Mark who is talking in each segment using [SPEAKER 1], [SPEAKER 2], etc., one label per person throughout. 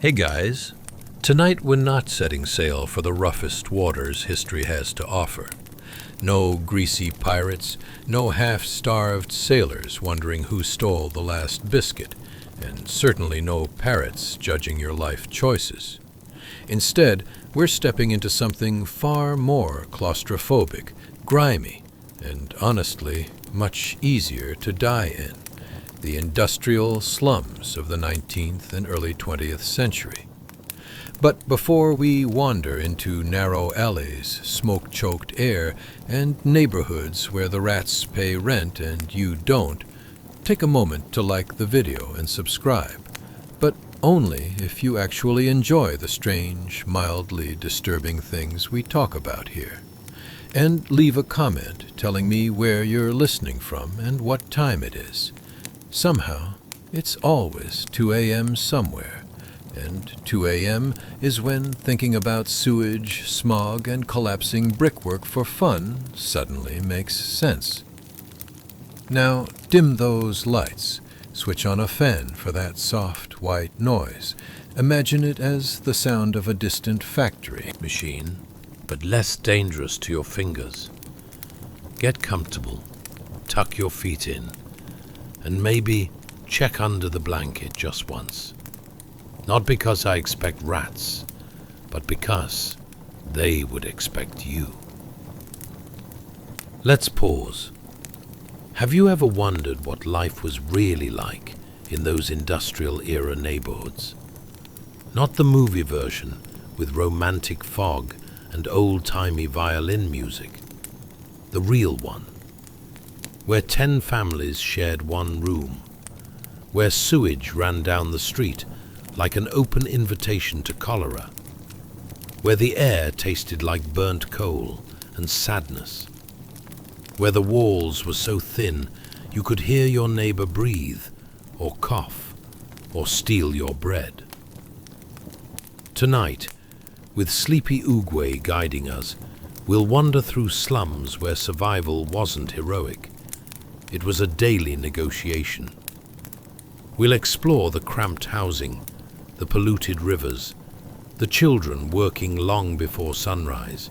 [SPEAKER 1] Hey guys, tonight we're not setting sail for the roughest waters history has to offer. No greasy pirates, no half-starved sailors wondering who stole the last biscuit, and certainly no parrots judging your life choices. Instead, we're stepping into something far more claustrophobic, grimy, and honestly, much easier to die in. The industrial slums of the 19th and early 20th century. But before we wander into narrow alleys, smoke-choked air, and neighborhoods where the rats pay rent and you don't, take a moment to like the video and subscribe, but only if you actually enjoy the strange, mildly disturbing things we talk about here. And leave a comment telling me where you're listening from and what time it is. Somehow, it's always 2 a.m. somewhere, and 2 a.m. is when thinking about sewage, smog, and collapsing brickwork for fun suddenly makes sense. Now, dim those lights, switch on a fan for that soft, white noise. Imagine it as the sound of a distant factory
[SPEAKER 2] machine, but less dangerous to your fingers. Get comfortable, tuck your feet in, and maybe check under the blanket just once. Not because I expect rats, but because they would expect you. Let's pause. Have you ever wondered what life was really like in those industrial-era neighborhoods? Not the movie version with romantic fog and old-timey violin music. The real one, where 10 families shared one room, where sewage ran down the street like an open invitation to cholera, where the air tasted like burnt coal and sadness, where the walls were so thin you could hear your neighbor breathe, or cough, or steal your bread. Tonight, with sleepy Oogway guiding us, we'll wander through slums where survival wasn't heroic. It was a daily negotiation. We'll explore the cramped housing, the polluted rivers, the children working long before sunrise,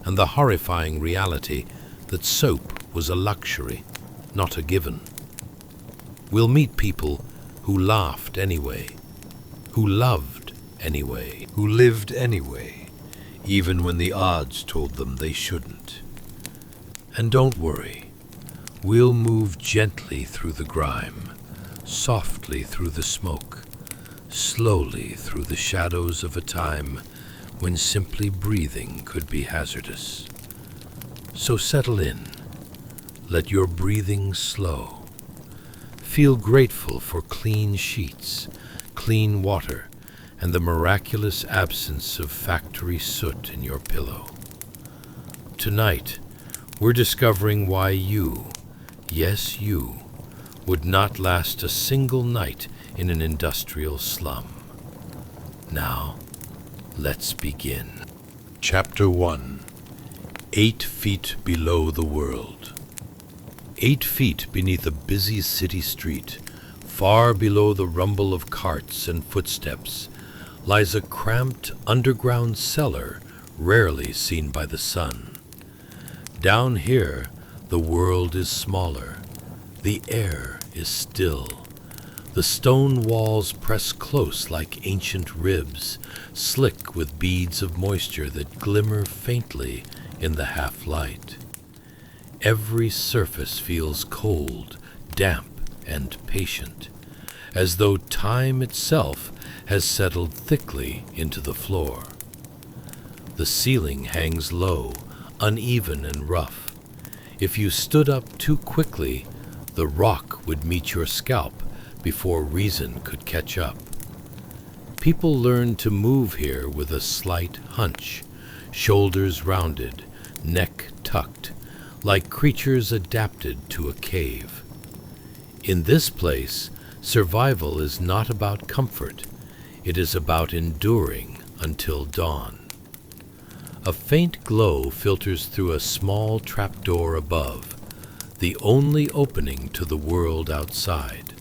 [SPEAKER 2] and the horrifying reality that soap was a luxury, not a given. We'll meet people who laughed anyway, who loved anyway, who lived anyway, even when the odds told them they shouldn't. And don't worry. We'll move gently through the grime, softly through the smoke, slowly through the shadows of a time when simply breathing could be hazardous. So settle in. Let your breathing slow. Feel grateful for clean sheets, clean water, and the miraculous absence of factory soot in your pillow. Tonight, we're discovering why you, yes, you, would not last a single night in an industrial slum. Now, let's begin. Chapter 1. 8 feet below the world. 8 feet beneath a busy city street, far below the rumble of carts and footsteps, lies a cramped underground cellar rarely seen by the sun. Down here, the world is smaller, the air is still. The stone walls press close like ancient ribs, slick with beads of moisture that glimmer faintly in the half-light. Every surface feels cold, damp, and patient, as though time itself has settled thickly into the floor. The ceiling hangs low, uneven and rough. If you stood up too quickly, the rock would meet your scalp before reason could catch up. People learn to move here with a slight hunch, shoulders rounded, neck tucked, like creatures adapted to a cave. In this place, survival is not about comfort. It is about enduring until dawn. A faint glow filters through a small trapdoor above, the only opening to the world outside.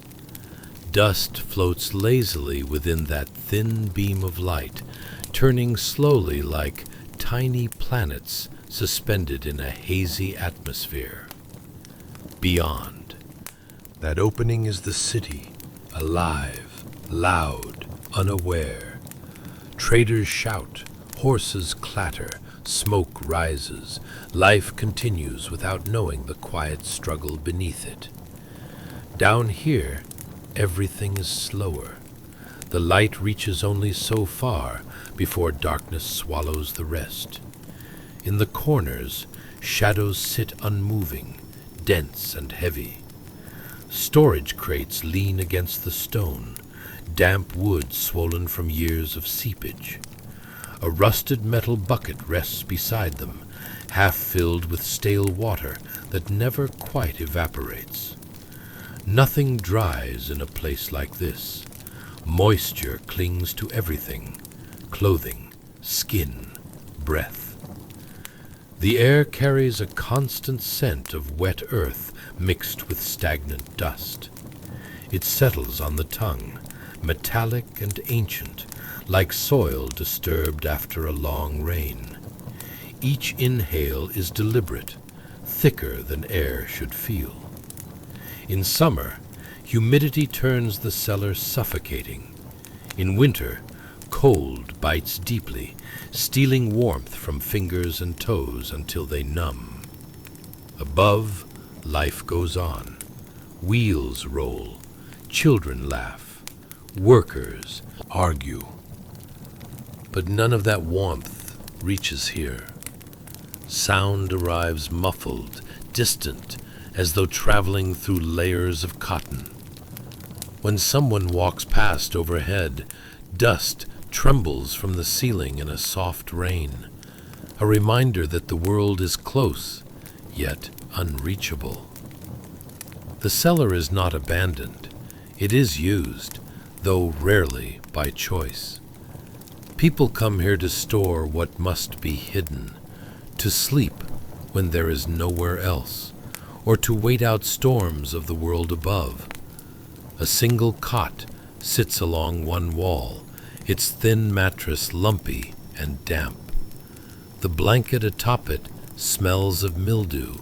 [SPEAKER 2] Dust floats lazily within that thin beam of light, turning slowly like tiny planets suspended in a hazy atmosphere. Beyond, that opening is the city, alive, loud, unaware. Traders shout, horses clatter, smoke rises, life continues without knowing the quiet struggle beneath it. Down here, everything is slower. The light reaches only so far before darkness swallows the rest. In the corners, shadows sit unmoving, dense and heavy. Storage crates lean against the stone, damp wood swollen from years of seepage. A rusted metal bucket rests beside them, half filled with stale water that never quite evaporates. Nothing dries in a place like this. Moisture clings to everything: clothing, skin, breath. The air carries a constant scent of wet earth mixed with stagnant dust. It settles on the tongue, metallic and ancient, like soil disturbed after a long rain. Each inhale is deliberate, thicker than air should feel. In summer, humidity turns the cellar suffocating. In winter, cold bites deeply, stealing warmth from fingers and toes until they numb. Above, life goes on. Wheels roll, children laugh, workers argue. But none of that warmth reaches here. Sound arrives muffled, distant, as though traveling through layers of cotton. When someone walks past overhead, dust trembles from the ceiling in a soft rain, a reminder that the world is close, yet unreachable. The cellar is not abandoned. It is used, though rarely by choice. People come here to store what must be hidden, to sleep when there is nowhere else, or to wait out storms of the world above. A single cot sits along one wall, its thin mattress lumpy and damp. The blanket atop it smells of mildew,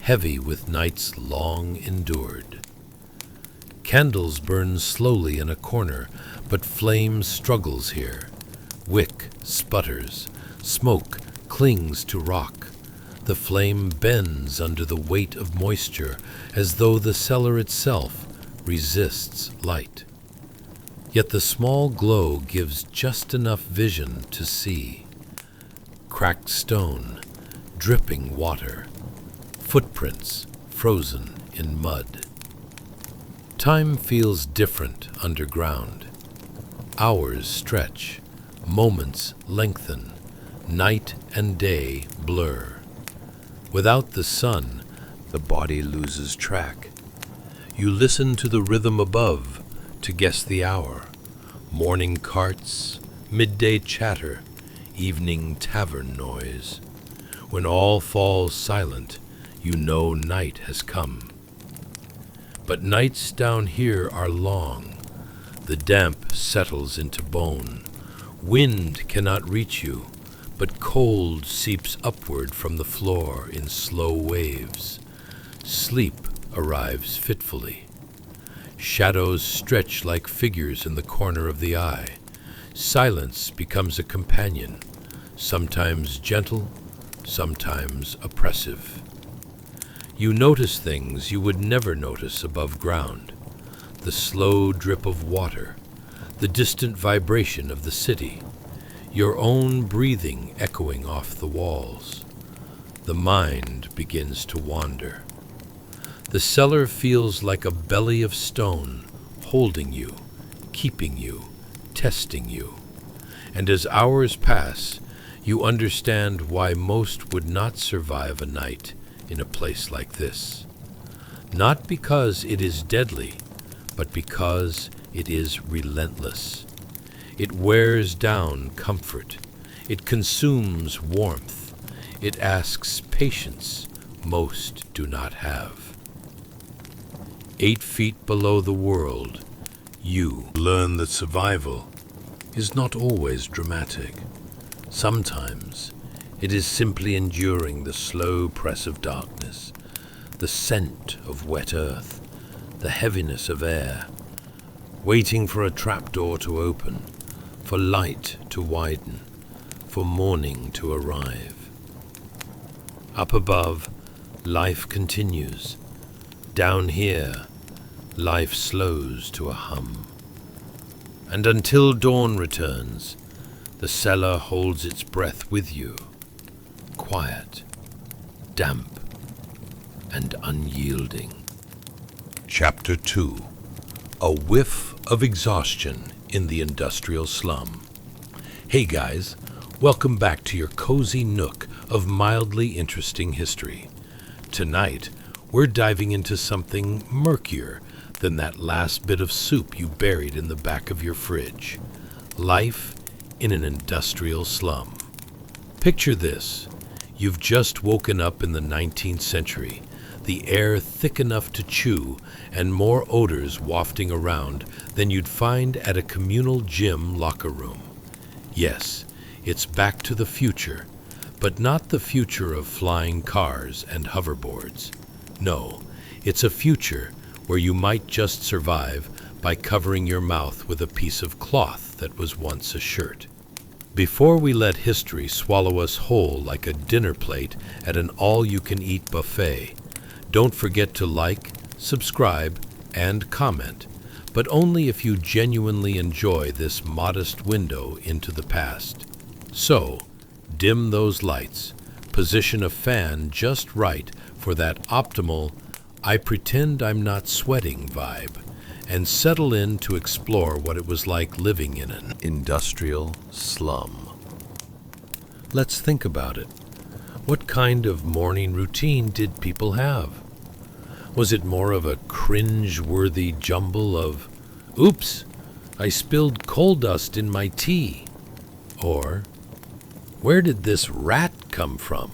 [SPEAKER 2] heavy with nights long endured. Candles burn slowly in a corner, but flame struggles here. Wick sputters, smoke clings to rock. The flame bends under the weight of moisture, as though the cellar itself resists light. Yet the small glow gives just enough vision to see. Cracked stone, dripping water, footprints frozen in mud. Time feels different underground. Hours stretch, moments lengthen, night and day blur. Without the sun, the body loses track. You listen to the rhythm above to guess the hour. Morning carts, midday chatter, evening tavern noise. When all falls silent, you know night has come. But nights down here are long. The damp settles into bone. Wind cannot reach you, but cold seeps upward from the floor in slow waves. Sleep arrives fitfully. Shadows stretch like figures in the corner of the eye. Silence becomes a companion, sometimes gentle, sometimes oppressive. You notice things you would never notice above ground. The slow drip of water, the distant vibration of the city, your own breathing echoing off the walls. The mind begins to wander. The cellar feels like a belly of stone, holding you, keeping you, testing you. And as hours pass, you understand why most would not survive a night in a place like this. Not because it is deadly, but because it is relentless. It wears down comfort. It consumes warmth. It asks patience most do not have. 8 feet below the world, You learn that survival is not always dramatic. Sometimes it is simply enduring the slow press of darkness, the scent of wet earth, the heaviness of air, waiting for a trapdoor to open, for light to widen, for morning to arrive. Up above, life continues. Down here, life slows to a hum. And until dawn returns, the cellar holds its breath with you, quiet, damp, and unyielding.
[SPEAKER 1] Chapter 2. A whiff of exhaustion in the industrial slum. Hey guys, welcome back to your cozy nook of mildly interesting history. Tonight, we're diving into something murkier than that last bit of soup you buried in the back of your fridge. Life in an industrial slum. Picture this. You've just woken up in the 19th century, the air thick enough to chew and more odors wafting around than you'd find at a communal gym locker room. Yes, it's Back to the Future, but not the future of flying cars and hoverboards. No, it's a future where you might just survive by covering your mouth with a piece of cloth that was once a shirt. Before we let history swallow us whole like a dinner plate at an all-you-can-eat buffet, don't forget to like, subscribe, and comment, but only if you genuinely enjoy this modest window into the past. So, dim those lights, position a fan just right for that optimal I pretend I'm not sweating vibe, and settle in to explore what it was like living in an industrial slum. Let's think about it. What kind of morning routine did people have? Was it more of a cringe-worthy jumble of, "Oops, I spilled coal dust in my tea"? Or, "Where did this rat come from?"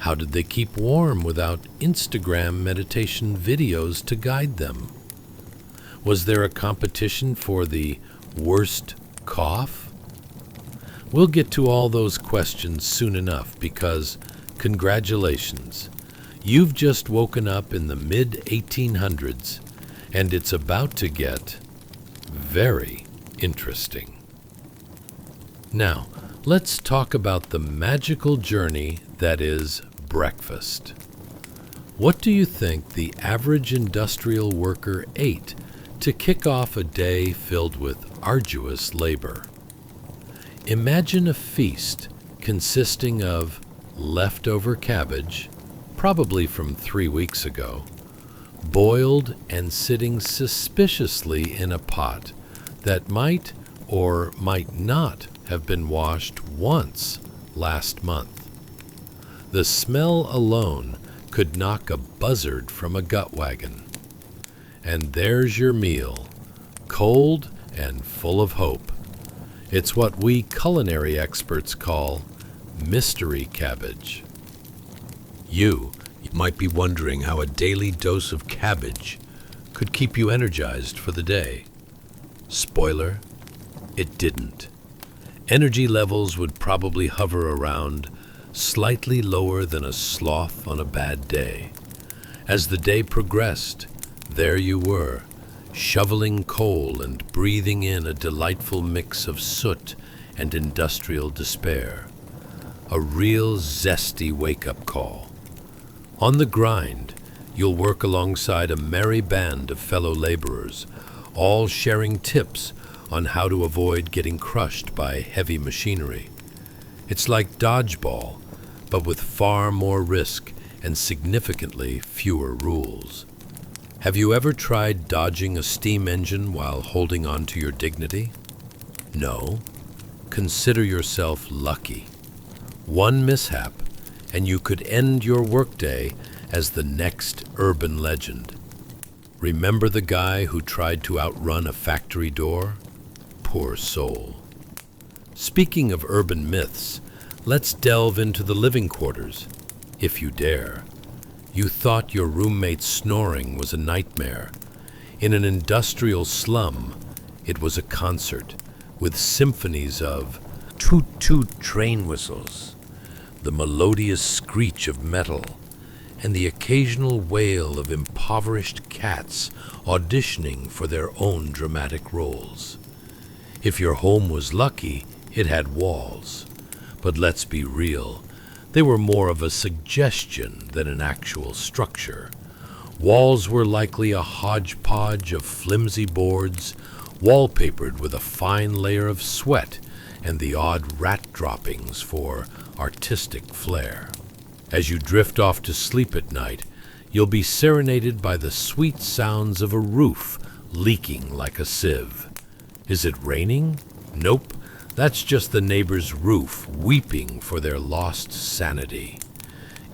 [SPEAKER 1] How did they keep warm without Instagram meditation videos to guide them? Was there a competition for the worst cough? We'll get to all those questions soon enough because, congratulations, you've just woken up in the mid-1800s and it's about to get very interesting. Now, let's talk about the magical journey that is breakfast. What do you think the average industrial worker ate to kick off a day filled with arduous labor? Imagine a feast consisting of leftover cabbage, probably from 3 weeks ago, boiled and sitting suspiciously in a pot that might or might not have been washed once last month. The smell alone could knock a buzzard from a gut wagon. And there's your meal, cold and full of hope. It's what we culinary experts call mystery cabbage. You might be wondering how a daily dose of cabbage could keep you energized for the day. Spoiler, it didn't. Energy levels would probably hover around slightly lower than a sloth on a bad day. As the day progressed, there you were, shoveling coal and breathing in a delightful mix of soot and industrial despair. A real zesty wake-up call. On the grind, you'll work alongside a merry band of fellow laborers, all sharing tips on how to avoid getting crushed by heavy machinery. It's like dodgeball, but with far more risk and significantly fewer rules. Have you ever tried dodging a steam engine while holding on to your dignity? No? Consider yourself lucky. One mishap, and you could end your workday as the next urban legend. Remember the guy who tried to outrun a factory door? Poor soul. Speaking of urban myths, let's delve into the living quarters, if you dare. You thought your roommate's snoring was a nightmare.
[SPEAKER 2] In an industrial slum, it was a concert with symphonies of toot-toot train whistles, the melodious screech of metal, and the occasional wail of impoverished cats auditioning for their own dramatic roles. If your home was lucky, it had walls. But let's be real, they were more of a suggestion than an actual structure. Walls were likely a hodgepodge of flimsy boards, wallpapered with a fine layer of sweat and the odd rat droppings for artistic flair. As you drift off to sleep at night, you'll be serenaded by the sweet sounds of a roof leaking like a sieve. Is it raining? Nope, that's just the neighbor's roof weeping for their lost sanity.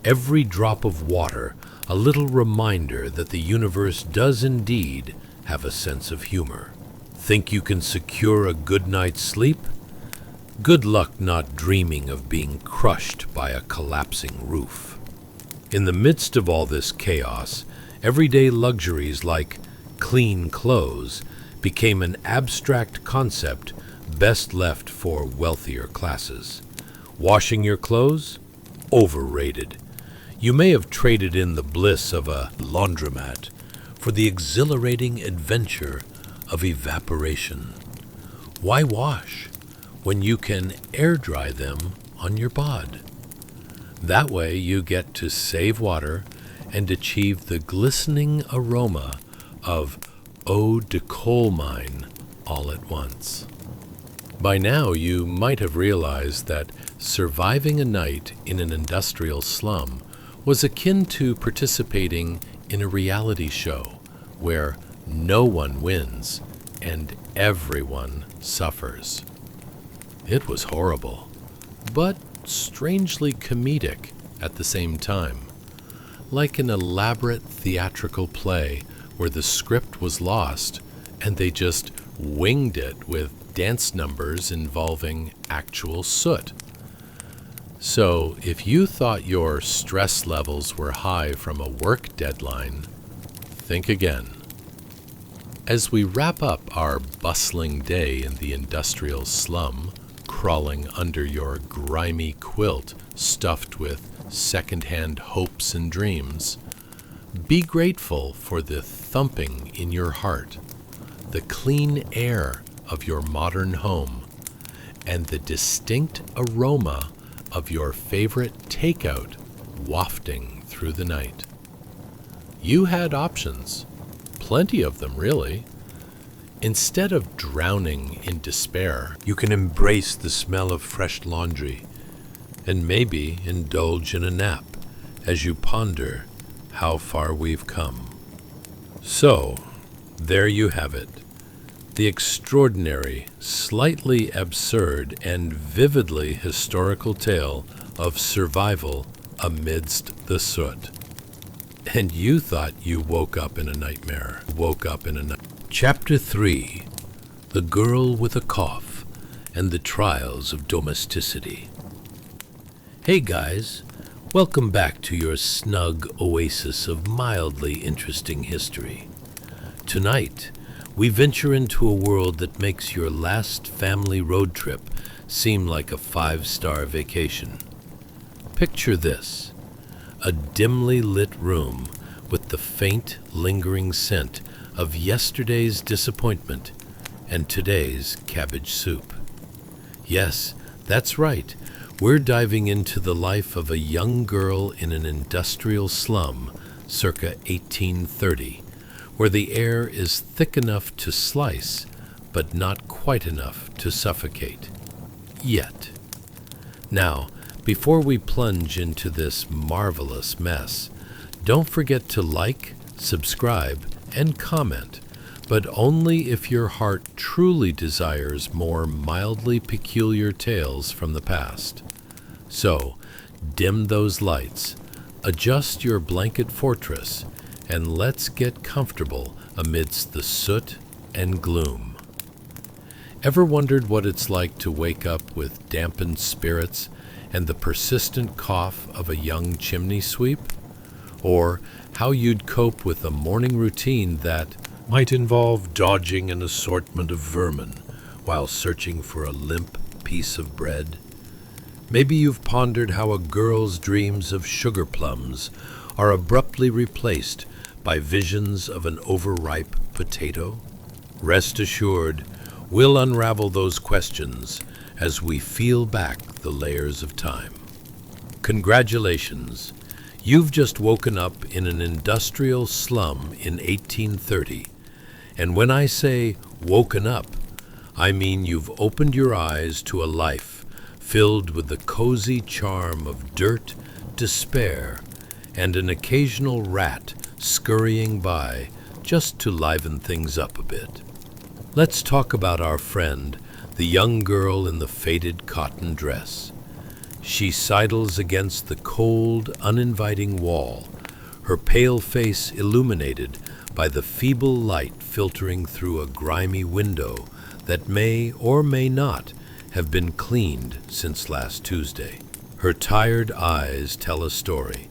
[SPEAKER 2] Every drop of water, a little reminder that the universe does indeed have a sense of humor. Think you can secure a good night's sleep? Good luck not dreaming of being crushed by a collapsing roof. In the midst of all this chaos, everyday luxuries like clean clothes became an abstract concept best left for wealthier classes. Washing your clothes? Overrated. You may have traded in the bliss of a laundromat for the exhilarating adventure of evaporation. Why wash when you can air dry them on your bod? That way you get to save water and achieve the glistening aroma of eau de coal mine all at once. By now you might have realized that surviving a night in an industrial slum was akin to participating in a reality show where no one wins and everyone suffers. It was horrible, but strangely comedic at the same time, like an elaborate theatrical play where the script was lost and they just winged it with dance numbers involving actual soot. So, if you thought your stress levels were high from a work deadline, think again. As we wrap up our bustling day in the industrial slum, crawling under your grimy quilt stuffed with second-hand hopes and dreams, be grateful for the thumping in your heart, the clean air of your modern home, and the distinct aroma of your favorite takeout wafting through the night. You had options, plenty of them really. Instead of drowning in despair, you can embrace the smell of fresh laundry and maybe indulge in a nap as you ponder how far we've come. So, there you have it. The extraordinary, slightly absurd, and vividly historical tale of survival amidst the soot. And you thought you woke up in a nightmare. Chapter 3. The Girl with a Cough and the Trials of Domesticity. Hey guys, welcome back to your snug oasis of mildly interesting history. Tonight, we venture into a world that makes your last family road trip seem like a 5-star vacation. Picture this: a dimly lit room with the faint, lingering scent of yesterday's disappointment and today's cabbage soup. Yes, that's right. We're diving into the life of a young girl in an industrial slum circa 1830, where the air is thick enough to slice, but not quite enough to suffocate. Yet. Now, before we plunge into this marvelous mess, don't forget to like, subscribe, and comment, but only if your heart truly desires more mildly peculiar tales from the past. So, dim those lights, adjust your blanket fortress, and let's get comfortable amidst the soot and gloom. Ever wondered what it's like to wake up with dampened spirits and the persistent cough of a young chimney sweep? Or how you'd cope with a morning routine that, might involve dodging an assortment of vermin while searching for a limp piece of bread. Maybe you've pondered how a girl's dreams of sugar plums are abruptly replaced by visions of an overripe potato. Rest assured, we'll unravel those questions as we peel back the layers of time. Congratulations, you've just woken up in an industrial slum in 1830. And when I say woken up, I mean you've opened your eyes to a life filled with the cozy charm of dirt, despair, and an occasional rat scurrying by just to liven things up a bit. Let's talk about our friend, the young girl in the faded cotton dress. She sidles against the cold, uninviting wall, her pale face illuminated by the feeble light filtering through a grimy window that may or may not have been cleaned since last Tuesday. Her tired eyes tell a story,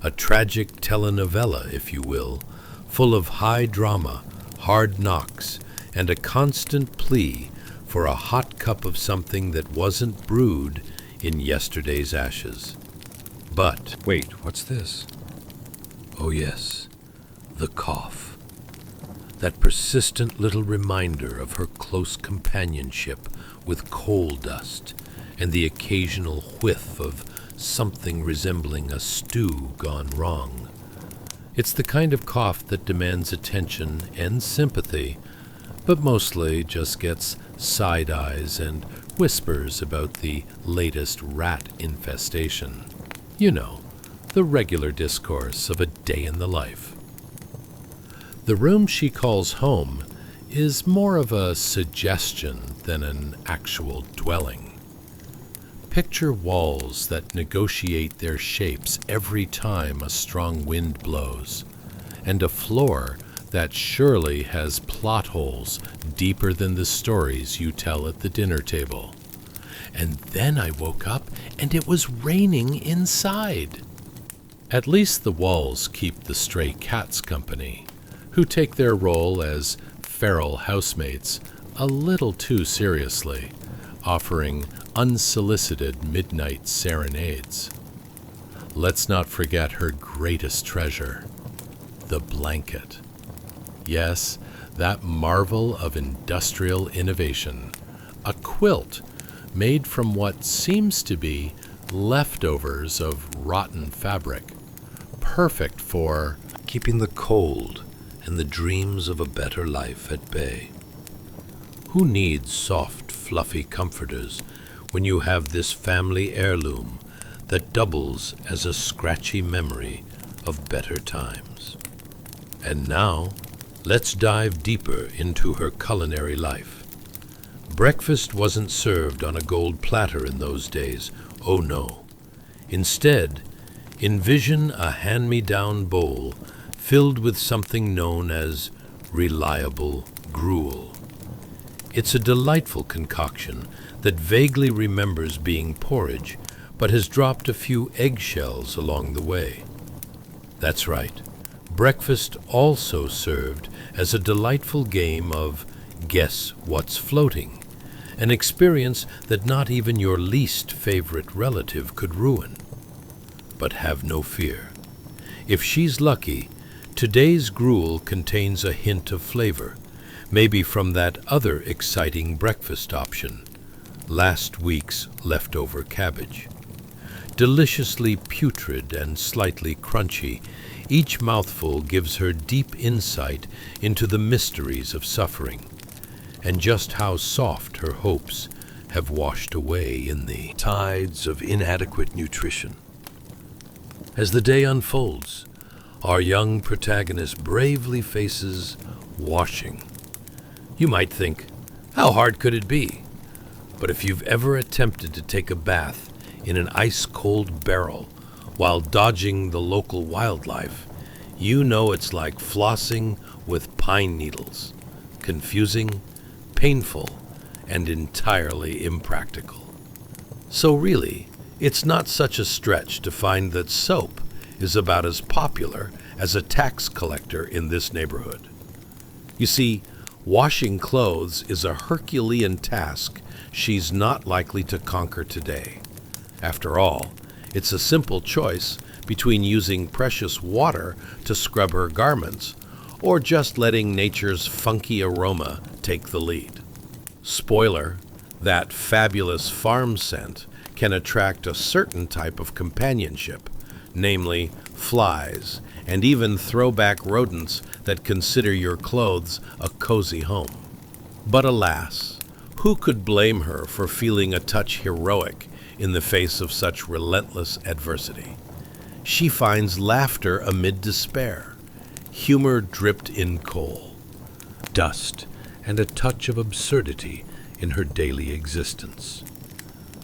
[SPEAKER 2] a tragic telenovela, if you will, full of high drama, hard knocks, and a constant plea for a hot cup of something that wasn't brewed in yesterday's ashes. But,
[SPEAKER 1] Wait, what's this?
[SPEAKER 2] oh yes, the cough. That persistent little reminder of her close companionship with coal dust and the occasional whiff of something resembling a stew gone wrong. It's the kind of cough that demands attention and sympathy, but mostly just gets side eyes and whispers about the latest rat infestation. You know, the regular discourse of a day in the life. The room she calls home is more of a suggestion than an actual dwelling. Picture walls that negotiate their shapes every time a strong wind blows, and a floor that surely has plot holes deeper than the stories you tell at the dinner table. And then I woke up and it was raining inside. At least the walls keep the stray cats company, who take their role as feral housemates a little too seriously, offering unsolicited midnight serenades. Let's not forget her greatest treasure, the blanket. Yes, that marvel of industrial innovation, a quilt made from what seems to be leftovers of rotten fabric, perfect for keeping the cold and the dreams of a better life at bay. Who needs soft, fluffy comforters when you have this family heirloom that doubles as a scratchy memory of better times? And now, let's dive deeper into her culinary life. Breakfast wasn't served on a gold platter in those days, oh no. Instead, envision a hand-me-down bowl filled with something known as reliable gruel. It's a delightful concoction that vaguely remembers being porridge, but has dropped a few eggshells along the way. That's right. Breakfast also served as a delightful game of Guess What's Floating, an experience that not even your least favorite relative could ruin. But have no fear. If she's lucky, today's gruel contains a hint of flavor, maybe from that other exciting breakfast option, last week's leftover cabbage. Deliciously putrid and slightly crunchy, each mouthful gives her deep insight into the mysteries of suffering, and just how soft her hopes have washed away in the tides of inadequate nutrition. As the day unfolds, our young protagonist bravely faces washing. You might think, how hard could it be? But if you've ever attempted to take a bath in an ice-cold barrel while dodging the local wildlife, you know it's like flossing with pine needles, confusing, painful, and entirely impractical. So really, it's not such a stretch to find that soap is about as popular as a tax collector in this neighborhood. You see, washing clothes is a Herculean task she's not likely to conquer today. After all, it's a simple choice between using precious water to scrub her garments or just letting nature's funky aroma take the lead. Spoiler, that fabulous farm scent can attract a certain type of companionship, namely flies and even throwback rodents that consider your clothes a cozy home. But alas, who could blame her for feeling a touch heroic in the face of such relentless adversity? She finds laughter amid despair, humor dripped in coal,
[SPEAKER 1] dust, and a touch of absurdity in her daily existence.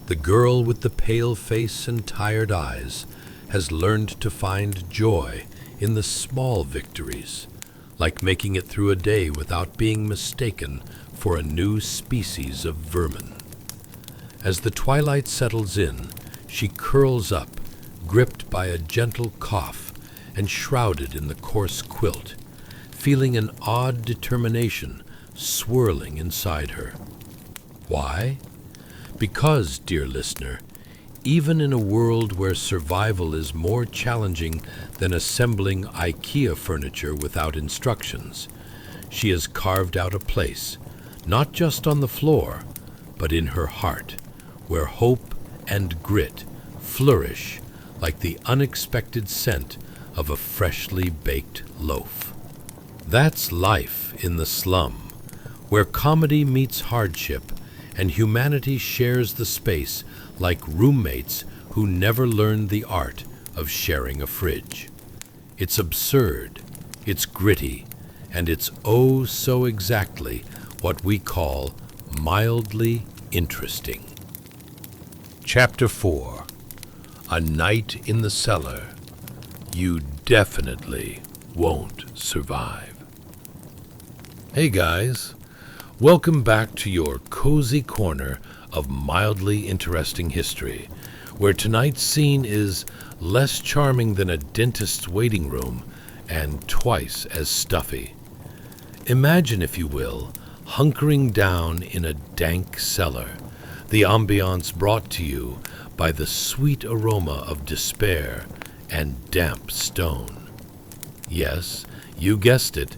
[SPEAKER 1] The girl with the pale face and tired eyes has learned to find joy in the small victories, like making it through a day without being mistaken for a new species of vermin. As the twilight settles in, she curls up, gripped by a gentle cough and shrouded in the coarse quilt, feeling an odd determination swirling inside her. Why? Because, dear listener, even in a world where survival is more challenging than assembling IKEA furniture without instructions, she has carved out a place, not just on the floor, but in her heart, where hope and grit flourish like the unexpected scent of a freshly baked loaf. That's life in the slum, where comedy meets hardship and humanity shares the space like roommates who never learned the art of sharing a fridge. It's absurd, it's gritty, and it's oh so exactly what we call mildly interesting. Chapter 4. A Night in the Cellar. You definitely won't survive. Hey guys, welcome back to your cozy corner of mildly interesting history, where tonight's scene is less charming than a dentist's waiting room and twice as stuffy. Imagine, if you will, hunkering down in a dank cellar, the ambience brought to you by the sweet aroma of despair and damp stone. Yes, you guessed it,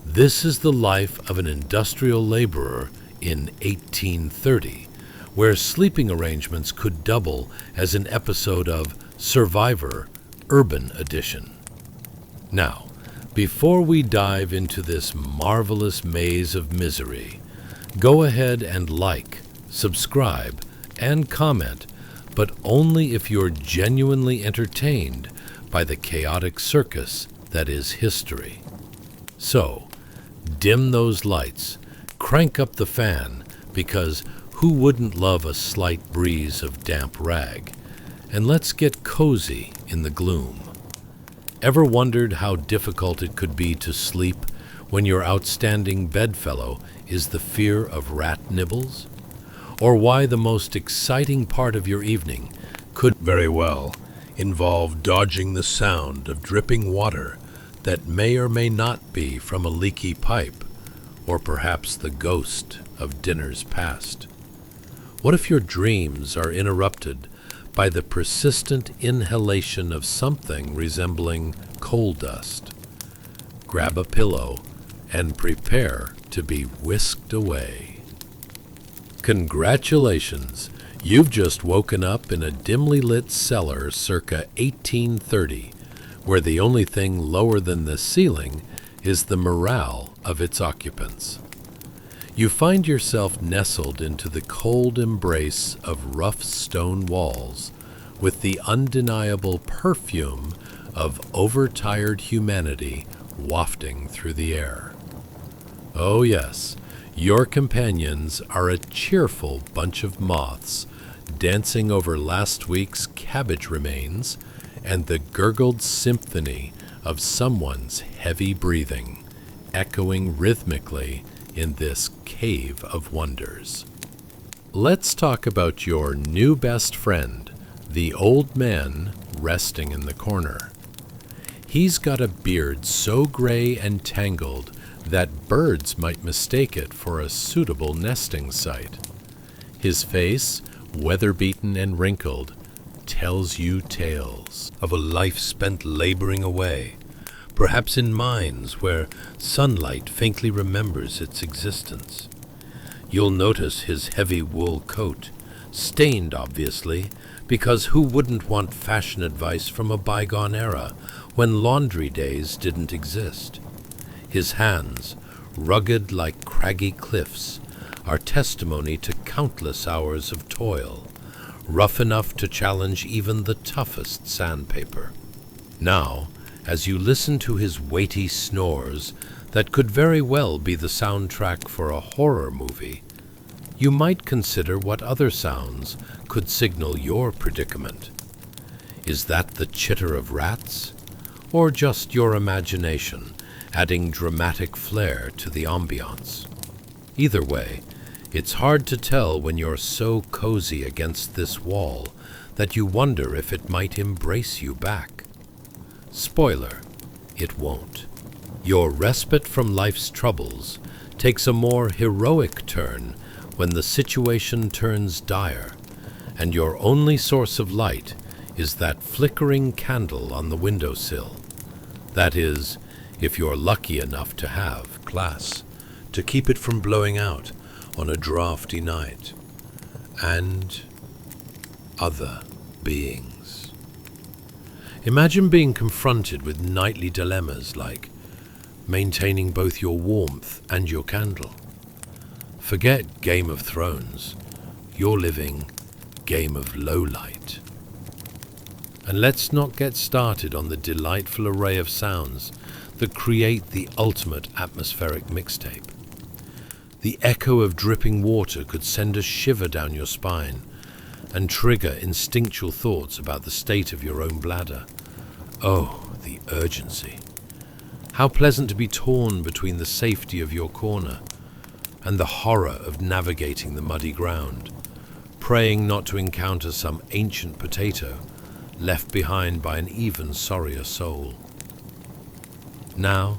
[SPEAKER 1] this is the life of an industrial laborer in 1830, where sleeping arrangements could double as an episode of Survivor Urban Edition. Now, before we dive into this marvelous maze of misery, go ahead and like, subscribe, and comment, but only if you're genuinely entertained by the chaotic circus that is history. So, dim those lights, crank up the fan, because who wouldn't love a slight breeze of damp rag? And let's get cozy in the gloom. Ever wondered how difficult it could be to sleep when your outstanding bedfellow is the fear of rat nibbles? Or why the most exciting part of your evening could very well involve dodging the sound of dripping water that may or may not be from a leaky pipe, or perhaps the ghost of dinners past? What if your dreams are interrupted by the persistent inhalation of something resembling coal dust? Grab a pillow and prepare to be whisked away. Congratulations! You've just woken up in a dimly lit cellar circa 1830, where the only thing lower than the ceiling is the morale of its occupants. You find yourself nestled into the cold embrace of rough stone walls, with the undeniable perfume of overtired humanity wafting through the air. Oh yes, your companions are a cheerful bunch of moths, dancing over last week's cabbage remains and the gurgled symphony of someone's heavy breathing, echoing rhythmically in this cave of wonders. Let's talk about your new best friend, the old man resting in the corner. He's got a beard so gray and tangled that birds might mistake it for a suitable nesting site. His face, weather-beaten and wrinkled, tells you tales of a life spent laboring away, perhaps in mines where sunlight faintly remembers its existence. You'll notice his heavy wool coat, stained obviously, because who wouldn't want fashion advice from a bygone era when laundry days didn't exist? His hands, rugged like craggy cliffs, are testimony to countless hours of toil, rough enough to challenge even the toughest sandpaper. Now, as you listen to his weighty snores that could very well be the soundtrack for a horror movie, you might consider what other sounds could signal your predicament. Is that the chitter of rats, or just your imagination adding dramatic flair to the ambience? Either way, it's hard to tell when you're so cozy against this wall that you wonder if it might embrace you back. Spoiler, it won't. Your respite from life's troubles takes a more heroic turn when the situation turns dire, and your only source of light is that flickering candle on the windowsill. That is, if you're lucky enough to have glass to keep it from blowing out on a drafty night. And other beings. Imagine being confronted with nightly dilemmas like maintaining both your warmth and your candle. Forget Game of Thrones. You're living Game of Lowlight. And let's not get started on the delightful array of sounds that create the ultimate atmospheric mixtape. The echo of dripping water could send a shiver down your spine and trigger instinctual thoughts about the state of your own bladder. Oh, the urgency. How pleasant to be torn between the safety of your corner and the horror of navigating the muddy ground, praying not to encounter some ancient potato left behind by an even sorrier soul. Now,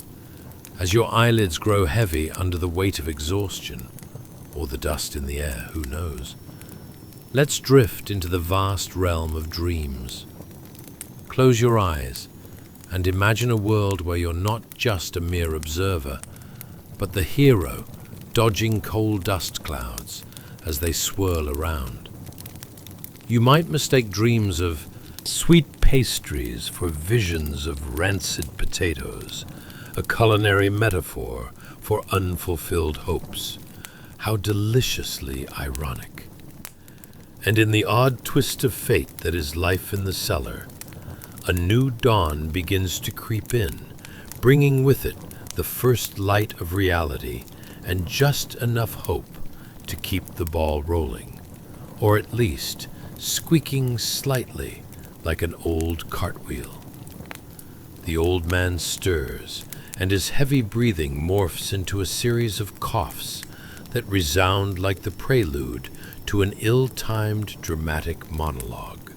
[SPEAKER 1] as your eyelids grow heavy under the weight of exhaustion, or the dust in the air, who knows, let's drift into the vast realm of dreams. Close your eyes and imagine a world where you're not just a mere observer, but the hero dodging coal dust clouds as they swirl around. You might mistake dreams of sweet pastries for visions of rancid potatoes, a culinary metaphor for unfulfilled hopes. How deliciously ironic. And in the odd twist of fate that is life in the cellar, a new dawn begins to creep in, bringing with it the first light of reality and just enough hope to keep the ball rolling, or at least squeaking slightly like an old cartwheel. The old man stirs, and his heavy breathing morphs into a series of coughs that resound like the prelude to an ill-timed dramatic monologue.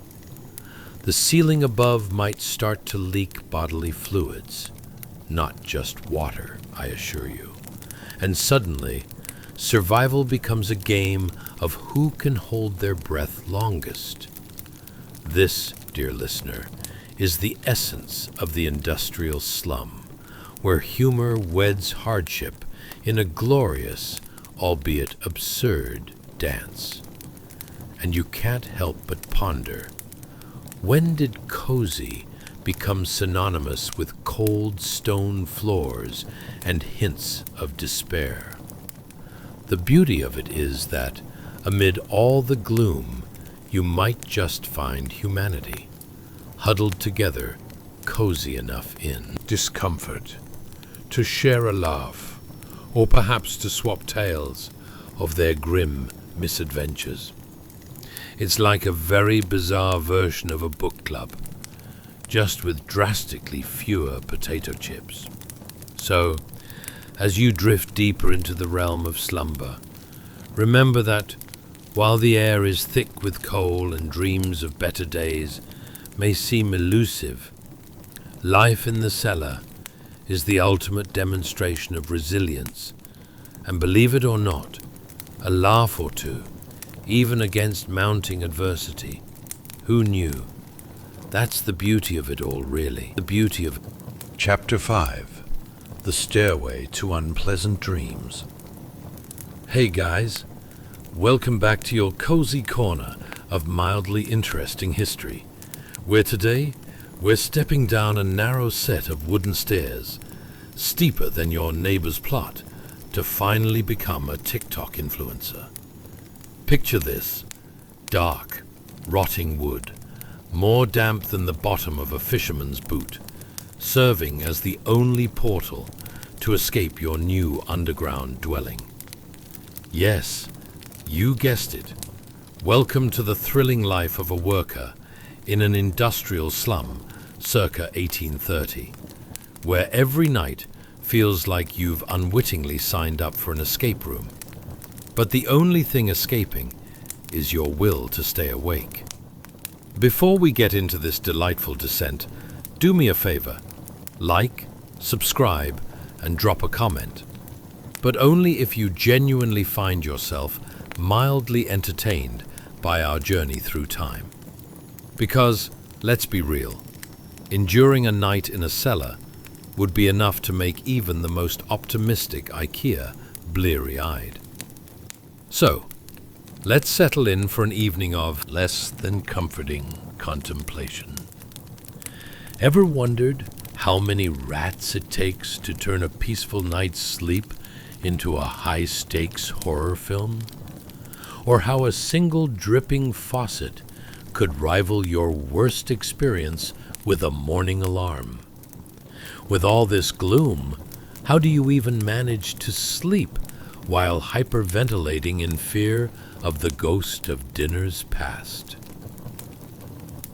[SPEAKER 1] The ceiling above might start to leak bodily fluids, not just water, I assure you. And suddenly, survival becomes a game of who can hold their breath longest. This, dear listener, is the essence of the industrial slum, where humor weds hardship in a glorious, albeit absurd, dance. And you can't help but ponder, when did cozy become synonymous with cold stone floors and hints of despair? The beauty of it is that, amid all the gloom, you might just find humanity, huddled together, cozy enough in discomfort, to share a laugh, or perhaps to swap tales of their grim misadventures. It's like a very bizarre version of a book club, just with drastically fewer potato chips. So, as you drift deeper into the realm of slumber, remember that, while the air is thick with coal and dreams of better days may seem elusive, life in the cellar
[SPEAKER 2] is the ultimate demonstration of resilience, and believe it or not, a laugh or two, even against mounting adversity. Who knew? That's the beauty of it all, really. The beauty of...
[SPEAKER 1] Chapter 5. The Stairway to Unpleasant Dreams.
[SPEAKER 2] Hey guys, welcome back to your cozy corner of mildly interesting history, where today we're stepping down a narrow set of wooden stairs, steeper than your neighbor's plot, to finally become a TikTok influencer. Picture this: dark, rotting wood, more damp than the bottom of a fisherman's boot, serving as the only portal to escape your new underground dwelling. Yes, you guessed it. Welcome to the thrilling life of a worker in an industrial slum circa 1830, where every night feels like you've unwittingly signed up for an escape room. But the only thing escaping is your will to stay awake. Before we get into this delightful descent, do me a favor. Like, subscribe, and drop a comment. But only if you genuinely find yourself mildly entertained by our journey through time. Because, let's be real, enduring a night in a cellar would be enough to make even the most optimistic IKEA bleary-eyed. So, let's settle in for an evening of less than comforting contemplation. Ever wondered how many rats it takes to turn a peaceful night's sleep into a high-stakes horror film? Or how a single dripping faucet could rival your worst experience with a morning alarm? With all this gloom, how do you even manage to sleep while hyperventilating in fear of the ghost of dinners past?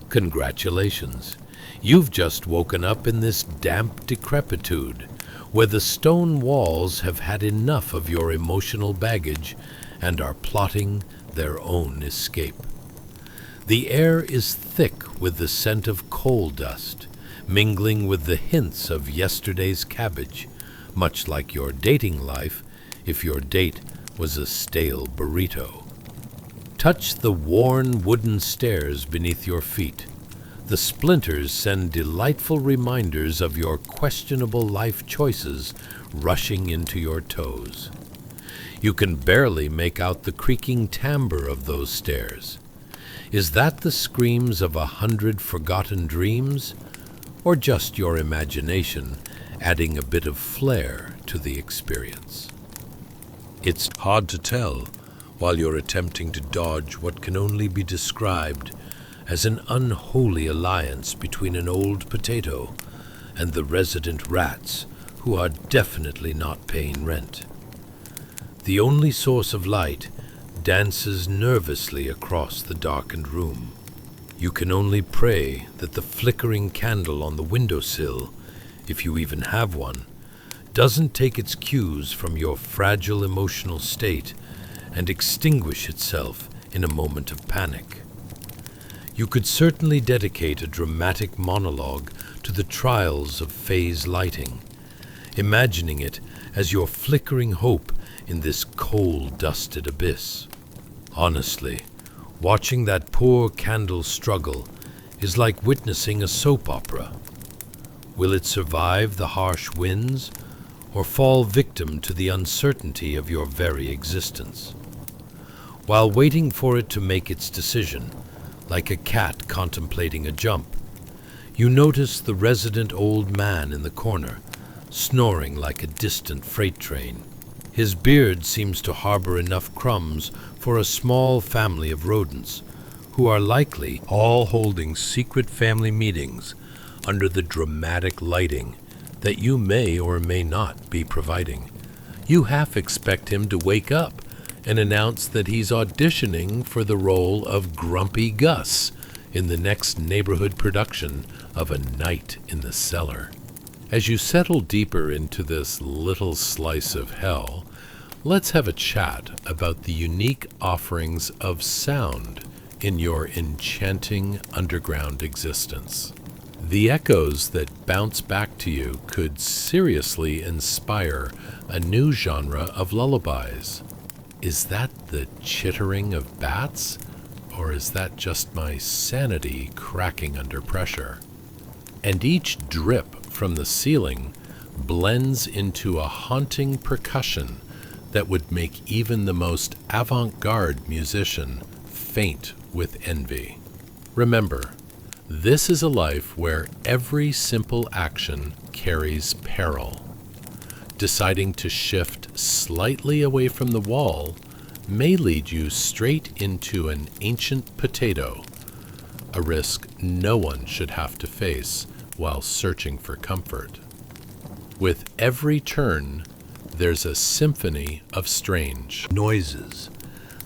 [SPEAKER 2] Congratulations, you've just woken up in this damp decrepitude, where the stone walls have had enough of your emotional baggage and are plotting their own escape. The air is thick with the scent of coal dust, mingling with the hints of yesterday's cabbage, much like your dating life if your date was a stale burrito. Touch the worn wooden stairs beneath your feet. The splinters send delightful reminders of your questionable life choices rushing into your toes. You can barely make out the creaking timbre of those stairs. Is that the screams of 100 forgotten dreams, or just your imagination adding a bit of flair to the experience? It's hard to tell while you're attempting to dodge what can only be described as an unholy alliance between an old potato and the resident rats, who are definitely not paying rent. The only source of light dances nervously across the darkened room. You can only pray that the flickering candle on the windowsill, if you even have one, doesn't take its cues from your fragile emotional state and extinguish itself in a moment of panic. You could certainly dedicate a dramatic monologue to the trials of phase lighting, imagining it as your flickering hope in this coal-dusted abyss. Honestly, watching that poor candle struggle is like witnessing a soap opera. Will it survive the harsh winds, or fall victim to the uncertainty of your very existence? While waiting for it to make its decision, like a cat contemplating a jump, you notice the resident old man in the corner, snoring like a distant freight train. His beard seems to harbor enough crumbs for a small family of rodents, who are likely all holding secret family meetings under the dramatic lighting that you may or may not be providing. You half expect him to wake up and announce that he's auditioning for the role of Grumpy Gus in the next neighborhood production of A Night in the Cellar. As you settle deeper into this little slice of hell, let's have a chat about the unique offerings of sound in your enchanting underground existence. The echoes that bounce back to you could seriously inspire a new genre of lullabies. Is that the chittering of bats? Or is that just my sanity cracking under pressure? And each drip from the ceiling blends into a haunting percussion that would make even the most avant-garde musician faint with envy. Remember, this is a life where every simple action carries peril. Deciding to shift slightly away from the wall may lead you straight into an ancient potato, a risk no one should have to face while searching for comfort. With every turn, there's a symphony of strange
[SPEAKER 1] noises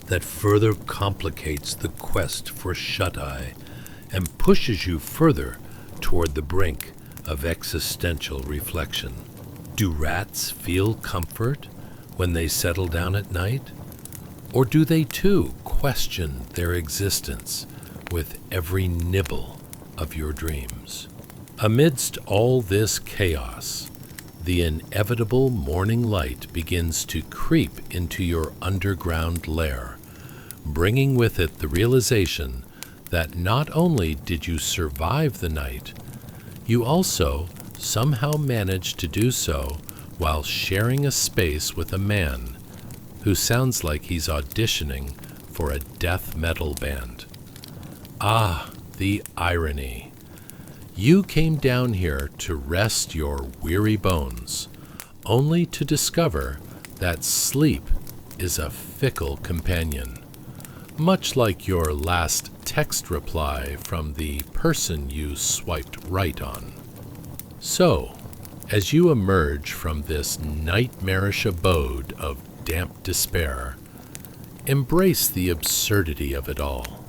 [SPEAKER 1] that further complicates the quest for shut-eye and pushes you further toward the brink of existential reflection. Do rats feel comfort when they settle down at night? Or do they too question their existence with every nibble of your dreams? Amidst all this chaos, the inevitable morning light begins to creep into your underground lair, bringing with it the realization that not only did you survive the night, you also somehow managed to do so while sharing a space with a man who sounds like he's auditioning for a death metal band. Ah, the irony. You came down here to rest your weary bones, only to discover that sleep is a fickle companion, much like your last text reply from the person you swiped right on. So, as you emerge from this nightmarish abode of damp despair, embrace the absurdity of it all.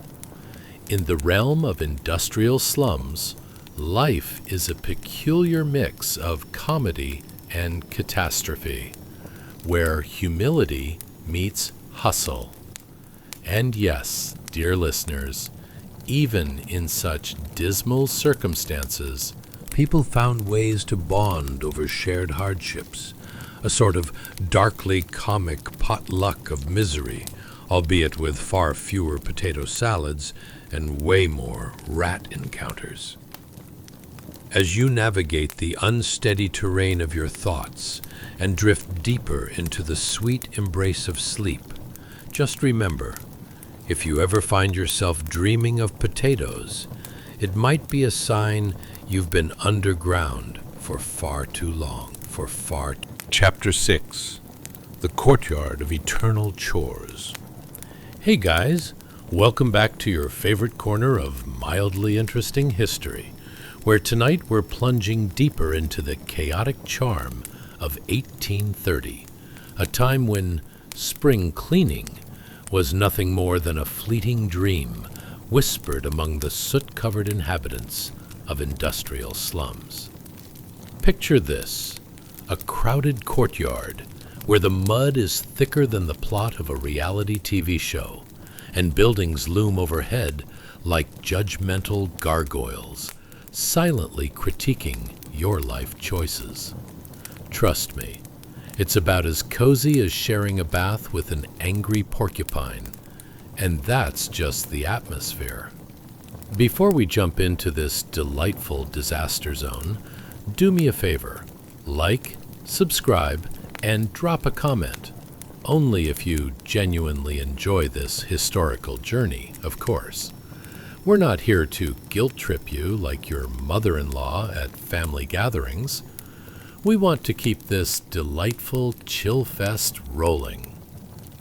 [SPEAKER 1] In the realm of industrial slums, life is a peculiar mix of comedy and catastrophe, where humility meets hustle. And yes, dear listeners, even in such dismal circumstances, people found ways to bond over shared hardships, a sort of darkly comic potluck of misery, albeit with far fewer potato salads and way more rat encounters. As you navigate the unsteady terrain of your thoughts and drift deeper into the sweet embrace of sleep, just remember, if you ever find yourself dreaming of potatoes, it might be a sign you've been underground for far too long, Chapter 6, The Courtyard of Eternal Chores. Hey guys, welcome back to your favorite corner of mildly interesting history, where tonight we're plunging deeper into the chaotic charm of 1830, a time when spring cleaning was nothing more than a fleeting dream whispered among the soot-covered inhabitants of industrial slums. Picture this. A crowded courtyard where the mud is thicker than the plot of a reality TV show, and buildings loom overhead like judgmental gargoyles, silently critiquing your life choices. Trust me, it's about as cozy as sharing a bath with an angry porcupine, and that's just the atmosphere. Before we jump into this delightful disaster zone, do me a favor. Like, subscribe, and drop a comment. Only if you genuinely enjoy this historical journey, of course. We're not here to guilt-trip you like your mother-in-law at family gatherings. We want to keep this delightful chill fest rolling.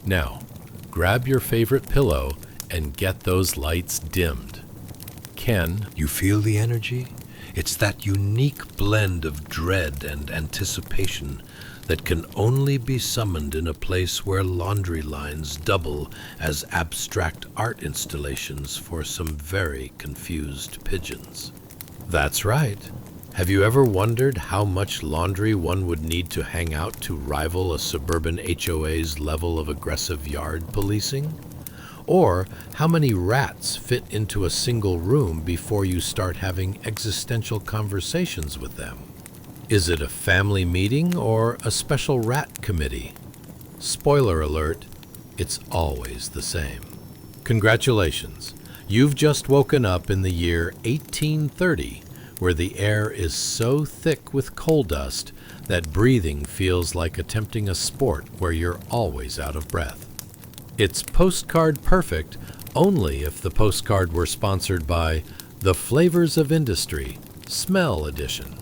[SPEAKER 1] Now, grab your favorite pillow and get those lights dimmed. Ken, you feel the energy? It's that unique blend of dread and anticipation that can only be summoned in a place where laundry lines double as abstract art installations for some very confused pigeons. That's right. Have you ever wondered how much laundry one would need to hang out to rival a suburban HOA's level of aggressive yard policing?
[SPEAKER 2] Or how many rats fit into a single room before you start having existential conversations with them? Is it a family meeting or a special rat committee? Spoiler alert, it's always the same. Congratulations, you've just woken up in the year 1830, where the air is so thick with coal dust that breathing feels like attempting a sport where you're always out of breath. It's postcard perfect only if the postcard were sponsored by The Flavors of Industry, Smell Edition.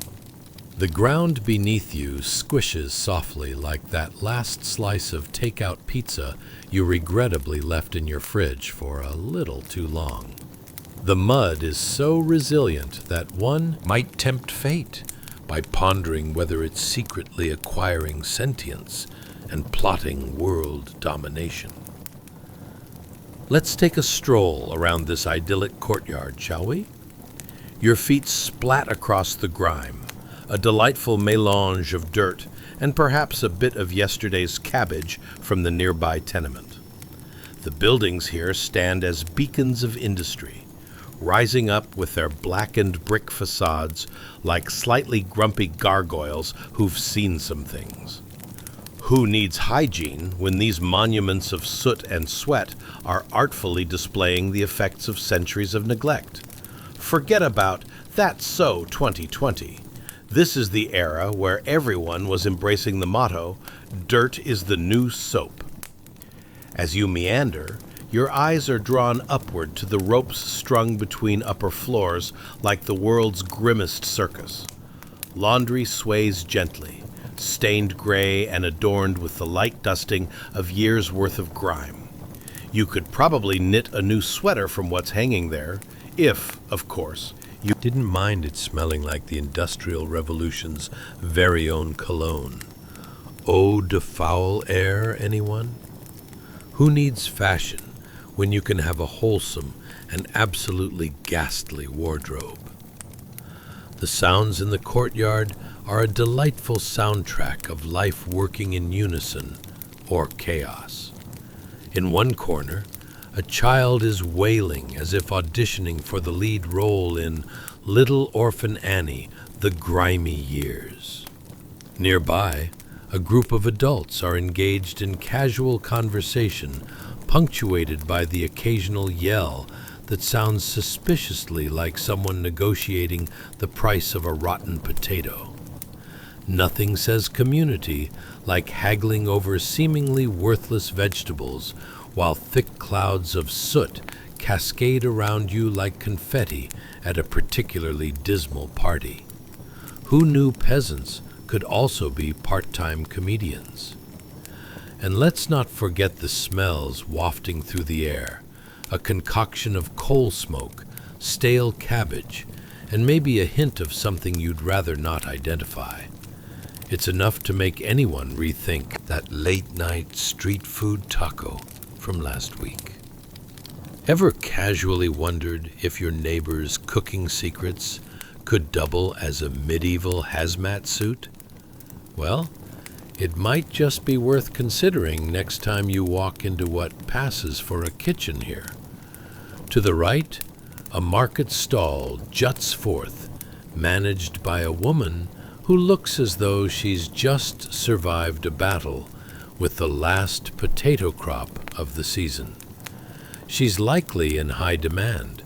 [SPEAKER 2] The ground beneath you squishes softly like that last slice of takeout pizza you regrettably left in your fridge for a little too long. The mud is so resilient that one might tempt fate by pondering whether it's secretly acquiring sentience and plotting world domination. Let's take a stroll around this idyllic courtyard, shall we? Your feet splat across the grime, a delightful mélange of dirt and perhaps a bit of yesterday's cabbage from the nearby tenement. The buildings here stand as beacons of industry, rising up with their blackened brick facades like slightly grumpy gargoyles who've seen some things. Who needs hygiene when these monuments of soot and sweat are artfully displaying the effects of centuries of neglect? Forget about "that's so 2020." This is the era where everyone was embracing the motto, "Dirt is the new soap." As you meander, your eyes are drawn upward to the ropes strung between upper floors like the world's grimmest circus. Laundry sways gently, stained gray and adorned with the light dusting of years' worth of grime. You could probably knit a new sweater from what's hanging there, if, of course, you didn't mind it smelling like the Industrial Revolution's very own cologne. Eau de foul air, anyone? Who needs fashion when you can have a wholesome and absolutely ghastly wardrobe? The sounds in the courtyard are a delightful soundtrack of life working in unison or chaos. In one corner, a child is wailing as if auditioning for the lead role in Little Orphan Annie, The Grimy Years. Nearby, a group of adults are engaged in casual conversation, punctuated by the occasional yell that sounds suspiciously like someone negotiating the price of a rotten potato. Nothing says community like haggling over seemingly worthless vegetables while thick clouds of soot cascade around you like confetti at a particularly dismal party. Who knew peasants could also be part-time comedians? And let's not forget the smells wafting through the air, a concoction of coal smoke, stale cabbage, and maybe a hint of something you'd rather not identify. It's enough to make anyone rethink that late-night street food taco from last week. Ever casually wondered if your neighbor's cooking secrets could double as a medieval hazmat suit? Well, it might just be worth considering next time you walk into what passes for a kitchen here. To the right, a market stall juts forth, managed by a woman who looks as though she's just survived a battle with the last potato crop of the season. She's likely in high demand,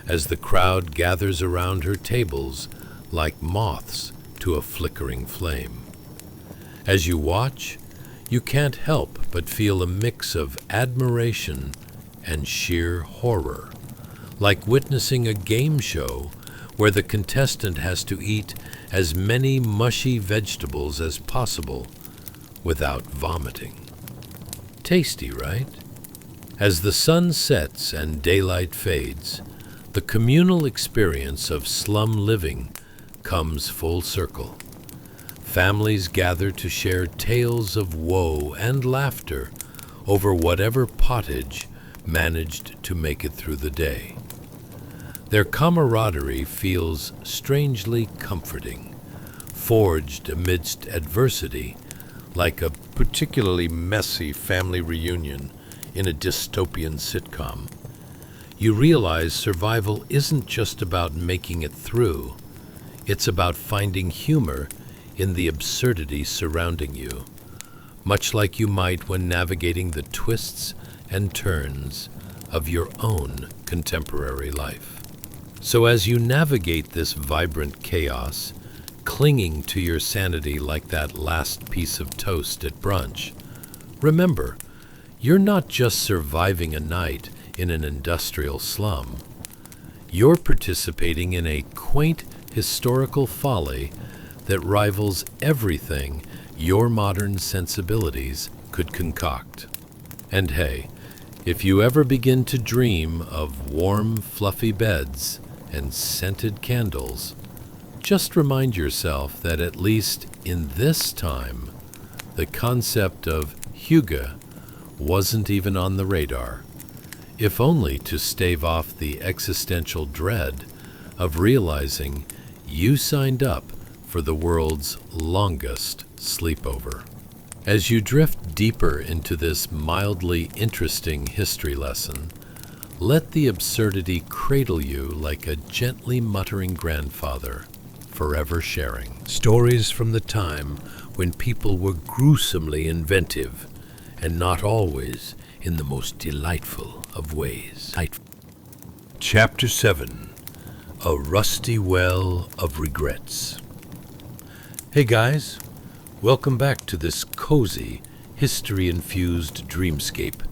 [SPEAKER 2] as the crowd gathers around her tables like moths to a flickering flame. As you watch, you can't help but feel a mix of admiration and sheer horror, like witnessing a game show where the contestant has to eat as many mushy vegetables as possible without vomiting. Tasty, right? As the sun sets and daylight fades, the communal experience of slum living comes full circle. Families gather to share tales of woe and laughter over whatever pottage managed to make it through the day. Their camaraderie feels strangely comforting, forged amidst adversity, like a particularly messy family reunion in a dystopian sitcom. You realize survival isn't just about making it through. It's about finding humor in the absurdity surrounding you, much like you might when navigating the twists and turns of your own contemporary life. So as you navigate this vibrant chaos, clinging to your sanity like that last piece of toast at brunch, remember, you're not just surviving a night in an industrial slum. You're participating in a quaint historical folly that rivals everything your modern sensibilities could concoct. And hey, if you ever begin to dream of warm, fluffy beds and scented candles, just remind yourself that at least in this time, the concept of hygge wasn't even on the radar, if only to stave off the existential dread of realizing you signed up for the world's longest sleepover. As you drift deeper into this mildly interesting history lesson, let the absurdity cradle you like a gently muttering grandfather, forever sharing. Stories from the time when people were gruesomely inventive, and not always in the most delightful of ways. Chapter 7. A Rusty Well of Regrets. Hey guys, welcome back to this cozy, history-infused dreamscape,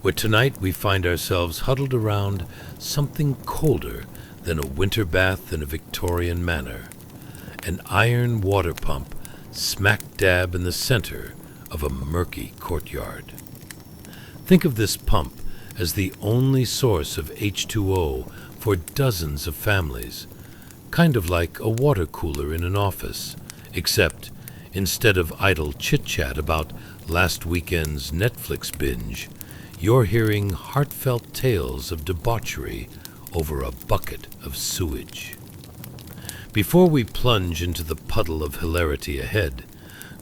[SPEAKER 2] where tonight we find ourselves huddled around something colder than a winter bath in a Victorian manor, an iron water pump smack dab in the center of a murky courtyard. Think of this pump as the only source of H2O for dozens of families, kind of like a water cooler in an office, except instead of idle chit-chat about last weekend's Netflix binge, you're hearing heartfelt tales of debauchery over a bucket of sewage. Before we plunge into the puddle of hilarity ahead,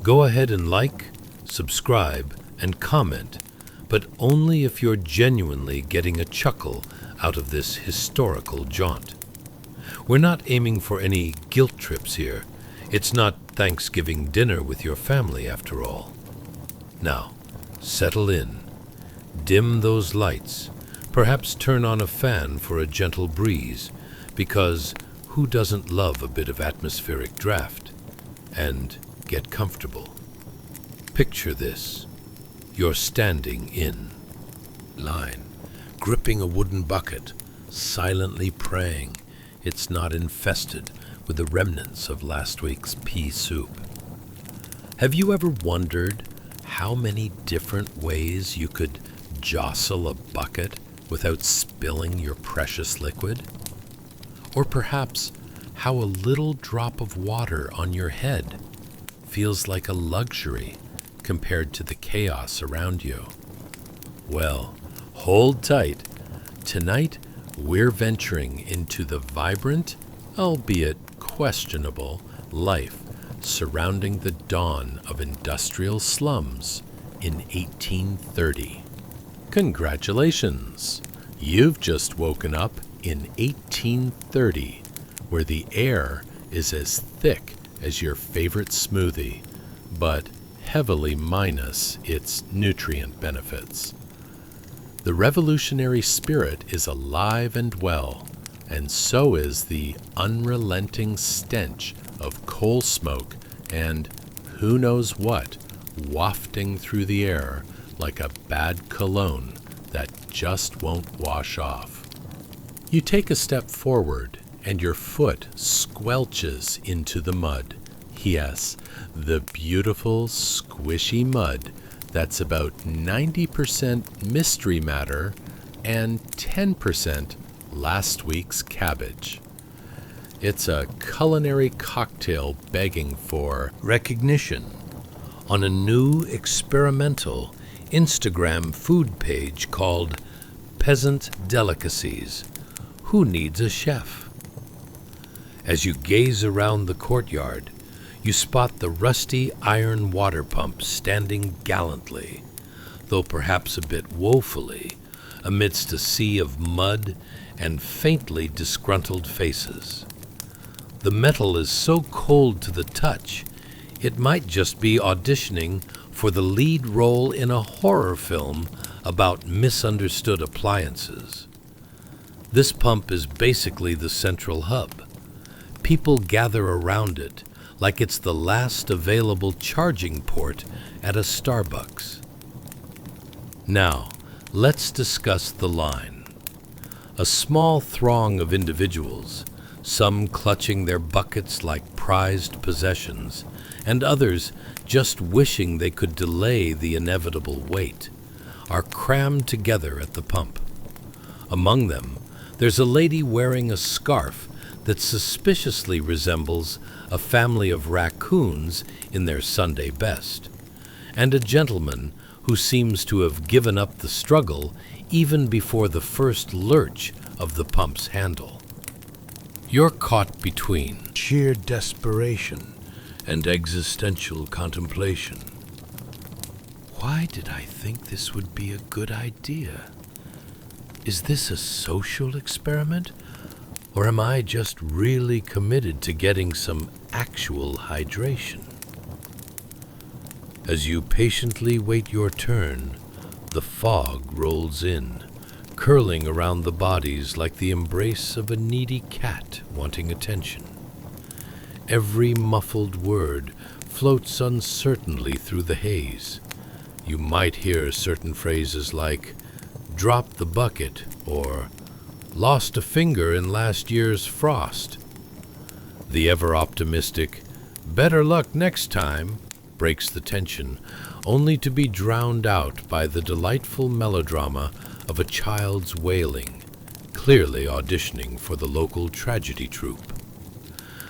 [SPEAKER 2] go ahead and like, subscribe, and comment, but only if you're genuinely getting a chuckle out of this historical jaunt. We're not aiming for any guilt trips here. It's not Thanksgiving dinner with your family, after all. Now, settle in. Dim those lights. Perhaps turn on a fan for a gentle breeze, because who doesn't love a bit of atmospheric draft? And get comfortable. Picture this. You're standing in line, gripping a wooden bucket, silently praying it's not infested with the remnants of last week's pea soup. Have you ever wondered how many different ways you could jostle a bucket without spilling your precious liquid? Or perhaps how a little drop of water on your head feels like a luxury compared to the chaos around you? Well, hold tight. Tonight, we're venturing into the vibrant, albeit questionable, life surrounding the dawn of industrial slums in 1830. Congratulations! You've just woken up in 1830, where the air is as thick as your favorite smoothie, but heavily minus its nutrient benefits. The revolutionary spirit is alive and well, and so is the unrelenting stench of coal smoke and who knows what wafting through the air like a bad cologne that just won't wash off. You take a step forward and your foot squelches into the mud. Yes, the beautiful, squishy mud that's about 90% mystery matter and 10% last week's cabbage. It's a culinary cocktail begging for recognition on a new experimental Instagram food page called Peasant Delicacies. Who needs a chef? As you gaze around the courtyard, you spot the rusty iron water pump standing gallantly, though perhaps a bit woefully, amidst a sea of mud and faintly disgruntled faces. The metal is so cold to the touch, it might just be auditioning for the lead role in a horror film about misunderstood appliances. This pump is basically the central hub. People gather around it like it's the last available charging port at a Starbucks. Now, let's discuss the line. A small throng of individuals, some clutching their buckets like prized possessions, and others just wishing they could delay the inevitable wait, are crammed together at the pump. Among them, there's a lady wearing a scarf that suspiciously resembles a family of raccoons in their Sunday best, and a gentleman who seems to have given up the struggle even before the first lurch of the pump's handle. You're caught between sheer desperation and existential contemplation. Why did I think this would be a good idea? Is this a social experiment? Or am I just really committed to getting some actual hydration? As you patiently wait your turn, the fog rolls in, curling around the bodies like the embrace of a needy cat wanting attention. Every muffled word floats uncertainly through the haze. You might hear certain phrases like, "drop the bucket," or "lost a finger in last year's frost." The ever-optimistic, "better luck next time," breaks the tension, only to be drowned out by the delightful melodrama of a child's wailing, clearly auditioning for the local tragedy troupe.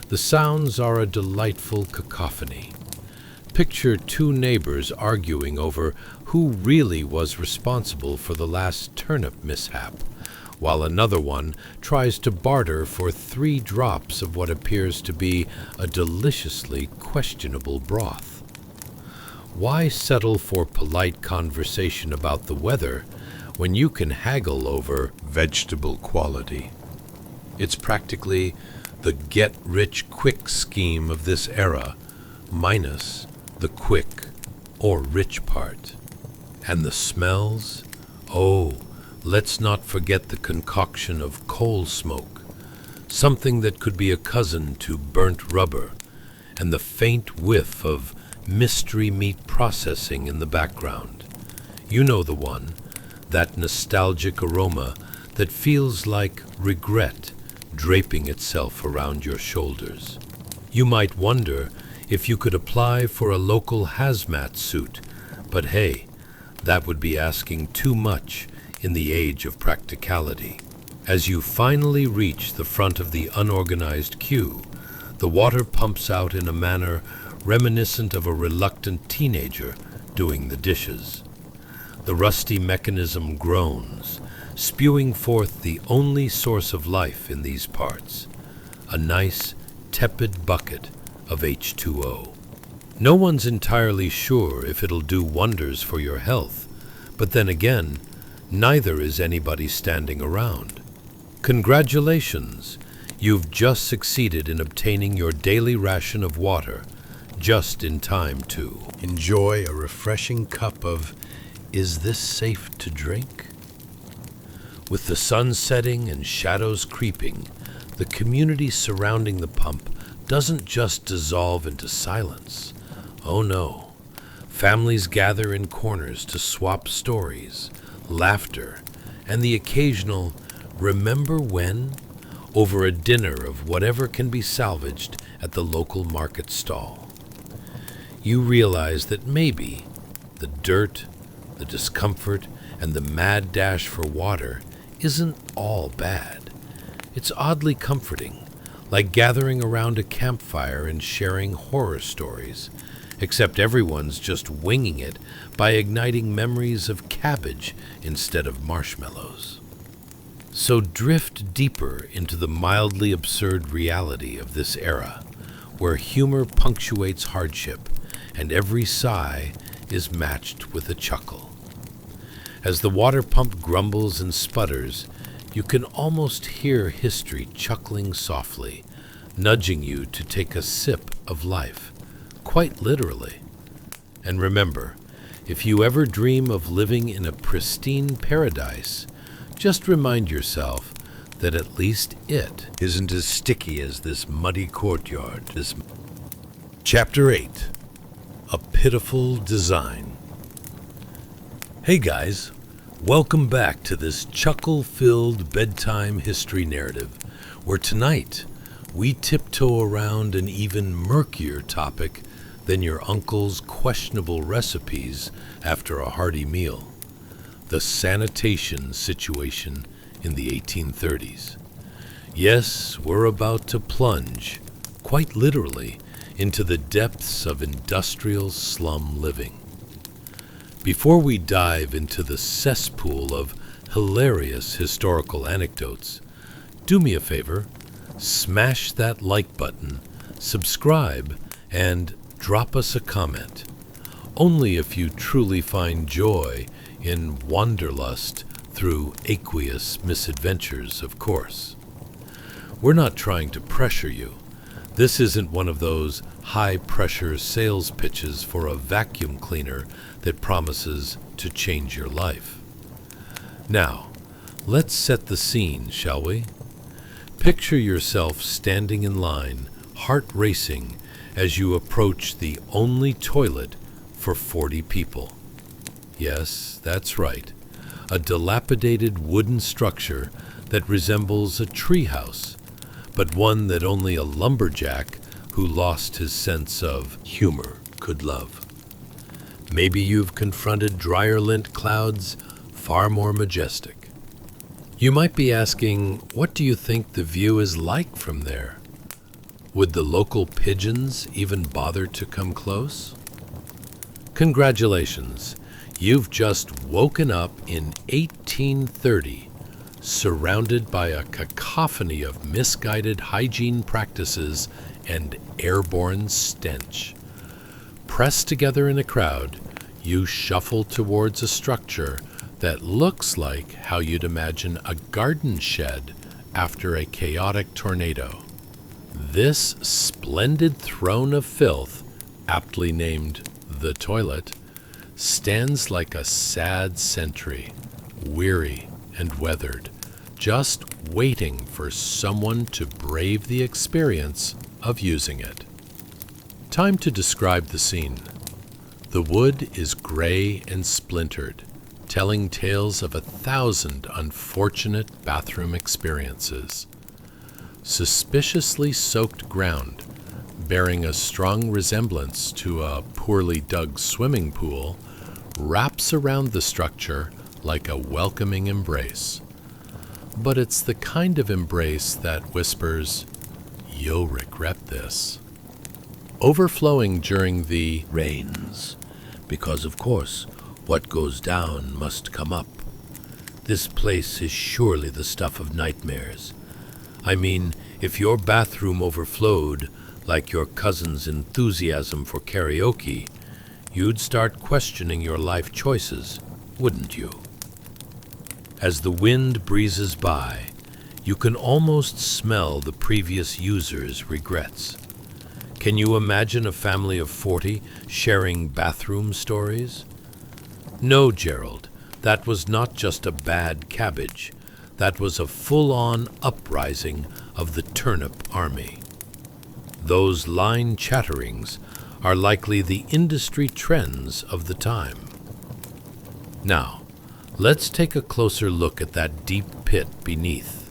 [SPEAKER 2] The sounds are a delightful cacophony. Picture two neighbors arguing over who really was responsible for the last turnip mishap, while another one tries to barter for 3 drops of what appears to be a deliciously questionable broth. Why settle for polite conversation about the weather when you can haggle over vegetable quality? It's practically the get-rich-quick scheme of this era, minus the quick or rich part. And the smells? Oh, let's not forget the concoction of coal smoke, something that could be a cousin to burnt rubber, and the faint whiff of mystery meat processing in the background. You know the one, that nostalgic aroma that feels like regret draping itself around your shoulders. You might wonder if you could apply for a local hazmat suit, but hey, that would be asking too much in the age of practicality. As you finally reach the front of the unorganized queue, the water pumps out in a manner reminiscent of a reluctant teenager doing the dishes. The rusty mechanism groans, spewing forth the only source of life in these parts, a nice, tepid bucket of H2O. No one's entirely sure if it'll do wonders for your health, but then again, neither is anybody standing around. Congratulations! You've just succeeded in obtaining your daily ration of water, just in time to enjoy a refreshing cup of "Is this safe to drink?" With the sun setting and shadows creeping, the community surrounding the pump doesn't just dissolve into silence. Oh no. Families gather in corners to swap stories, laughter, and the occasional "remember when?" over a dinner of whatever can be salvaged at the local market stall. You realize that maybe the dirt, the discomfort, and the mad dash for water isn't all bad. It's oddly comforting, like gathering around a campfire and sharing horror stories, except everyone's just winging it by igniting memories of cabbage instead of marshmallows. So drift deeper into the mildly absurd reality of this era, where humor punctuates hardship and every sigh is matched with a chuckle. As the water pump grumbles and sputters, you can almost hear history chuckling softly, nudging you to take a sip of life, quite literally. And remember, if you ever dream of living in a pristine paradise, just remind yourself that at least it
[SPEAKER 1] Isn't as sticky as this muddy courtyard.
[SPEAKER 2] Chapter 8. A Pitiful Design. Hey guys, welcome back to this chuckle-filled bedtime history narrative, where tonight we tiptoe around an even murkier topic than your uncle's questionable recipes after a hearty meal: the sanitation situation in the 1830s. Yes, we're about to plunge, quite literally, into the depths of industrial slum living. Before we dive into the cesspool of hilarious historical anecdotes, do me a favor, smash that like button, subscribe, and drop us a comment. Only if you truly find joy in wanderlust through aqueous misadventures, of course. We're not trying to pressure you. This isn't one of those high-pressure sales pitches for a vacuum cleaner that promises to change your life. Now, let's set the scene, shall we? Picture yourself standing in line, heart racing, as you approach the only toilet for 40 people. Yes, that's right. A dilapidated wooden structure that resembles a treehouse, but one that only a lumberjack who lost his sense of humor could love. Maybe you've confronted drier lint clouds far more majestic. You might be asking, what do you think the view is like from there? Would the local pigeons even bother to come close? Congratulations, you've just woken up in 1830, surrounded by a cacophony of misguided hygiene practices and airborne stench. Pressed together in a crowd, you shuffle towards a structure that looks like how you'd imagine a garden shed after a chaotic tornado. This splendid throne of filth, aptly named the toilet, stands like a sad sentry, weary and weathered, just waiting for someone to brave the experience of using it. Time to describe the scene. The wood is gray and splintered, telling tales of 1,000 unfortunate bathroom experiences. Suspiciously soaked ground, bearing a strong resemblance to a poorly dug swimming pool, wraps around the structure like a welcoming embrace. But it's the kind of embrace that whispers, "You'll regret this." Overflowing during the rains, because of course, what goes down must come up. This place is surely the stuff of nightmares. I mean, if your bathroom overflowed, like your cousin's enthusiasm for karaoke, you'd start questioning your life choices, wouldn't you? As the wind breezes by, you can almost smell the previous user's regrets. Can you imagine a family of 40 sharing bathroom stories? No, Gerald, that was not just a bad cabbage. That was a full-on uprising of the turnip army. Those line chatterings are likely the industry trends of the time. Now, let's take a closer look at that deep pit beneath.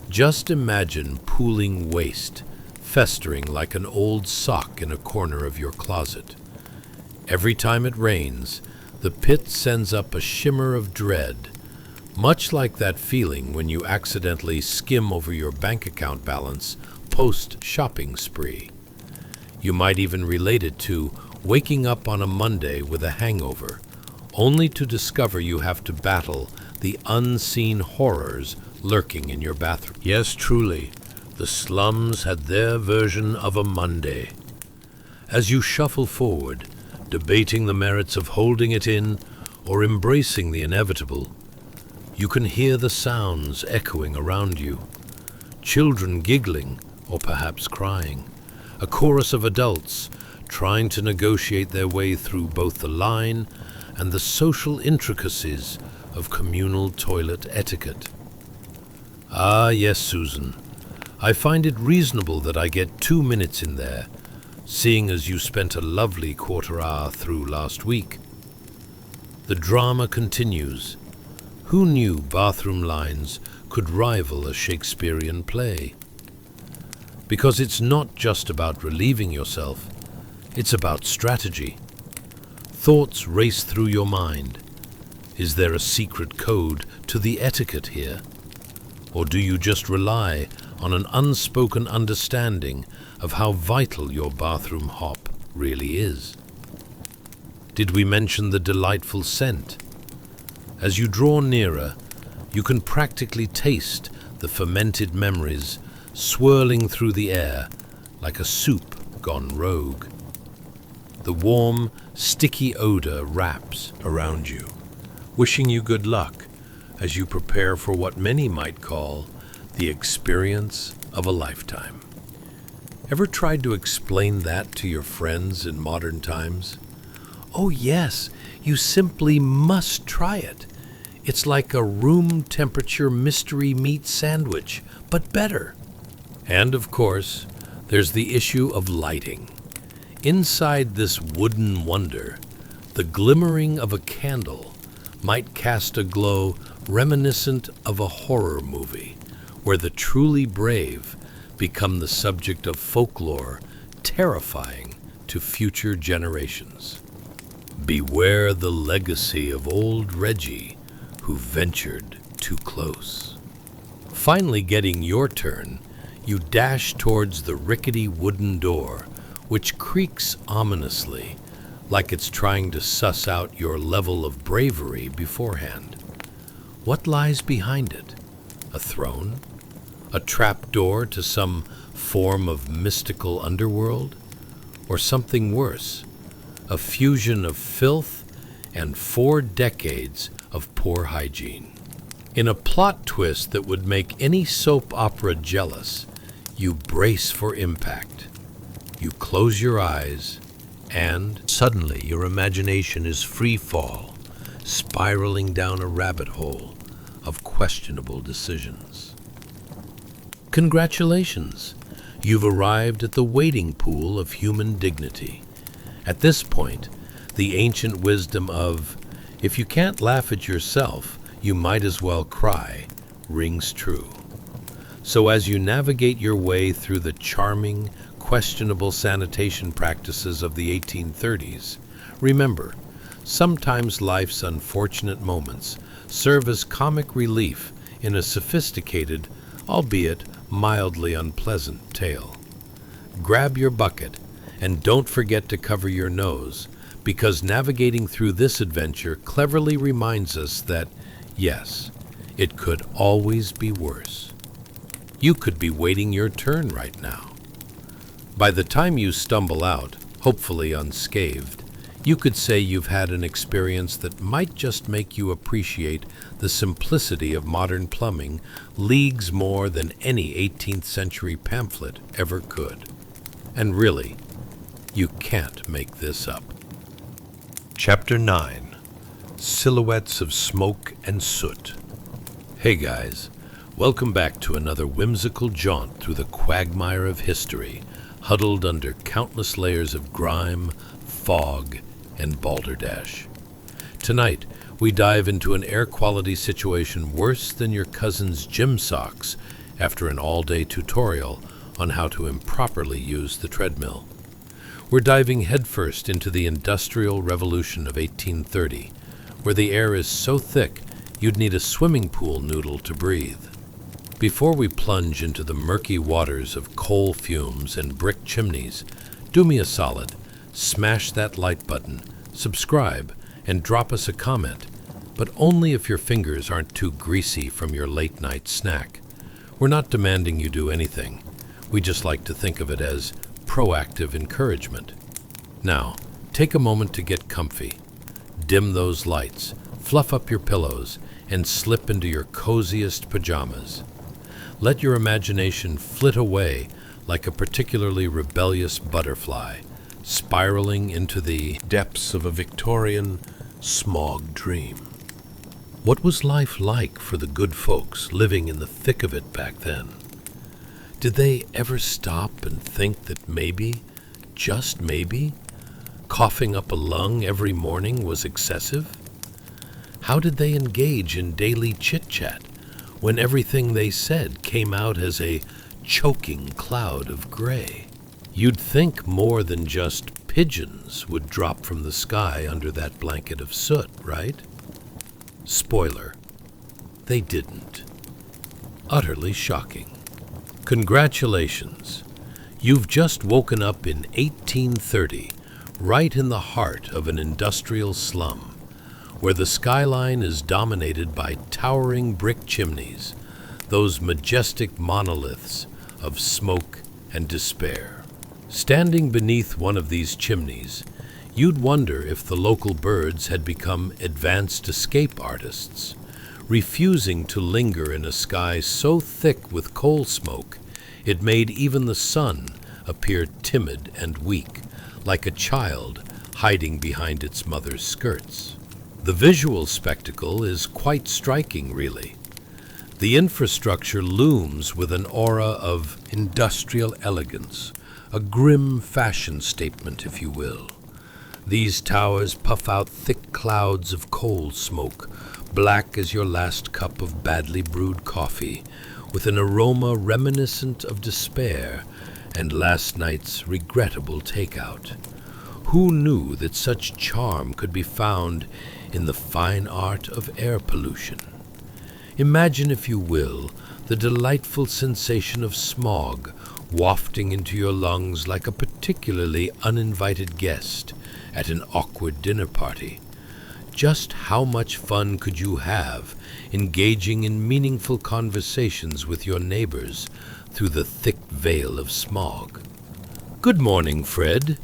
[SPEAKER 2] Just imagine pooling waste, festering like an old sock in a corner of your closet. Every time it rains, the pit sends up a shimmer of dread, much like that feeling when you accidentally skim over your bank account balance post-shopping spree. You might even relate it to waking up on a Monday with a hangover, only to discover you have to battle the unseen horrors lurking in your bathroom. Yes, truly, the slums had their version of a Monday. As you shuffle forward, debating the merits of holding it in or embracing the inevitable, you can hear the sounds echoing around you. Children giggling or perhaps crying, a chorus of adults trying to negotiate their way through both the line and the social intricacies of communal toilet etiquette. Ah, yes, Susan, I find it reasonable that I get 2 minutes in there, seeing as you spent a lovely quarter hour through last week. The drama continues. Who knew bathroom lines could rival a Shakespearean play? Because it's not just about relieving yourself, it's about strategy. Thoughts race through your mind. Is there a secret code to the etiquette here? Or do you just rely on an unspoken understanding of how vital your bathroom hop really is? Did we mention the delightful scent? As you draw nearer, you can practically taste the fermented memories swirling through the air like a soup gone rogue. The warm, sticky odor wraps around you, wishing you good luck as you prepare for what many might call the experience of a lifetime. Ever tried to explain that to your friends in modern times? Oh yes, you simply must try it. It's like a room temperature mystery meat sandwich, but better. And of course, there's the issue of lighting. Inside this wooden wonder, the glimmering of a candle might cast a glow reminiscent of a horror movie, where the truly brave become the subject of folklore terrifying to future generations. Beware the legacy of old Reggie, who ventured too close. Finally getting your turn, you dash towards the rickety wooden door, which creaks ominously, like it's trying to suss out your level of bravery beforehand. What lies behind it? A throne? A trap door to some form of mystical underworld? Or something worse? A fusion of filth and 4 decades of poor hygiene. In a plot twist that would make any soap opera jealous, you brace for impact. You close your eyes, and suddenly your imagination is free fall, spiraling down a rabbit hole of questionable decisions. Congratulations! You've arrived at the wading pool of human dignity. At this point, the ancient wisdom of, if you can't laugh at yourself, you might as well cry, rings true. So as you navigate your way through the charming, questionable sanitation practices of the 1830s, remember, sometimes life's unfortunate moments serve as comic relief in a sophisticated, albeit mildly unpleasant tale. Grab your bucket and don't forget to cover your nose, because navigating through this adventure cleverly reminds us that, yes, it could always be worse. You could be waiting your turn right now. By the time you stumble out, hopefully unscathed, you could say you've had an experience that might just make you appreciate the simplicity of modern plumbing leagues more than any 18th century pamphlet ever could. And really, you can't make this up. Chapter 9. Silhouettes of Smoke and Soot. Hey guys, welcome back to another whimsical jaunt through the quagmire of history, huddled under countless layers of grime, fog, and balderdash. Tonight, we dive into an air quality situation worse than your cousin's gym socks after an all-day tutorial on how to improperly use the treadmill. We're diving headfirst into the Industrial Revolution of 1830, where the air is so thick you'd need a swimming pool noodle to breathe. Before we plunge into the murky waters of coal fumes and brick chimneys, do me a solid, smash that like button, subscribe, and drop us a comment, but only if your fingers aren't too greasy from your late-night snack. We're not demanding you do anything. We just like to think of it as proactive encouragement. Now, take a moment to get comfy. Dim those lights, fluff up your pillows, and slip into your coziest pajamas. Let your imagination flit away like a particularly rebellious butterfly, spiraling into the depths of a Victorian smog dream. What was life like for the good folks living in the thick of it back then? Did they ever stop and think that maybe, just maybe, coughing up a lung every morning was excessive? How did they engage in daily chit-chat when everything they said came out as a choking cloud of gray? You'd think more than just pigeons would drop from the sky under that blanket of soot, right? Spoiler, they didn't. Utterly shocking. Congratulations. You've just woken up in 1830, right in the heart of an industrial slum, where the skyline is dominated by towering brick chimneys, those majestic monoliths of smoke and despair. Standing beneath one of these chimneys, you'd wonder if the local birds had become advanced escape artists, refusing to linger in a sky so thick with coal smoke it made even the sun appear timid and weak, like a child hiding behind its mother's skirts. The visual spectacle is quite striking, really. The infrastructure looms with an aura of industrial elegance, a grim fashion statement, if you will. These towers puff out thick clouds of coal smoke, black as your last cup of badly brewed coffee, with an aroma reminiscent of despair and last night's regrettable takeout. Who knew that such charm could be found in the fine art of air pollution? Imagine, if you will, the delightful sensation of smog wafting into your lungs like a particularly uninvited guest at an awkward dinner party. Just how much fun could you have engaging in meaningful conversations with your neighbors through the thick veil of smog? Good morning, Fred.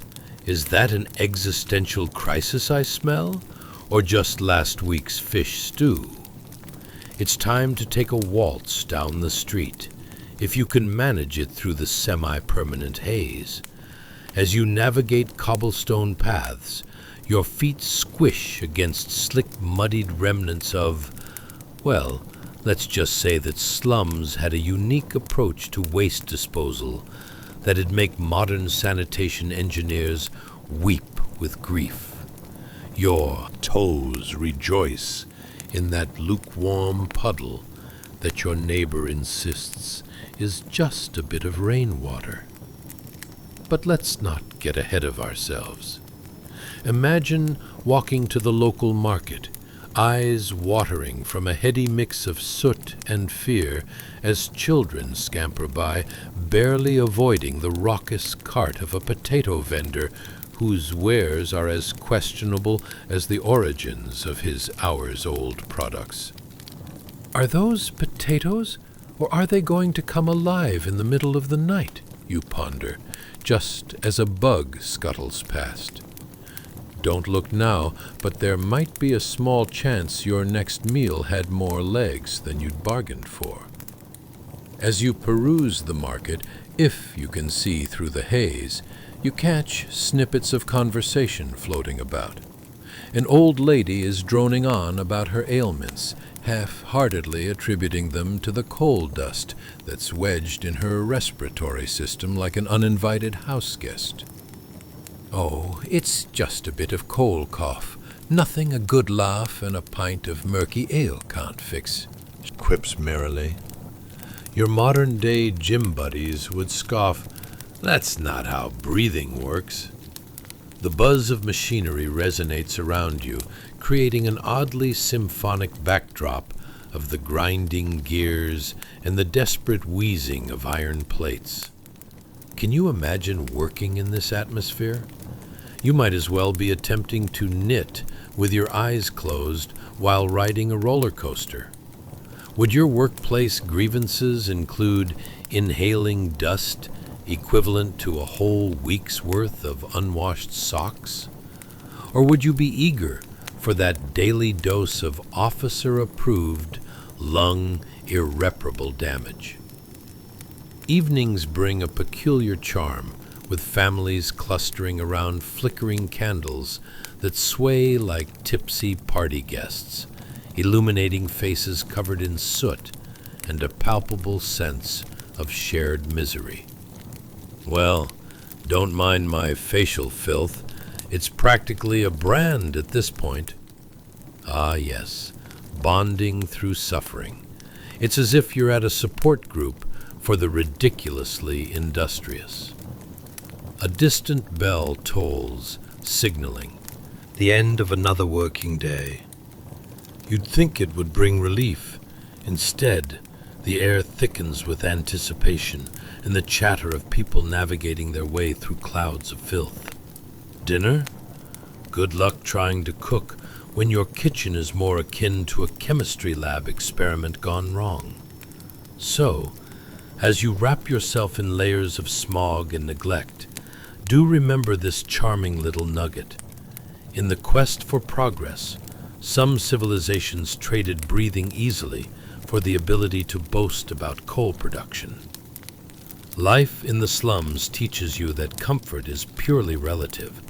[SPEAKER 2] Is that an existential crisis I smell, or just last week's fish stew? It's time to take a waltz down the street, if you can manage it through the semi-permanent haze. As you navigate cobblestone paths, your feet squish against slick, muddied remnants of, well, let's just say that slums had a unique approach to waste disposal that'd make modern sanitation engineers weep with grief. Your toes rejoice in that lukewarm puddle that your neighbor insists is just a bit of rainwater. But let's not get ahead of ourselves. Imagine walking to the local market, eyes watering from a heady mix of soot and fear as children scamper by, barely avoiding the raucous cart of a potato vendor whose wares are as questionable as the origins of his hours-old products. Are those potatoes, or are they going to come alive in the middle of the night, you ponder, just as a bug scuttles past? Don't look now, but there might be a small chance your next meal had more legs than you'd bargained for. As you peruse the market, if you can see through the haze, you catch snippets of conversation floating about. An old lady is droning on about her ailments, half-heartedly attributing them to the coal dust that's wedged in her respiratory system like an uninvited house guest. Oh, it's just a bit of coal cough. Nothing a good laugh and a pint of murky ale can't fix, she quips merrily. Your modern-day gym buddies would scoff, "That's not how breathing works." The buzz of machinery resonates around you, creating an oddly symphonic backdrop of the grinding gears and the desperate wheezing of iron plates. Can you imagine working in this atmosphere? You might as well be attempting to knit with your eyes closed while riding a roller coaster. Would your workplace grievances include inhaling dust equivalent to a whole week's worth of unwashed socks? Or would you be eager for that daily dose of officer-approved, lung, irreparable damage. Evenings bring a peculiar charm, with families clustering around flickering candles that sway like tipsy party guests, illuminating faces covered in soot and a palpable sense of shared misery. Well, don't mind my facial filth. It's practically a brand at this point. Ah, yes, bonding through suffering. It's as if you're at a support group for the ridiculously industrious. A distant bell tolls, signaling the end of another working day. You'd think it would bring relief. Instead, the air thickens with anticipation and the chatter of people navigating their way through clouds of filth. Dinner? Good luck trying to cook when your kitchen is more akin to a chemistry lab experiment gone wrong. So, as you wrap yourself in layers of smog and neglect, do remember this charming little nugget. In the quest for progress, some civilizations traded breathing easily for the ability to boast about coal production. Life in the slums teaches you that comfort is purely relative,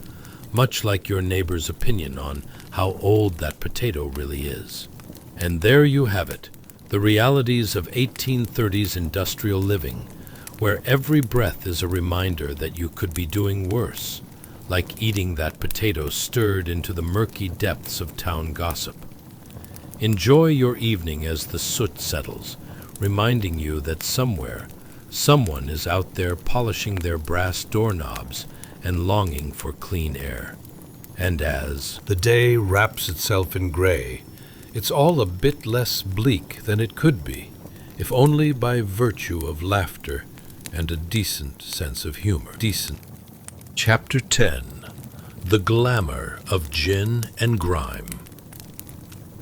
[SPEAKER 2] much like your neighbor's opinion on how old that potato really is. And there you have it, the realities of 1830s industrial living, where every breath is a reminder that you could be doing worse, like eating that potato stirred into the murky depths of town gossip. Enjoy your evening as the soot settles, reminding you that somewhere, someone is out there polishing their brass doorknobs and longing for clean air. And as the day wraps itself in gray, it's all a bit less bleak than it could be, if only by virtue of laughter and a decent sense of humor. Chapter 10. The Glamour of Gin and Grime.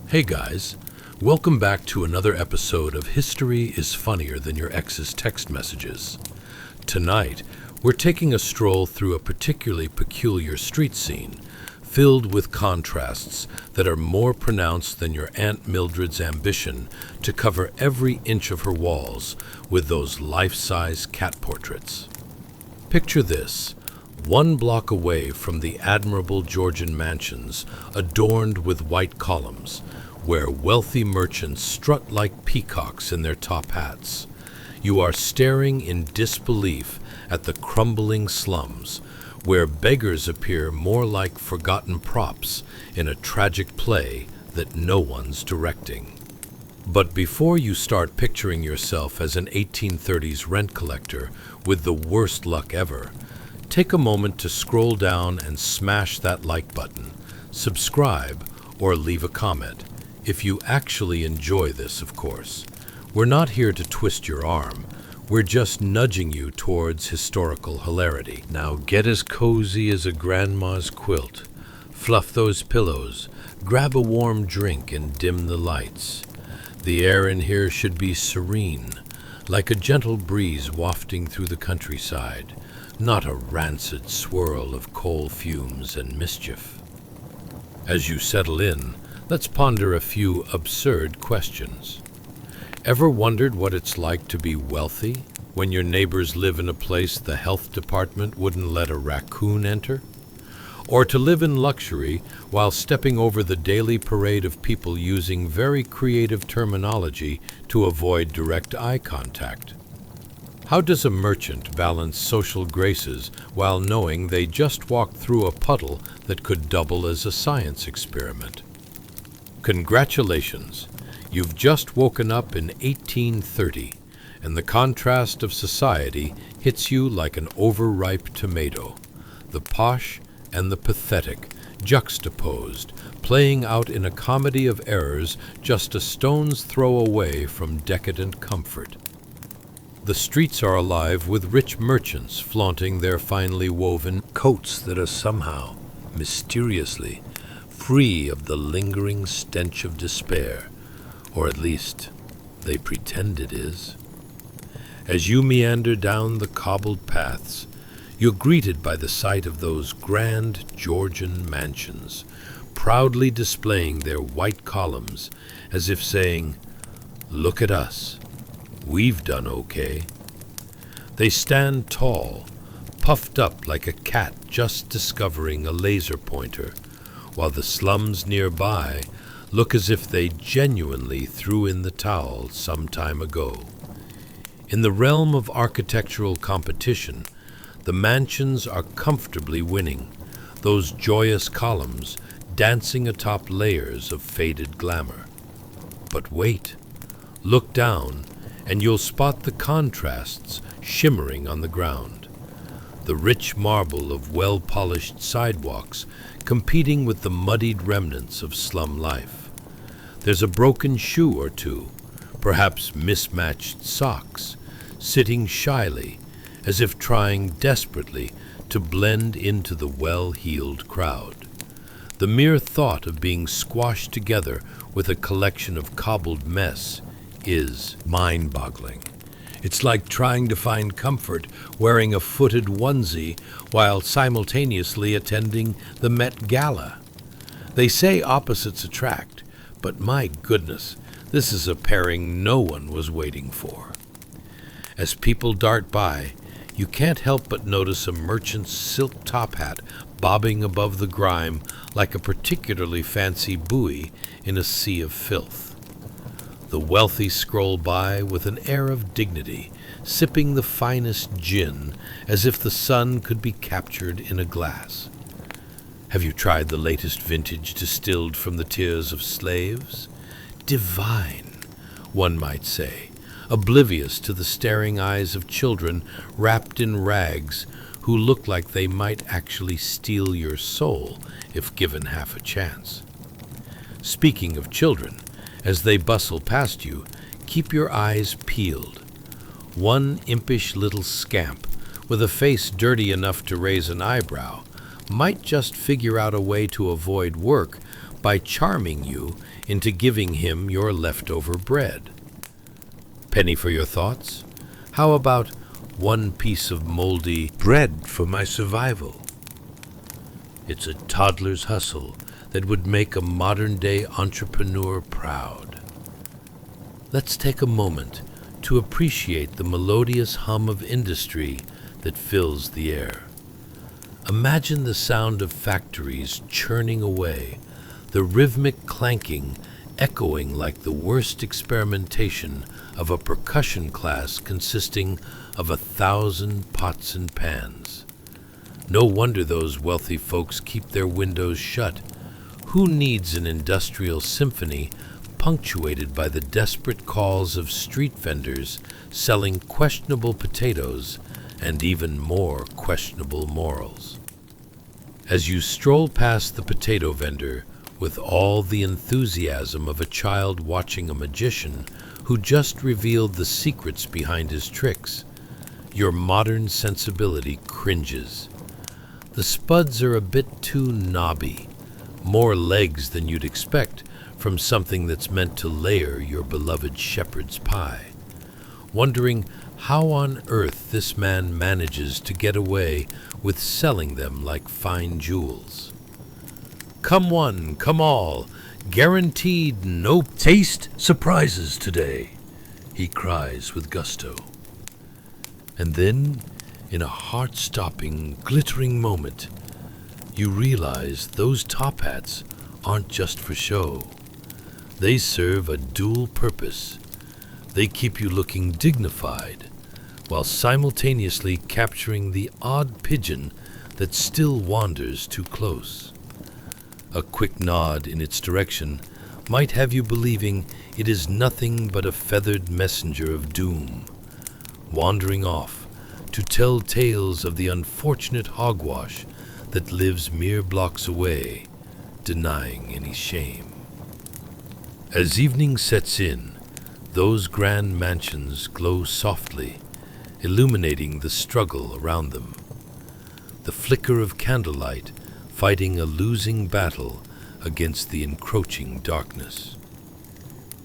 [SPEAKER 2] Hey guys, welcome back to another episode of History is Funnier Than Your Ex's Text Messages. Tonight, we're taking a stroll through a particularly peculiar street scene, filled with contrasts that are more pronounced than your Aunt Mildred's ambition to cover every inch of her walls with those life-size cat portraits. Picture this, 1 block away from the admirable Georgian mansions adorned with white columns, where wealthy merchants strut like peacocks in their top hats. You are staring in disbelief at the crumbling slums, where beggars appear more like forgotten props in a tragic play that no one's directing. But before you start picturing yourself as an 1830s rent collector with the worst luck ever, take a moment to scroll down and smash that like button, subscribe, or leave a comment. If you actually enjoy this, of course. We're not here to twist your arm. We're just nudging you towards historical hilarity. Now get as cozy as a grandma's quilt. Fluff those pillows, grab a warm drink, and dim the lights. The air in here should be serene, like a gentle breeze wafting through the countryside, not a rancid swirl of coal fumes and mischief. As you settle in, let's ponder a few absurd questions. Ever wondered what it's like to be wealthy when your neighbors live in a place the health department wouldn't let a raccoon enter? Or to live in luxury while stepping over the daily parade of people using very creative terminology to avoid direct eye contact? How does a merchant balance social graces while knowing they just walked through a puddle that could double as a science experiment? Congratulations! You've just woken up in 1830, and the contrast of society hits you like an overripe tomato. The posh and the pathetic, juxtaposed, playing out in a comedy of errors just a stone's throw away from decadent comfort. The streets are alive with rich merchants flaunting their finely woven coats that are somehow, mysteriously, free of the lingering stench of despair, or at least they pretend it is. As you meander down the cobbled paths, you're greeted by the sight of those grand Georgian mansions, proudly displaying their white columns as if saying, "Look at us, we've done okay." They stand tall, puffed up like a cat just discovering a laser pointer, while the slums nearby look as if they genuinely threw in the towel some time ago. In the realm of architectural competition, the mansions are comfortably winning, those joyous columns dancing atop layers of faded glamour. But wait, look down, and you'll spot the contrasts shimmering on the ground. The rich marble of well-polished sidewalks competing with the muddied remnants of slum life. There's a broken shoe or two, perhaps mismatched socks, sitting shyly, as if trying desperately to blend into the well-heeled crowd. The mere thought of being squashed together with a collection of cobbled mess is mind-boggling. It's like trying to find comfort wearing a footed onesie while simultaneously attending the Met Gala. They say opposites attract, but my goodness, this is a pairing no one was waiting for. As people dart by, you can't help but notice a merchant's silk top hat bobbing above the grime like a particularly fancy buoy in a sea of filth. The wealthy scroll by with an air of dignity, sipping the finest gin as if the sun could be captured in a glass. Have you tried the latest vintage distilled from the tears of slaves? Divine, one might say, oblivious to the staring eyes of children wrapped in rags who look like they might actually steal your soul if given half a chance. Speaking of children, as they bustle past you, keep your eyes peeled. One impish little scamp, with a face dirty enough to raise an eyebrow, might just figure out a way to avoid work by charming you into giving him your leftover bread. Penny for your thoughts? How about one piece of moldy bread for my survival? It's a toddler's hustle that would make a modern-day entrepreneur proud. Let's take a moment to appreciate the melodious hum of industry that fills the air. Imagine the sound of factories churning away, the rhythmic clanking echoing like the worst experimentation of a percussion class consisting of 1,000 pots and pans. No wonder those wealthy folks keep their windows shut. Who needs an industrial symphony punctuated by the desperate calls of street vendors selling questionable potatoes and even more questionable morals? As you stroll past the potato vendor with all the enthusiasm of a child watching a magician who just revealed the secrets behind his tricks, your modern sensibility cringes. The spuds are a bit too knobby, more legs than you'd expect from something that's meant to layer your beloved shepherd's pie. Wondering how on earth this man manages to get away with selling them like fine jewels. Come one, come all, guaranteed no taste surprises today, he cries with gusto. And then, in a heart-stopping, glittering moment, you realize those top hats aren't just for show. They serve a dual purpose. They keep you looking dignified, while simultaneously capturing the odd pigeon that still wanders too close. A quick nod in its direction might have you believing it is nothing but a feathered messenger of doom, wandering off to tell tales of the unfortunate hogwash that lives mere blocks away, denying any shame. As evening sets in, those grand mansions glow softly, illuminating the struggle around them. The flicker of candlelight fighting a losing battle against the encroaching darkness.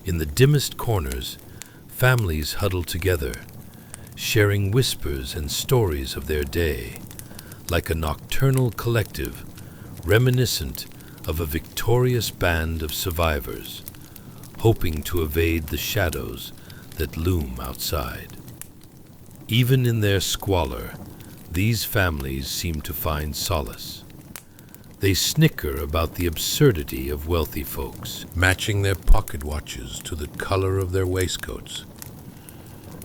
[SPEAKER 2] In the dimmest corners, families huddle together, sharing whispers and stories of their day, like a nocturnal collective reminiscent of a victorious band of survivors, hoping to evade the shadows that loom outside. Even in their squalor, these families seem to find solace. They snicker about the absurdity of wealthy folks, matching their pocket watches to the color of their waistcoats.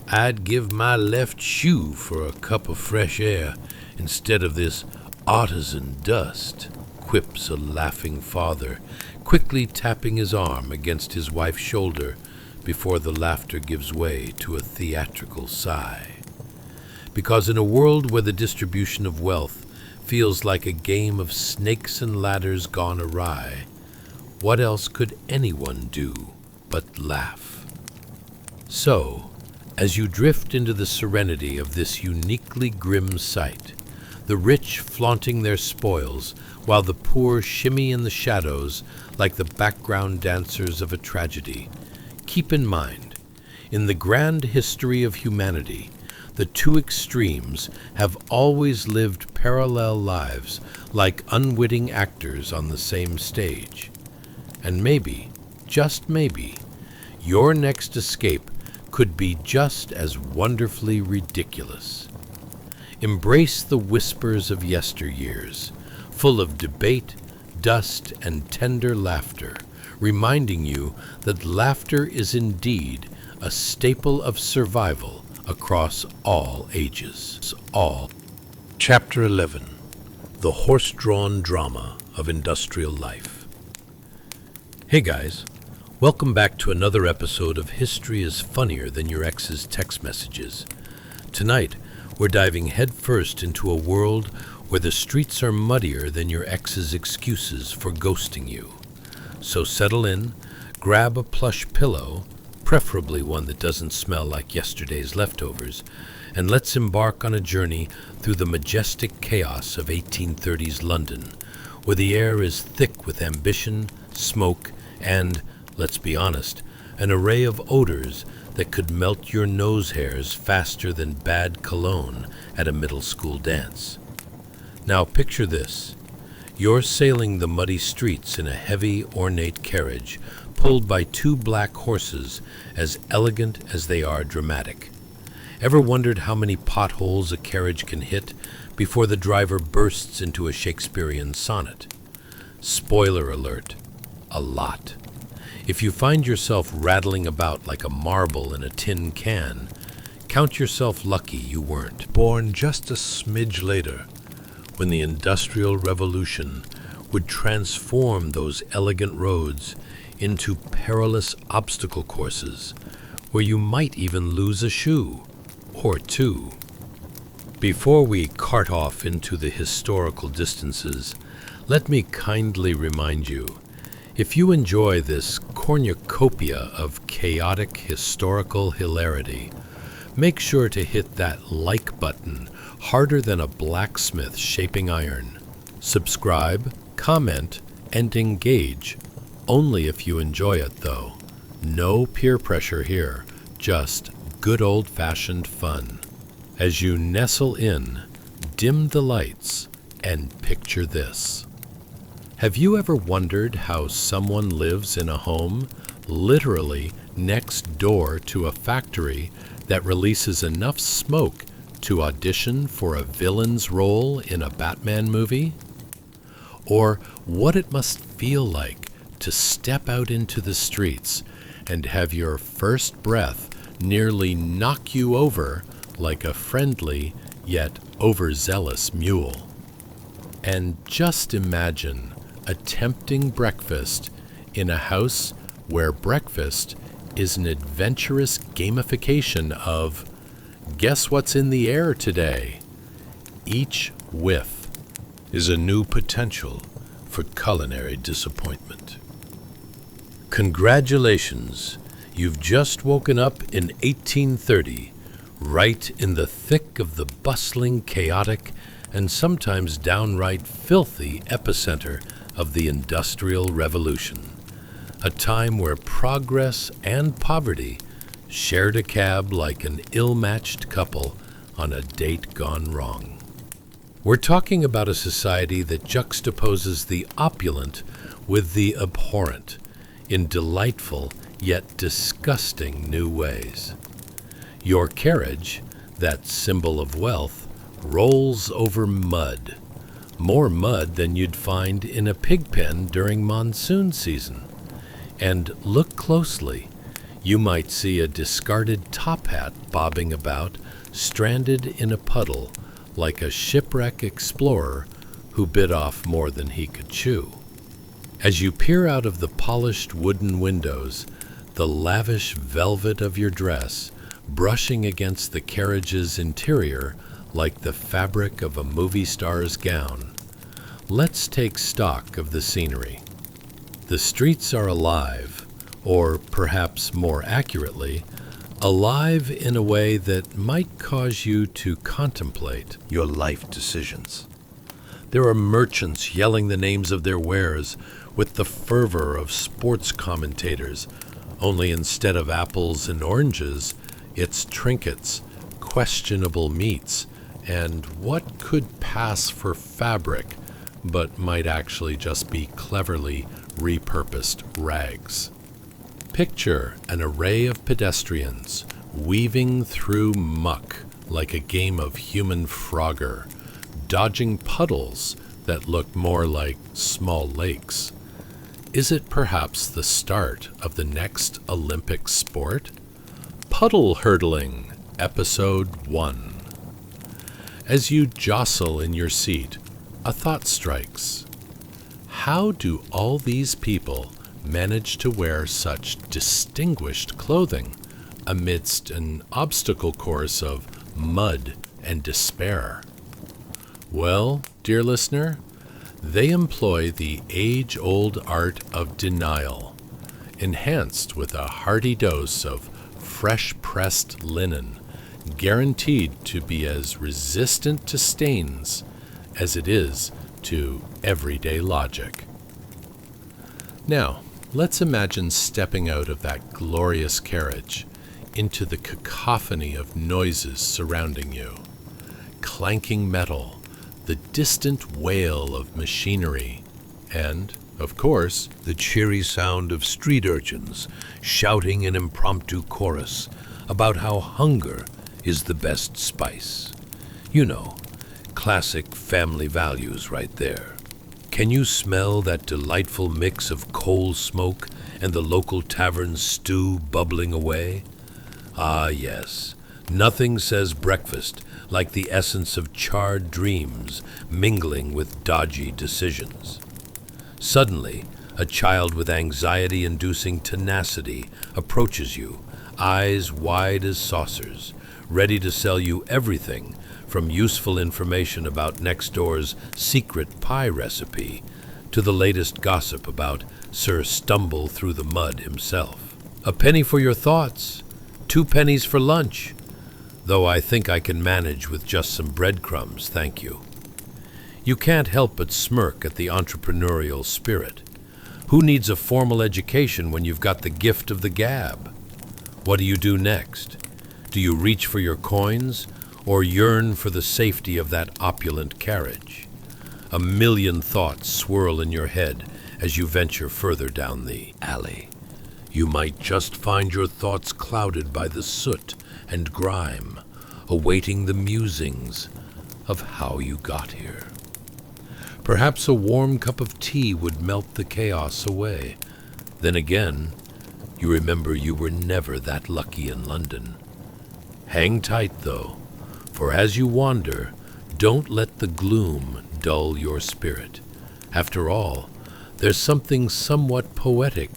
[SPEAKER 2] "I'd give my left shoe for a cup of fresh air instead of this artisan dust," quips a laughing father, quickly tapping his arm against his wife's shoulder before the laughter gives way to a theatrical sigh. Because in a world where the distribution of wealth feels like a game of snakes and ladders gone awry, what else could anyone do but laugh? So, as you drift into the serenity of this uniquely grim sight, the rich flaunting their spoils while the poor shimmy in the shadows like the background dancers of a tragedy, keep in mind, in the grand history of humanity, the two extremes have always lived parallel lives like unwitting actors on the same stage. And maybe, just maybe, your next escape could be just as wonderfully ridiculous. Embrace the whispers of yesteryears, full of debate, dust, and tender laughter, reminding you that laughter is indeed a staple of survival across all ages. Chapter 11. The Horse-Drawn Drama of Industrial Life. Hey guys, welcome back to another episode of History is Funnier Than Your Ex's Text Messages. Tonight, we're diving headfirst into a world where the streets are muddier than your ex's excuses for ghosting you. So settle in, grab a plush pillow, preferably one that doesn't smell like yesterday's leftovers, and let's embark on a journey through the majestic chaos of 1830s London, where the air is thick with ambition, smoke, and, let's be honest, an array of odors that could melt your nose hairs faster than bad cologne at a middle school dance. Now picture this. You're sailing the muddy streets in a heavy, ornate carriage, pulled by two black horses as elegant as they are dramatic. Ever wondered how many potholes a carriage can hit before the driver bursts into a Shakespearean sonnet? Spoiler alert, a lot. If you find yourself rattling about like a marble in a tin can, count yourself lucky you weren't born just a smidge later, when the Industrial Revolution would transform those elegant roads into perilous obstacle courses where you might even lose a shoe or two. Before we cart off into the historical distances, let me kindly remind you, if you enjoy this cornucopia of chaotic historical hilarity, make sure to hit that like button harder than a blacksmith shaping iron. Subscribe, comment, and engage. Only if you enjoy it, though. No peer pressure here, just good old-fashioned fun. As you nestle in, dim the lights, and picture this. Have you ever wondered how someone lives in a home literally next door to a factory that releases enough smoke to audition for a villain's role in a Batman movie? Or what it must feel like to step out into the streets and have your first breath nearly knock you over like a friendly yet overzealous mule. And just imagine attempting breakfast in a house where breakfast is an adventurous gamification of, guess what's in the air today? Each whiff is a new potential for culinary disappointment. Congratulations, you've just woken up in 1830, right in the thick of the bustling, chaotic, and sometimes downright filthy epicenter of the Industrial Revolution, a time where progress and poverty shared a cab like an ill-matched couple on a date gone wrong. We're talking about a society that juxtaposes the opulent with the abhorrent in delightful yet disgusting new ways. Your carriage, that symbol of wealth, rolls over mud, more mud than you'd find in a pig pen during monsoon season. And look closely. You might see a discarded top hat bobbing about, stranded in a puddle, like a shipwreck explorer who bit off more than he could chew. As you peer out of the polished wooden windows, the lavish velvet of your dress brushing against the carriage's interior like the fabric of a movie star's gown, let's take stock of the scenery. The streets are alive, or perhaps more accurately, alive in a way that might cause you to contemplate your life decisions. There are merchants yelling the names of their wares with the fervor of sports commentators, only instead of apples and oranges, it's trinkets, questionable meats, and what could pass for fabric but might actually just be cleverly repurposed rags. Picture an array of pedestrians weaving through muck like a game of human Frogger, dodging puddles that look more like small lakes. Is it perhaps the start of the next Olympic sport? Puddle Hurdling, Episode 1. As you jostle in your seat, a thought strikes. How do all these people manage to wear such distinguished clothing amidst an obstacle course of mud and despair? Well, dear listener, they employ the age-old art of denial, enhanced with a hearty dose of fresh-pressed linen, guaranteed to be as resistant to stains as it is to everyday logic. Now, let's imagine stepping out of that glorious carriage into the cacophony of noises surrounding you. Clanking metal, the distant wail of machinery, and, of course,
[SPEAKER 1] The cheery sound of street urchins shouting an impromptu chorus about how hunger is the best spice. You know, classic family values right there. Can you smell that delightful mix of coal smoke and the local tavern's stew bubbling away? Ah, yes. Nothing says breakfast like the essence of charred dreams mingling with dodgy decisions. Suddenly, a child with anxiety-inducing tenacity approaches you, eyes wide as saucers, ready to sell you everything from useful information about next door's secret pie recipe to the latest gossip about Sir Stumble Through the Mud himself. A penny for your thoughts, 2 pennies for lunch, though I think I can manage with just some breadcrumbs, thank you. You can't help but smirk at the entrepreneurial spirit. Who needs a formal education when you've got the gift of the gab? What do you do next? Do you reach for your coins or yearn for the safety of that opulent carriage? A million thoughts swirl in your head as you venture further down the alley. You might just find your thoughts clouded by the soot and grime, awaiting the musings of how you got here. Perhaps a warm cup of tea would melt the chaos away. Then again, you remember you were never that lucky in London. Hang tight, though, for as you wander, don't let the gloom dull your spirit. After all, there's something somewhat poetic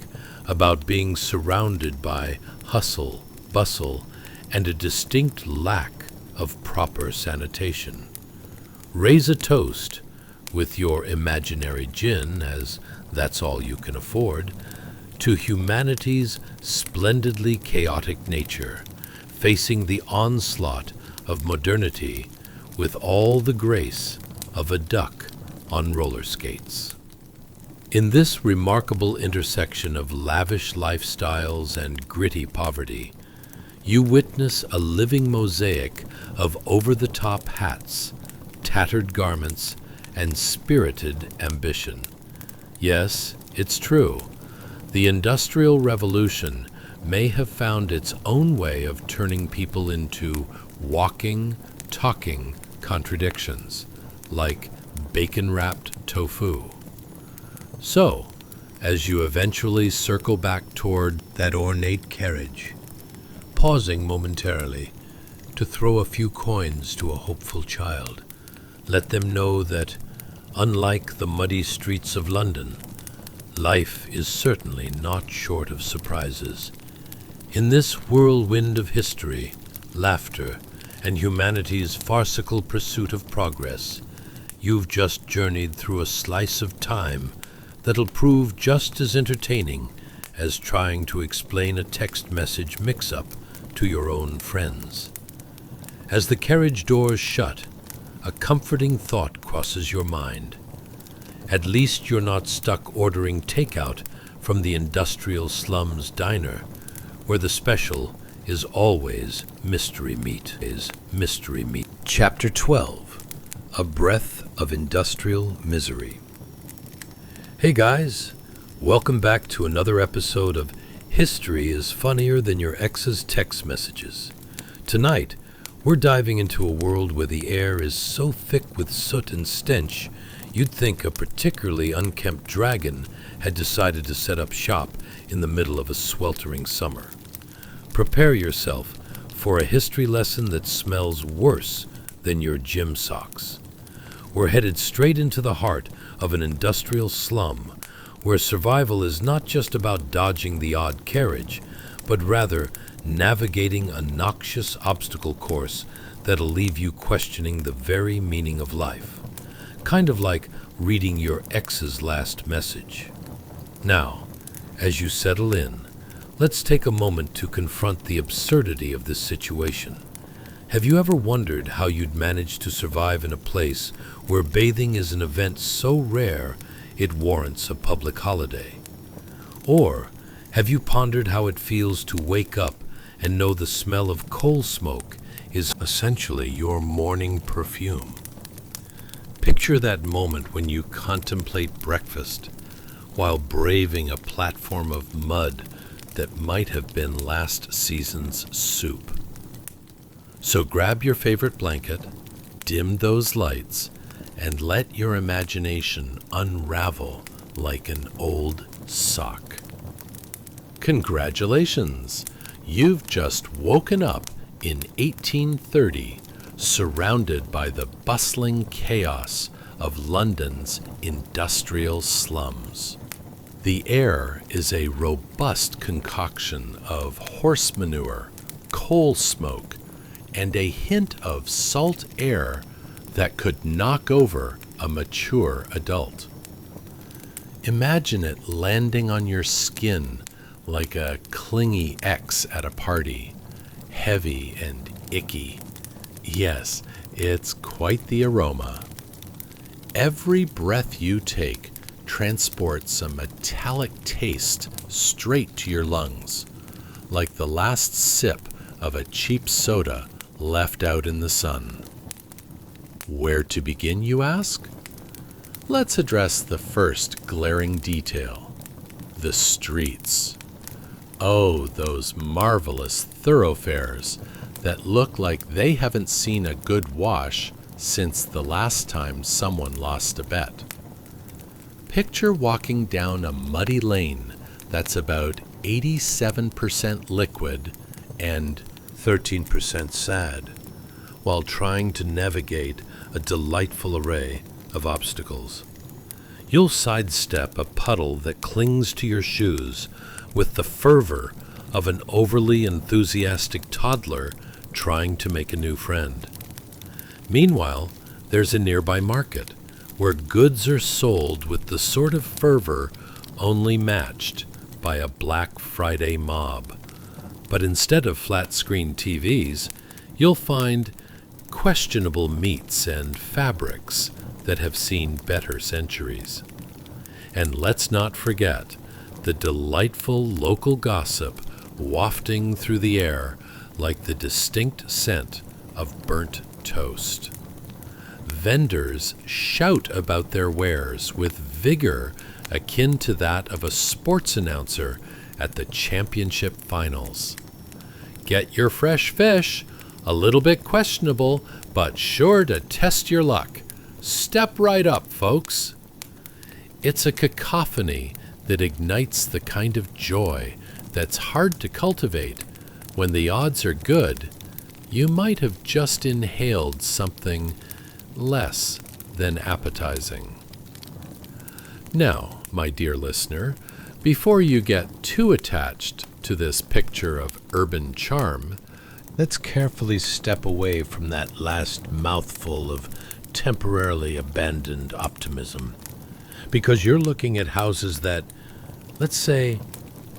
[SPEAKER 1] about being surrounded by hustle, bustle, and a distinct lack of proper sanitation. Raise a toast with your imaginary gin, as that's all you can afford, to humanity's splendidly chaotic nature, facing the onslaught of modernity with all the grace of a duck on roller skates. In this remarkable intersection of lavish lifestyles and gritty poverty, you witness a living mosaic of over-the-top hats,
[SPEAKER 2] tattered garments, and spirited ambition. Yes, it's true. The Industrial Revolution may have found its own way of turning people into walking, talking contradictions, like bacon-wrapped tofu. So, as you eventually circle back toward that ornate carriage, pausing momentarily to throw a few coins to a hopeful child, let them know that, unlike the muddy streets of London, life is certainly not short of surprises. In this whirlwind of history, laughter, and humanity's farcical pursuit of progress, you've just journeyed through a slice of time that'll prove just as entertaining as trying to explain a text message mix-up to your own friends. As the carriage doors shut, a comforting thought crosses your mind. At least you're not stuck ordering takeout from the industrial slums diner, where the special is always mystery meat. Chapter 12. A Breath of Industrial Misery. Hey guys, welcome back to another episode of History is Funnier Than Your Ex's Text Messages. Tonight, we're diving into a world where the air is so thick with soot and stench, you'd think a particularly unkempt dragon had decided to set up shop in the middle of a sweltering summer. Prepare yourself for a history lesson that smells worse than your gym socks. We're headed straight into the heart of an industrial slum, where survival is not just about dodging the odd carriage, but rather navigating a noxious obstacle course that'll leave you questioning the very meaning of life. Kind of like reading your ex's last message. Now, as you settle in, let's take a moment to confront the absurdity of this situation. Have you ever wondered how you'd manage to survive in a place where bathing is an event so rare it warrants a public holiday? Or have you pondered how it feels to wake up and know the smell of coal smoke is essentially your morning perfume? Picture that moment when you contemplate breakfast while braving a platform of mud that might have been last season's soup. So grab your favorite blanket, dim those lights, and let your imagination unravel like an old sock. Congratulations! You've just woken up in 1830, surrounded by the bustling chaos of London's industrial slums. The air is a robust concoction of horse manure, coal smoke, and a hint of salt air that could knock over a mature adult. Imagine it landing on your skin like a clingy X at a party, heavy and icky. Yes, it's quite the aroma. Every breath you take transports a metallic taste straight to your lungs, like the last sip of a cheap soda left out in the sun. Where to begin, you ask? Let's address the first glaring detail: the streets. Oh, those marvelous thoroughfares that look like they haven't seen a good wash since the last time someone lost a bet. Picture walking down a muddy lane that's about 87% liquid and 13% sad, while trying to navigate a delightful array of obstacles. You'll sidestep a puddle that clings to your shoes with the fervor of an overly enthusiastic toddler trying to make a new friend. Meanwhile, there's a nearby market where goods are sold with the sort of fervor only matched by a Black Friday mob. But instead of flat-screen TVs, you'll find questionable meats and fabrics that have seen better centuries. And let's not forget the delightful local gossip wafting through the air like the distinct scent of burnt toast.
[SPEAKER 1] vendors shout about their wares with vigor akin to that of a sports announcer at the championship finals. Get your fresh fish, a little bit questionable, but sure to test your luck. Step right up, folks. It's a cacophony that ignites the kind of joy that's hard to cultivate. When the odds are good, you might have just inhaled something less than appetizing. Now, my dear listener, before you get too attached to this picture of urban charm, let's carefully step away from that last mouthful of temporarily abandoned optimism, because you're looking at houses that, let's say,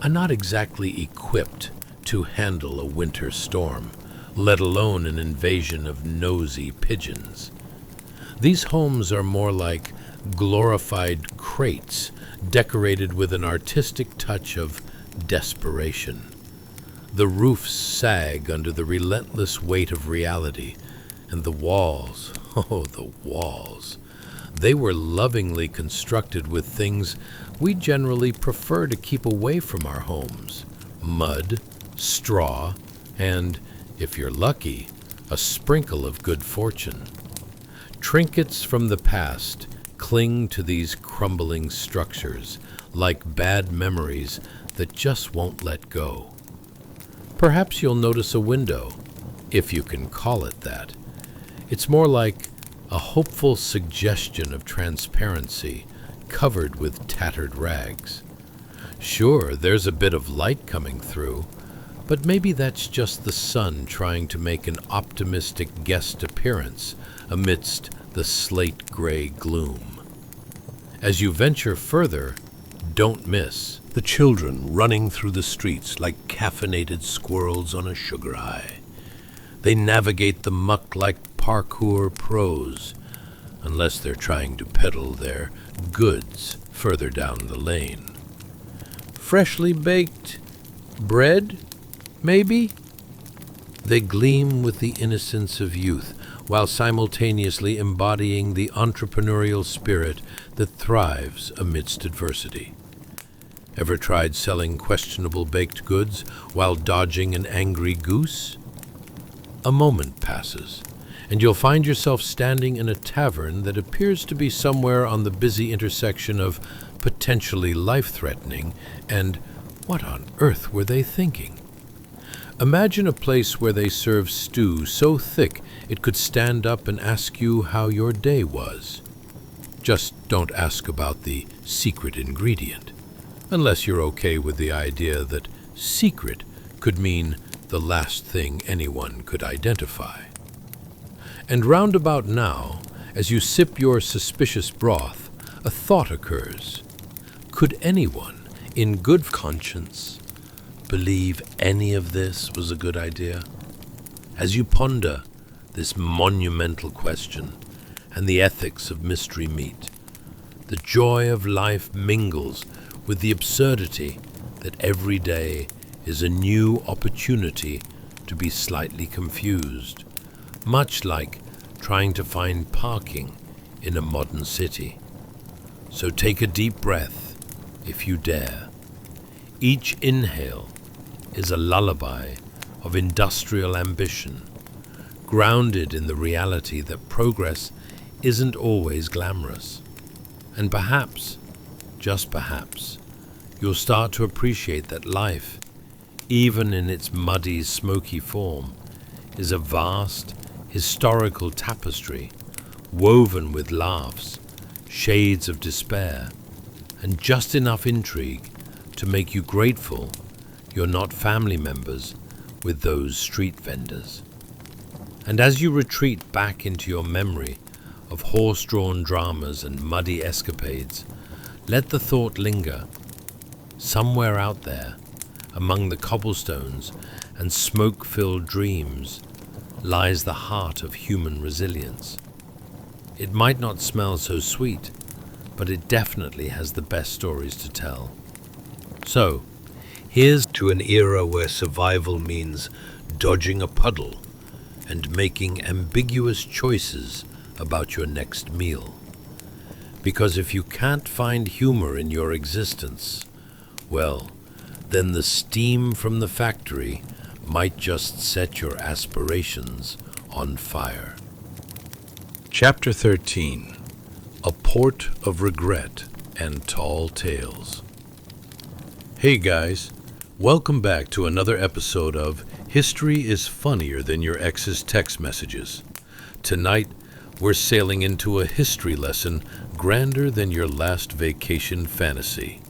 [SPEAKER 1] are not exactly equipped to handle a winter storm, let alone an invasion of nosy pigeons. These homes are more like glorified crates decorated with an artistic touch of desperation. The roofs sag under the relentless weight of reality, and the walls, oh, the walls, they were lovingly constructed with things we generally prefer to keep away from our homes: mud, straw, and, if you're lucky, a sprinkle of good fortune. Trinkets from the past cling to these crumbling structures like bad memories that just won't let go. Perhaps you'll notice a window, if you can call it that. It's more like a hopeful suggestion of transparency covered with tattered rags. Sure, there's a bit of light coming through, but maybe that's just the sun trying to make an optimistic guest appearance amidst the slate-gray gloom. As you venture further, don't miss the children running through the streets like caffeinated squirrels on a sugar high. They navigate the muck like parkour pros, unless they're trying to peddle their goods further down the lane. Freshly baked bread, maybe? They gleam with the innocence of youth, while simultaneously embodying the entrepreneurial spirit that thrives amidst adversity. Ever tried selling questionable baked goods while dodging an angry goose? A moment passes, and you'll find yourself standing in a tavern that appears to be somewhere on the busy intersection of potentially life-threatening and what on earth were they thinking? Imagine a place where they serve stew so thick it could stand up and ask you how your day was. Just don't ask about the secret ingredient, unless you're okay with the idea that secret could mean the last thing anyone could identify. And round about now, as you sip your suspicious broth, a thought occurs. Could anyone, in good conscience, believe any of this was a good idea? As you ponder this monumental question and the ethics of mystery meat, the joy of life mingles with the absurdity that every day is a new opportunity to be slightly confused, much like trying to find parking in a modern city. So take a deep breath, if you dare. Each inhale is a lullaby of industrial ambition, grounded in the reality that progress isn't always glamorous. And perhaps, just perhaps, you'll start to appreciate that life, even in its muddy, smoky form, is a vast, historical tapestry woven with laughs, shades of despair, and just enough intrigue to make you grateful you're not family members with those street vendors. And as you retreat back into your memory of horse-drawn dramas and muddy escapades, let the thought linger. Somewhere out there, among the cobblestones and smoke-filled dreams, lies the heart of human resilience. It might not smell so sweet, but it definitely has the best stories to tell. So, here's to an era where survival means dodging a puddle and making ambiguous choices
[SPEAKER 2] about your next meal. Because if you can't find humor in your existence, well, then the steam from the factory might just set your aspirations on fire.
[SPEAKER 1] Chapter 13. A Port of Regret and Tall Tales. Hey guys, welcome back to another episode of History is Funnier Than Your Ex's Text Messages. Tonight, we're sailing into a history lesson grander than your last vacation fantasy.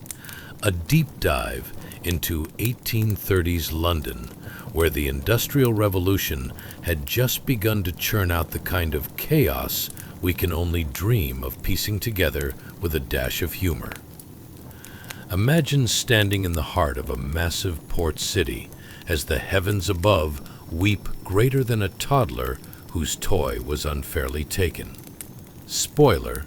[SPEAKER 1] A deep dive into 1830s London, where the Industrial Revolution had just begun to churn out the kind of chaos we can only dream of piecing together with a dash of humor. Imagine standing in the heart of a massive port city as the heavens above weep greater than a toddler whose toy was unfairly taken. Spoiler,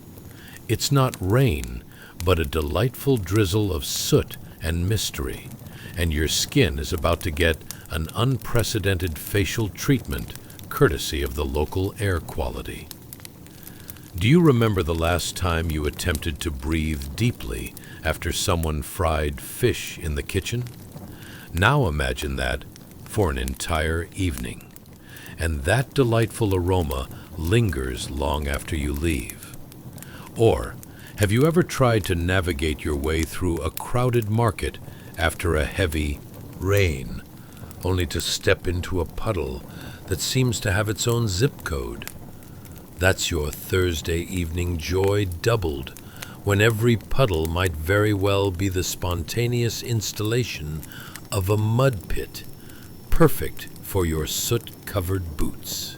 [SPEAKER 1] it's not rain, but a delightful drizzle of soot and mystery, and your skin is about to get an unprecedented facial treatment courtesy of the local air quality. Do you remember the last time you attempted to breathe deeply after someone fried fish in the kitchen? Now imagine that for an entire evening. And that delightful aroma lingers long after you leave. Or, have you ever tried to navigate your way through a crowded market after a heavy rain, only to step into a puddle that seems to have its own zip code? That's your Thursday evening joy doubled, when every puddle might very well be the spontaneous installation of a mud pit, perfect for your soot-covered boots.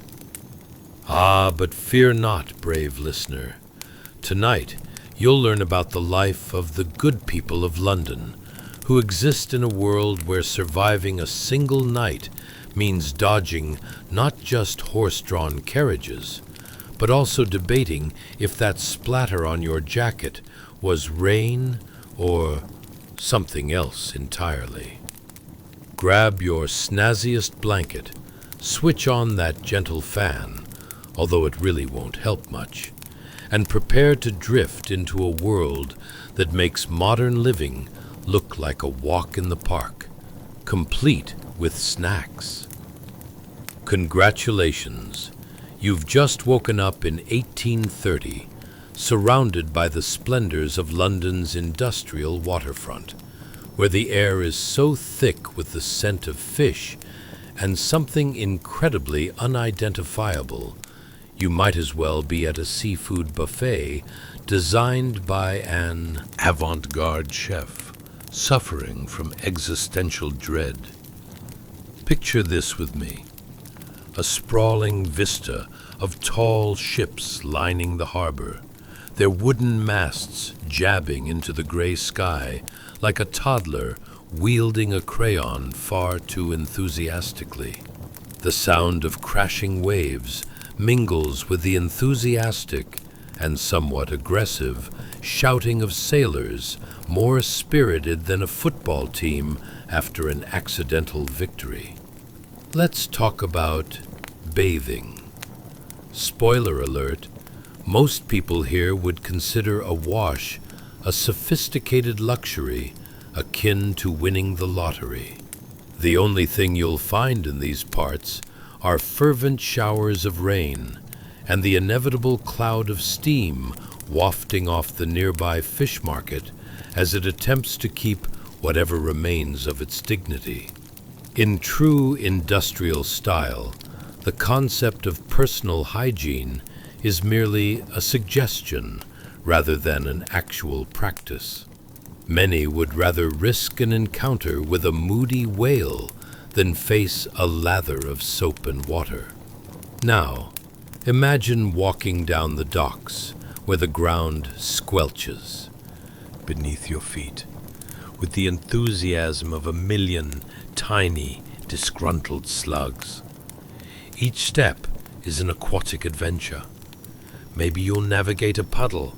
[SPEAKER 1] Ah, but fear not, brave listener. Tonight, you'll learn about the life of the good people of London, who exist in a world where surviving a single night means dodging not just horse-drawn carriages, but also debating if that splatter on your jacket was rain or something else entirely. Grab your snazziest blanket, switch on that gentle fan, although it really won't help much, and prepare to drift into a world that makes modern living look like a walk in the park, complete with snacks. Congratulations! You've just woken up in 1830, surrounded by the splendors of London's industrial waterfront, where the air is so thick with the scent of fish and something incredibly unidentifiable, you might as well be at a seafood buffet designed by an avant-garde chef suffering from existential dread. Picture this with me. A sprawling vista of tall ships lining the harbor, their wooden masts jabbing into the gray sky like a toddler wielding a crayon far too enthusiastically. The sound of crashing waves mingles with the enthusiastic and somewhat aggressive shouting of sailors more spirited than a football team after an accidental victory. Let's talk about bathing. Spoiler alert, most people here would consider a wash a sophisticated luxury akin to winning the lottery. The only thing you'll find in these parts are fervent showers of rain and the inevitable cloud of steam wafting off the nearby fish market as it attempts to keep whatever remains of its dignity. In true industrial style, the concept of personal hygiene is merely a suggestion rather than an actual practice. Many would rather risk an encounter with a moody whale than face a lather of soap and water. Now, imagine walking down the docks where the ground squelches beneath your feet with the enthusiasm of a million tiny, disgruntled slugs. Each step is an aquatic adventure. Maybe you'll navigate a puddle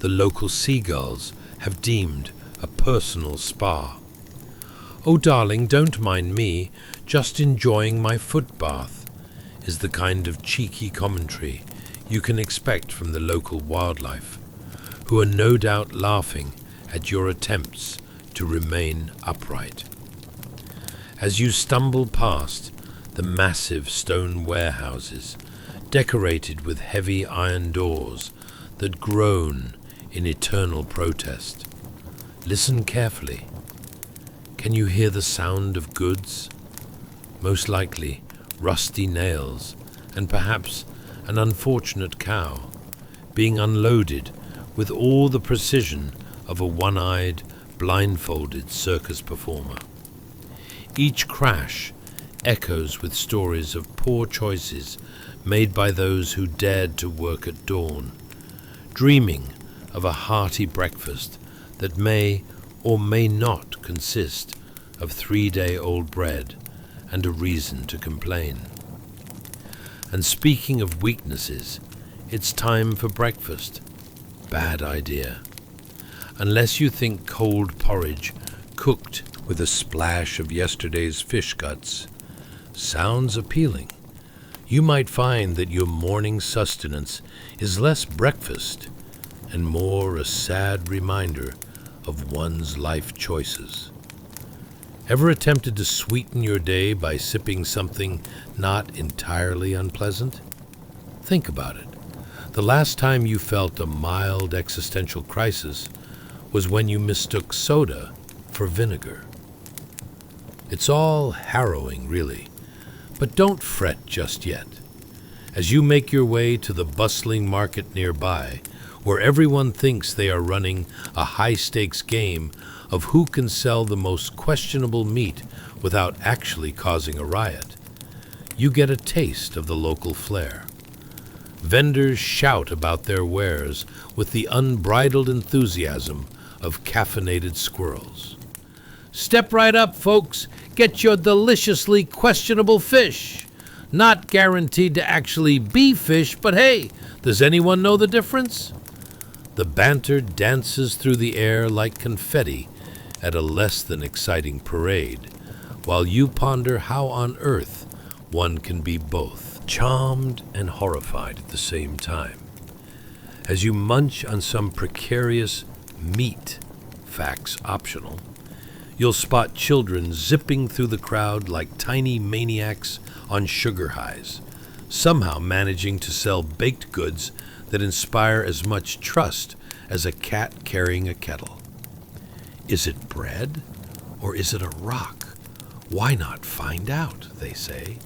[SPEAKER 1] the local seagulls have deemed a personal spa. "Oh, darling, don't mind me, just enjoying my foot bath," is the kind of cheeky commentary
[SPEAKER 2] you can expect from the local wildlife, who are no doubt laughing at your attempts to remain upright. As you stumble past the massive stone warehouses, decorated with heavy iron doors that groan in eternal protest, listen carefully. Can you hear the sound of goods? Most likely rusty nails and perhaps an unfortunate cow being unloaded with all the precision of a one-eyed, blindfolded circus performer. Each crash echoes with stories of poor choices made by those who dared to work at dawn, dreaming of a hearty breakfast that may or may not consist of 3-day-old bread and a reason to complain. And speaking of weaknesses, it's time for breakfast. Bad idea. Unless you think cold porridge cooked with a splash of yesterday's fish guts sounds appealing, you might find that your morning sustenance is less breakfast and more a sad reminder of one's life choices. Ever attempted to sweeten your day by sipping something not entirely unpleasant? Think about it. The last time you felt a mild existential crisis was when you mistook soda for vinegar. It's all harrowing, really, but don't fret just yet. As you make your way to the bustling market nearby, where everyone thinks they are running a high-stakes game of who can sell the most questionable meat without actually causing a riot, you get a taste of the local flair. Vendors shout about their wares with the unbridled enthusiasm of caffeinated squirrels. Step right up, folks. Get your deliciously questionable fish. Not guaranteed to actually be fish, but hey, does anyone know the difference? The banter dances through the air like confetti at a less than exciting parade, while you ponder how on earth one can be both charmed and horrified at the same time. As you munch on some precarious meat, facts optional, you'll spot children zipping through the crowd like tiny maniacs on sugar highs, somehow managing to sell baked goods that inspire as much trust as a cat carrying a kettle. Is it bread or is it a rock? Why not find out, they say,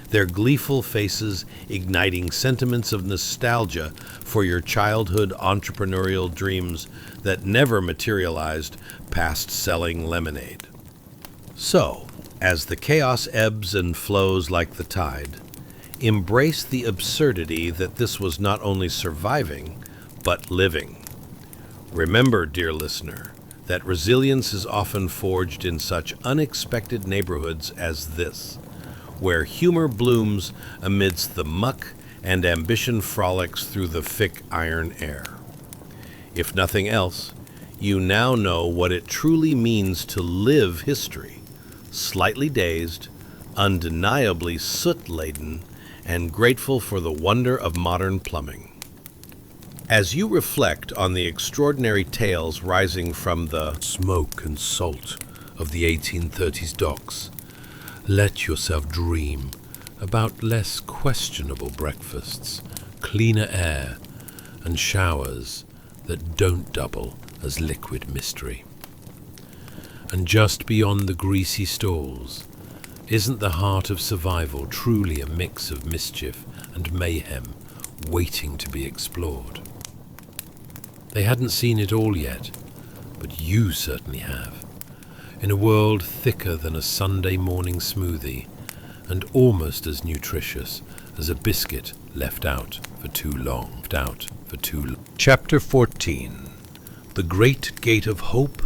[SPEAKER 2] their gleeful faces igniting sentiments of nostalgia for your childhood entrepreneurial dreams that never materialized past selling lemonade. So, as the chaos ebbs and flows like the tide, embrace the absurdity that this was not only surviving, but living. Remember, dear listener, that resilience is often forged in such unexpected neighborhoods as this, where humor blooms amidst the muck and ambition frolics through the thick iron air. If nothing else, you now know what it truly means to live history, slightly dazed, undeniably soot-laden, and grateful for the wonder of modern plumbing. As you reflect on the extraordinary tales rising from the smoke and salt of the 1830s docks, let yourself dream about less questionable breakfasts, cleaner air, and showers that don't double as liquid mystery. And just beyond the greasy stalls, isn't the heart of survival truly a mix of mischief and mayhem waiting to be explored? They hadn't seen it all yet, but you certainly have. In a world thicker than a Sunday morning smoothie and almost as nutritious as a biscuit left out for too long. Chapter 14. The Great Gate of Hope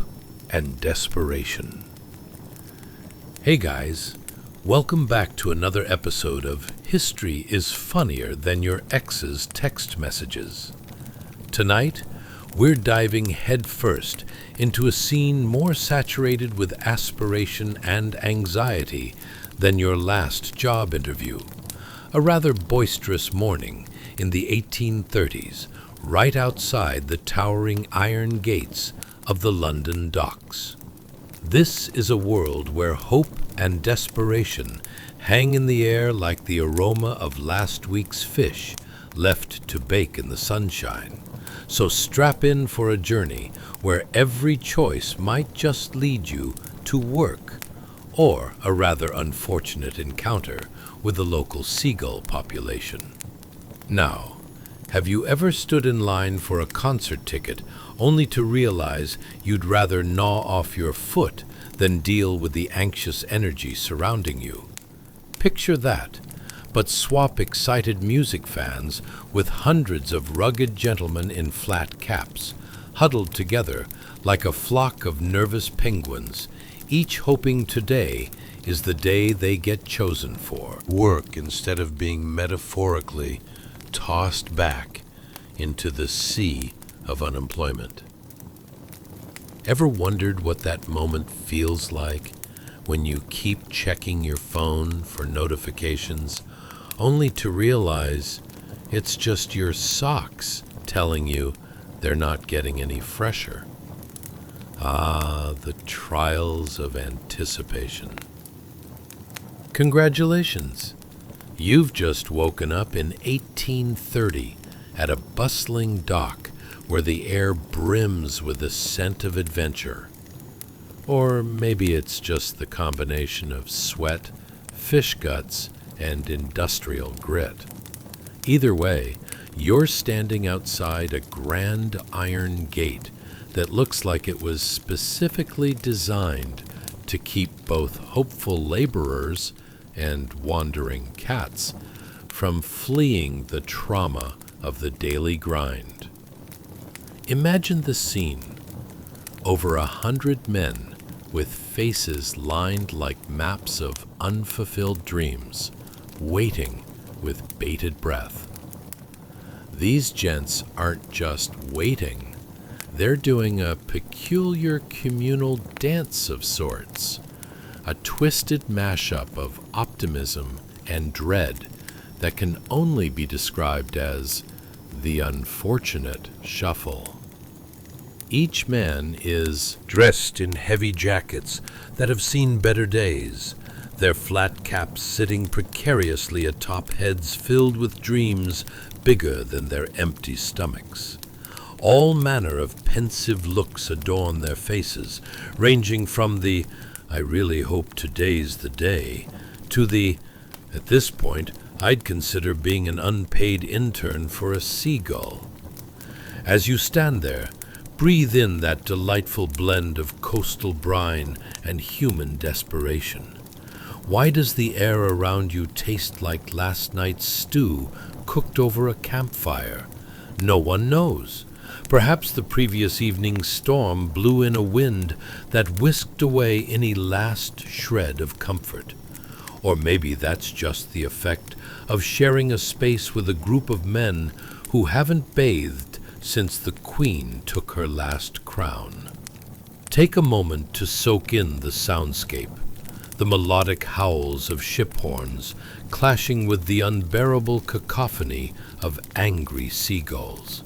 [SPEAKER 2] and Desperation. Hey guys, welcome back to another episode of History is Funnier Than Your Ex's Text Messages. Tonight, we're diving headfirst into a scene more saturated with aspiration and anxiety than your last job interview. A rather boisterous morning in the 1830s, right outside the towering iron gates of the London docks. This is a world where hope and desperation hang in the air like the aroma of last week's fish left to bake in the sunshine. So strap in for a journey where every choice might just lead you to work, or a rather unfortunate encounter with the local seagull population. Now, have you ever stood in line for a concert ticket only to realize you'd rather gnaw off your foot than deal with the anxious energy surrounding you? Picture that, but swap excited music fans with hundreds of rugged gentlemen in flat caps, huddled together like a flock of nervous penguins, each hoping today is the day they get chosen for work instead of being metaphorically tossed back into the sea of unemployment. Ever wondered what that moment feels like when you keep checking your phone for notifications only to realize it's just your socks telling you they're not getting any fresher? Ah, the trials of anticipation. Congratulations! You've just woken up in 1830 at a bustling dock where the air brims with the scent of adventure. Or maybe it's just the combination of sweat, fish guts, and industrial grit. Either way, you're standing outside a grand iron gate that looks like it was specifically designed to keep both hopeful laborers and wandering cats from fleeing the trauma of the daily grind. Imagine the scene. Over 100 men with faces lined like maps of unfulfilled dreams, waiting with bated breath. These gents aren't just waiting, they're doing a peculiar communal dance of sorts, a twisted mashup of optimism and dread that can only be described as the unfortunate shuffle. Each man is dressed in heavy jackets that have seen better days, their flat caps sitting precariously atop heads filled with dreams bigger than their empty stomachs. All manner of pensive looks adorn their faces, ranging from the "I really hope today's the day" to the "At this point, I'd consider being an unpaid intern for a seagull." As you stand there, breathe in that delightful blend of coastal brine and human desperation. Why does the air around you taste like last night's stew cooked over a campfire? No one knows. Perhaps the previous evening's storm blew in a wind that whisked away any last shred of comfort. Or maybe that's just the effect of sharing a space with a group of men who haven't bathed since the Queen took her last crown. Take a moment to soak in the soundscape, the melodic howls of ship horns clashing with the unbearable cacophony of angry seagulls.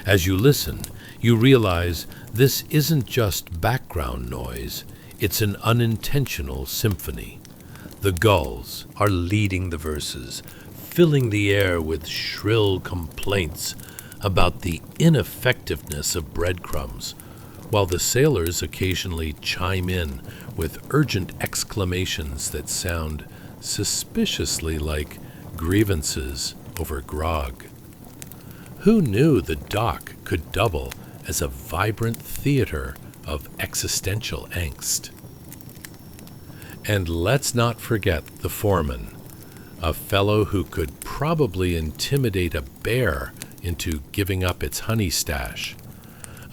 [SPEAKER 2] As you listen, you realize this isn't just background noise, it's an unintentional symphony. The gulls are leading the verses, filling the air with shrill complaints about the ineffectiveness of breadcrumbs, while the sailors occasionally chime in with urgent exclamations that sound suspiciously like grievances over grog. Who knew the dock could double as a vibrant theater of existential angst? And let's not forget the foreman, a fellow who could probably intimidate a bear into giving up its honey stash.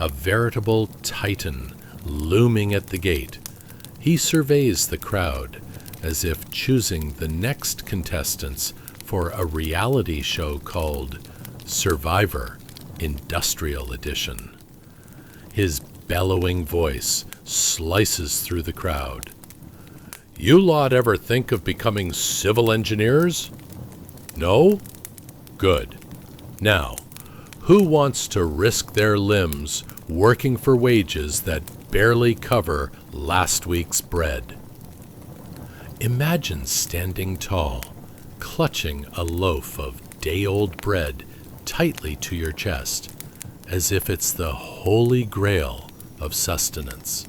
[SPEAKER 2] A veritable titan looming at the gate, he surveys the crowd as if choosing the next contestants for a reality show called Survivor Industrial Edition. His bellowing voice slices through the crowd. "You lot ever think of becoming civil engineers? No? Good.
[SPEAKER 1] Now, who wants to risk their limbs working for wages that barely cover last week's bread? Imagine standing tall, clutching a loaf of day-old bread tightly to your chest, as if it's the holy grail of sustenance.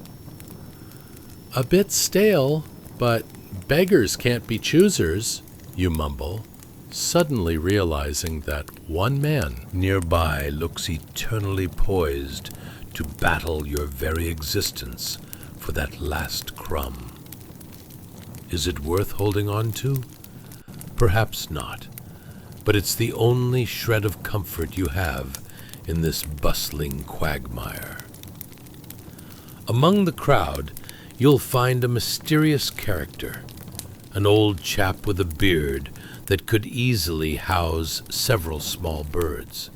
[SPEAKER 1] A bit stale, but beggars can't be choosers, you mumble, suddenly realizing that one man nearby looks eternally poised to battle your very existence for that last crumb. Is it worth holding on to? Perhaps not, but it's the only shred of comfort you have in this bustling quagmire. Among the crowd, you'll find a mysterious character, an old chap with a beard that could easily house several small birds.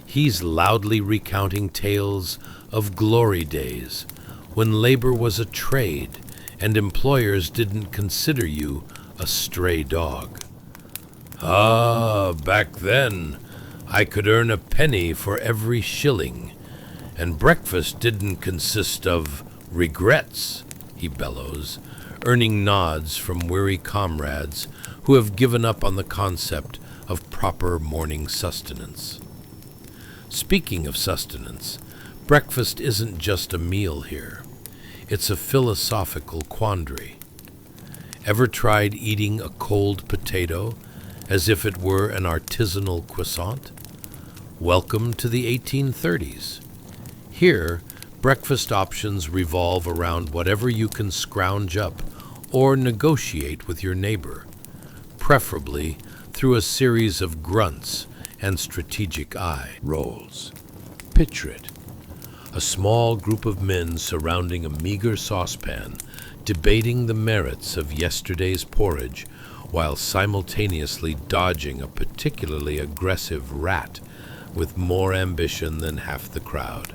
[SPEAKER 1] He's loudly recounting tales of glory days when labor was a trade and employers didn't consider you a stray dog. Ah, back then, I could earn a penny for every shilling, and breakfast didn't consist of regrets, he bellows, earning nods from weary comrades who have given up on the concept of proper morning sustenance. Speaking of sustenance, breakfast isn't just a meal here. It's a philosophical quandary. Ever tried eating a cold potato as if it were an artisanal croissant? Welcome to the 1830s. Here, breakfast options revolve around whatever you can scrounge up or negotiate with your neighbor, preferably through a series of grunts and strategic eye rolls. Picture it. A small group of men surrounding a meager saucepan, debating the merits of yesterday's porridge while simultaneously dodging a particularly aggressive rat with more ambition than half the crowd.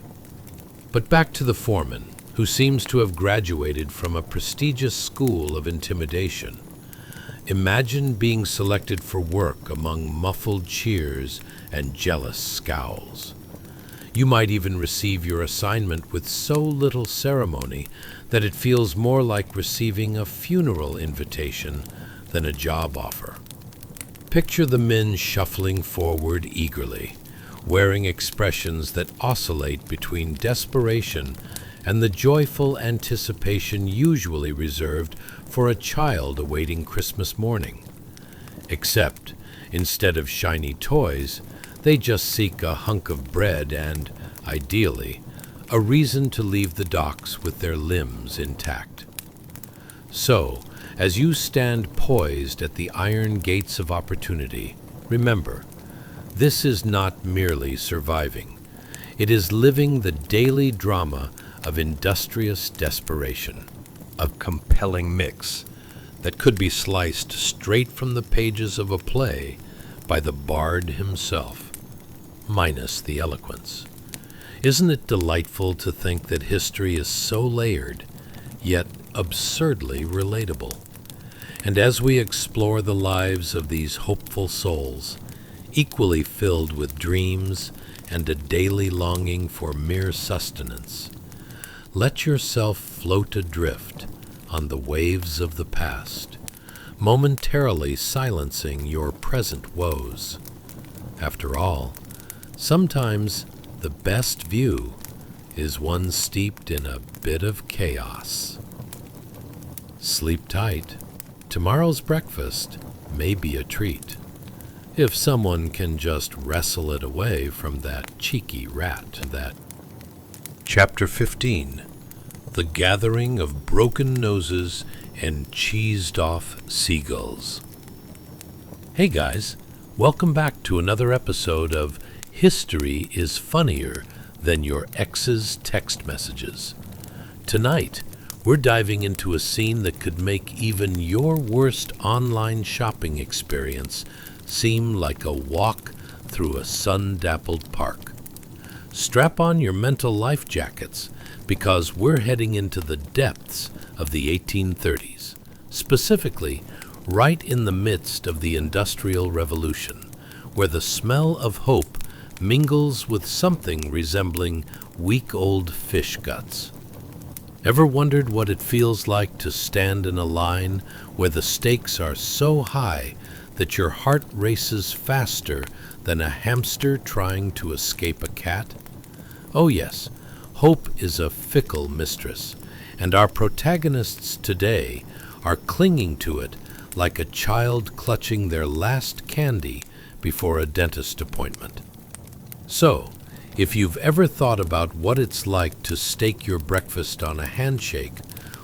[SPEAKER 1] But back to the foreman, who seems to have graduated from a prestigious school of intimidation. Imagine being selected for work among muffled cheers and jealous scowls. You might even receive your assignment with so little ceremony that it feels more like receiving a funeral invitation than a job offer. Picture the men shuffling forward eagerly, wearing expressions that oscillate between desperation and the joyful anticipation usually reserved for a child awaiting Christmas morning. Except, instead of shiny toys, they just seek a hunk of bread and, ideally, a reason to leave the docks with their limbs intact. So, as you stand poised at the iron gates of opportunity, remember, this is not merely surviving. It is living the daily drama of industrious desperation, a compelling mix that could be sliced straight from the pages of a play by the bard himself, minus the eloquence. Isn't it delightful to think that history is so layered, yet absurdly relatable? And as we explore the lives of these hopeful souls, equally filled with dreams and a daily longing for mere sustenance, let yourself float adrift on the waves of the past, momentarily silencing your present woes. After all, sometimes the best view is one steeped in a bit of chaos. Sleep tight. Tomorrow's breakfast may be a treat, if someone can just wrestle it away from that cheeky rat. Chapter 15. The Gathering of Broken Noses and Cheesed-Off Seagulls. Hey guys, welcome back to another episode of History is Funnier Than Your Ex's Text Messages. Tonight, we're diving into a scene that could make even your worst online shopping experience seem like a walk through a sun-dappled park. Strap on your mental life jackets, because we're heading into the depths of the 1830s, specifically right in the midst of the Industrial Revolution,
[SPEAKER 2] where the smell of hope mingles with something resembling week-old fish guts. Ever wondered what it feels like to stand in a line where the stakes are so high that your heart races faster than a hamster trying to escape a cat? Oh yes, hope is a fickle mistress, and our protagonists today are clinging to it like a child clutching their last candy before a dentist appointment. So, if you've ever thought about what it's like to stake your breakfast on a handshake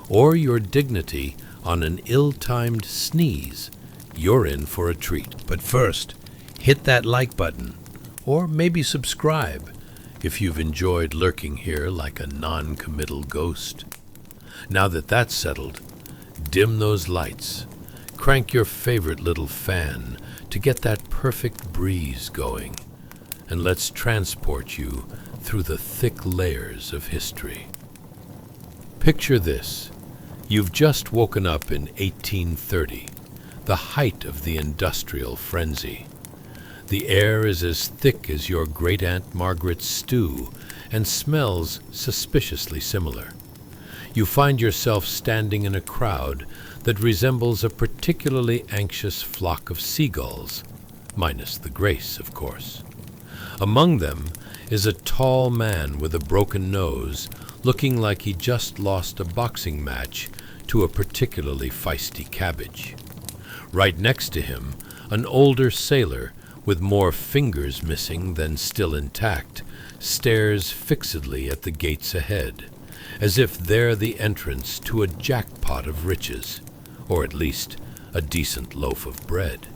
[SPEAKER 2] or your dignity on an ill-timed sneeze, you're in for a treat. But first, hit that like button, or maybe subscribe if you've enjoyed lurking here like a non-committal ghost. Now that that's settled, dim those lights, crank your favorite little fan to get that perfect breeze going, and let's transport you through the thick layers of history. Picture this. You've just woken up in 1830, the height of the industrial frenzy. The air is as thick as your great-aunt Margaret's stew and smells suspiciously similar. You find yourself standing in a crowd that resembles a particularly anxious flock of seagulls, minus the grace, of course. Among them is a tall man with a broken nose, looking like he just lost a boxing match to a particularly feisty cabbage. Right next to him, an older sailor with more fingers missing than still intact stares fixedly at the gates ahead, as if they're the entrance to a jackpot of riches, or at least a decent loaf of bread.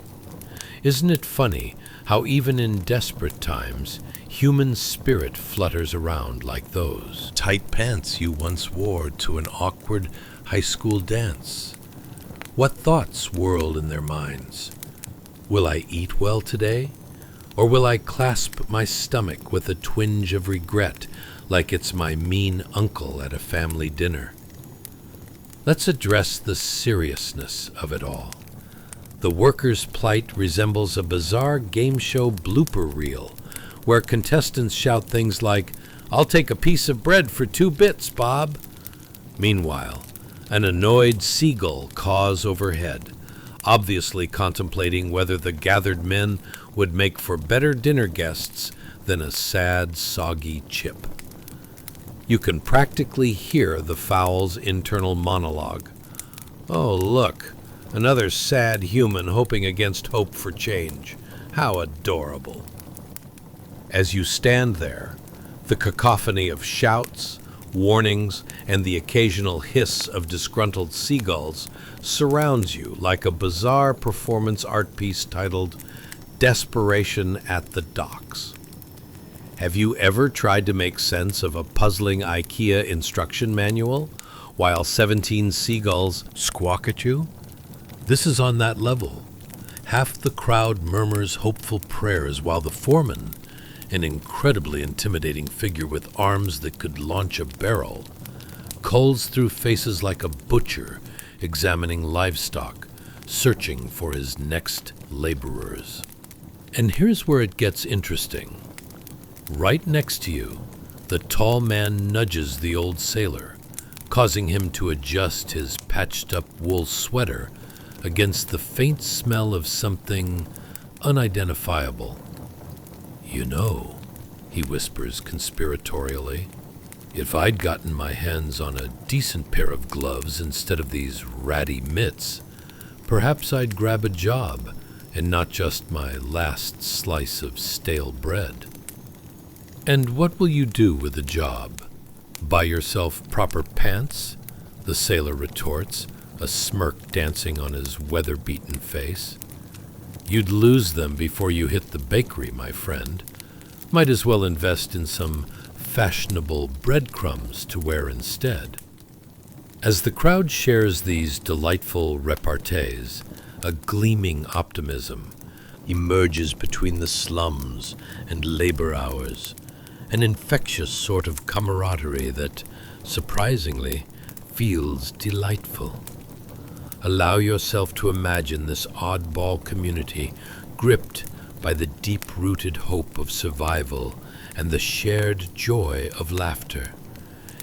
[SPEAKER 2] Isn't it funny how even in desperate times, human spirit flutters around like those tight pants you once wore to an awkward high school dance? What thoughts whirl in their minds? Will I eat well today? Or will I clasp my stomach with a twinge of regret like it's my mean uncle at a family dinner? Let's address the seriousness of it all. The worker's plight resembles a bizarre game show blooper reel, where contestants shout things like, "I'll take a piece of bread for 2 bits, Bob." Meanwhile, an annoyed seagull caws overhead, obviously contemplating whether the gathered men would make for better dinner guests than a sad, soggy chip. You can practically hear the fowl's internal monologue. "Oh, look, another sad human hoping against hope for change. How adorable." As you stand there, the cacophony of shouts, warnings, and the occasional hiss of disgruntled seagulls surrounds you like a bizarre performance art piece titled Desperation at the Docks. Have you ever tried to make sense of a puzzling IKEA instruction manual while 17 seagulls squawk at you? This is on that level. Half the crowd murmurs hopeful prayers while the foreman, an incredibly intimidating figure with arms that could launch a barrel, culls through faces like a butcher examining livestock, searching for his next laborers. And here's where it gets interesting. Right next to you, the tall man nudges the old sailor, causing him to adjust his patched-up wool sweater against the faint smell of something unidentifiable. "You know," he whispers conspiratorially, "if I'd gotten my hands on a decent pair of gloves instead of these ratty mitts, perhaps I'd grab a job and not just my last slice of stale bread." "And what will you do with the job? Buy yourself proper pants?" the sailor retorts, a smirk dancing on his weather-beaten face. "You'd lose them before you hit the bakery, my friend. Might as well invest in some fashionable breadcrumbs to wear instead." As the crowd shares these delightful repartees, a gleaming optimism emerges between the slums and labor hours, an infectious sort of camaraderie that, surprisingly, feels delightful. Allow yourself to imagine this oddball community gripped by the deep-rooted hope of survival and the shared joy of laughter.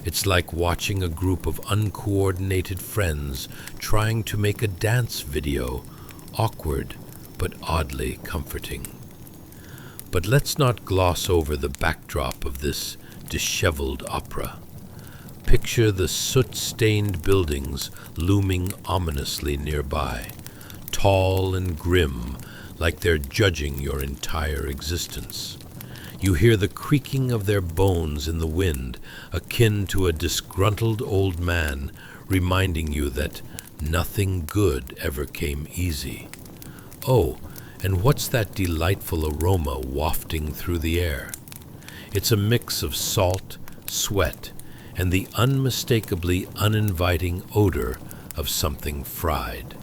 [SPEAKER 2] It's like watching a group of uncoordinated friends trying to make a dance video, awkward but oddly comforting. But let's not gloss over the backdrop of this disheveled opera. Picture the soot-stained buildings looming ominously nearby, tall and grim, like they're judging your entire existence. You hear the creaking of their bones in the wind, akin to a disgruntled old man reminding you that nothing good ever came easy. Oh, and what's that delightful aroma wafting through the air? It's a mix of salt, sweat, and the unmistakably uninviting odor of something fried.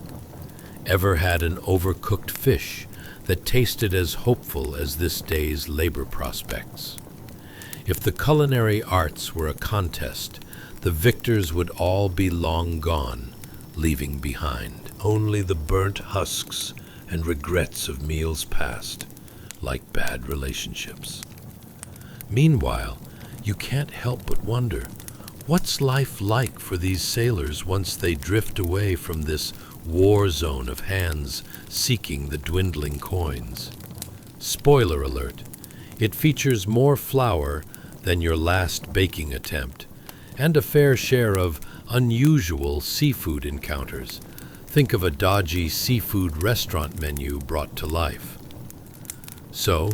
[SPEAKER 2] Ever had an overcooked fish that tasted as hopeful as this day's labor prospects? If the culinary arts were a contest, the victors would all be long gone, leaving behind only the burnt husks and regrets of meals past, like bad relationships. Meanwhile, you can't help but wonder, what's life like for these sailors once they drift away from this war zone of hands seeking the dwindling coins? Spoiler alert, it features more flour than your last baking attempt, and a fair share of unusual seafood encounters. Think of a dodgy seafood restaurant menu brought to life. So,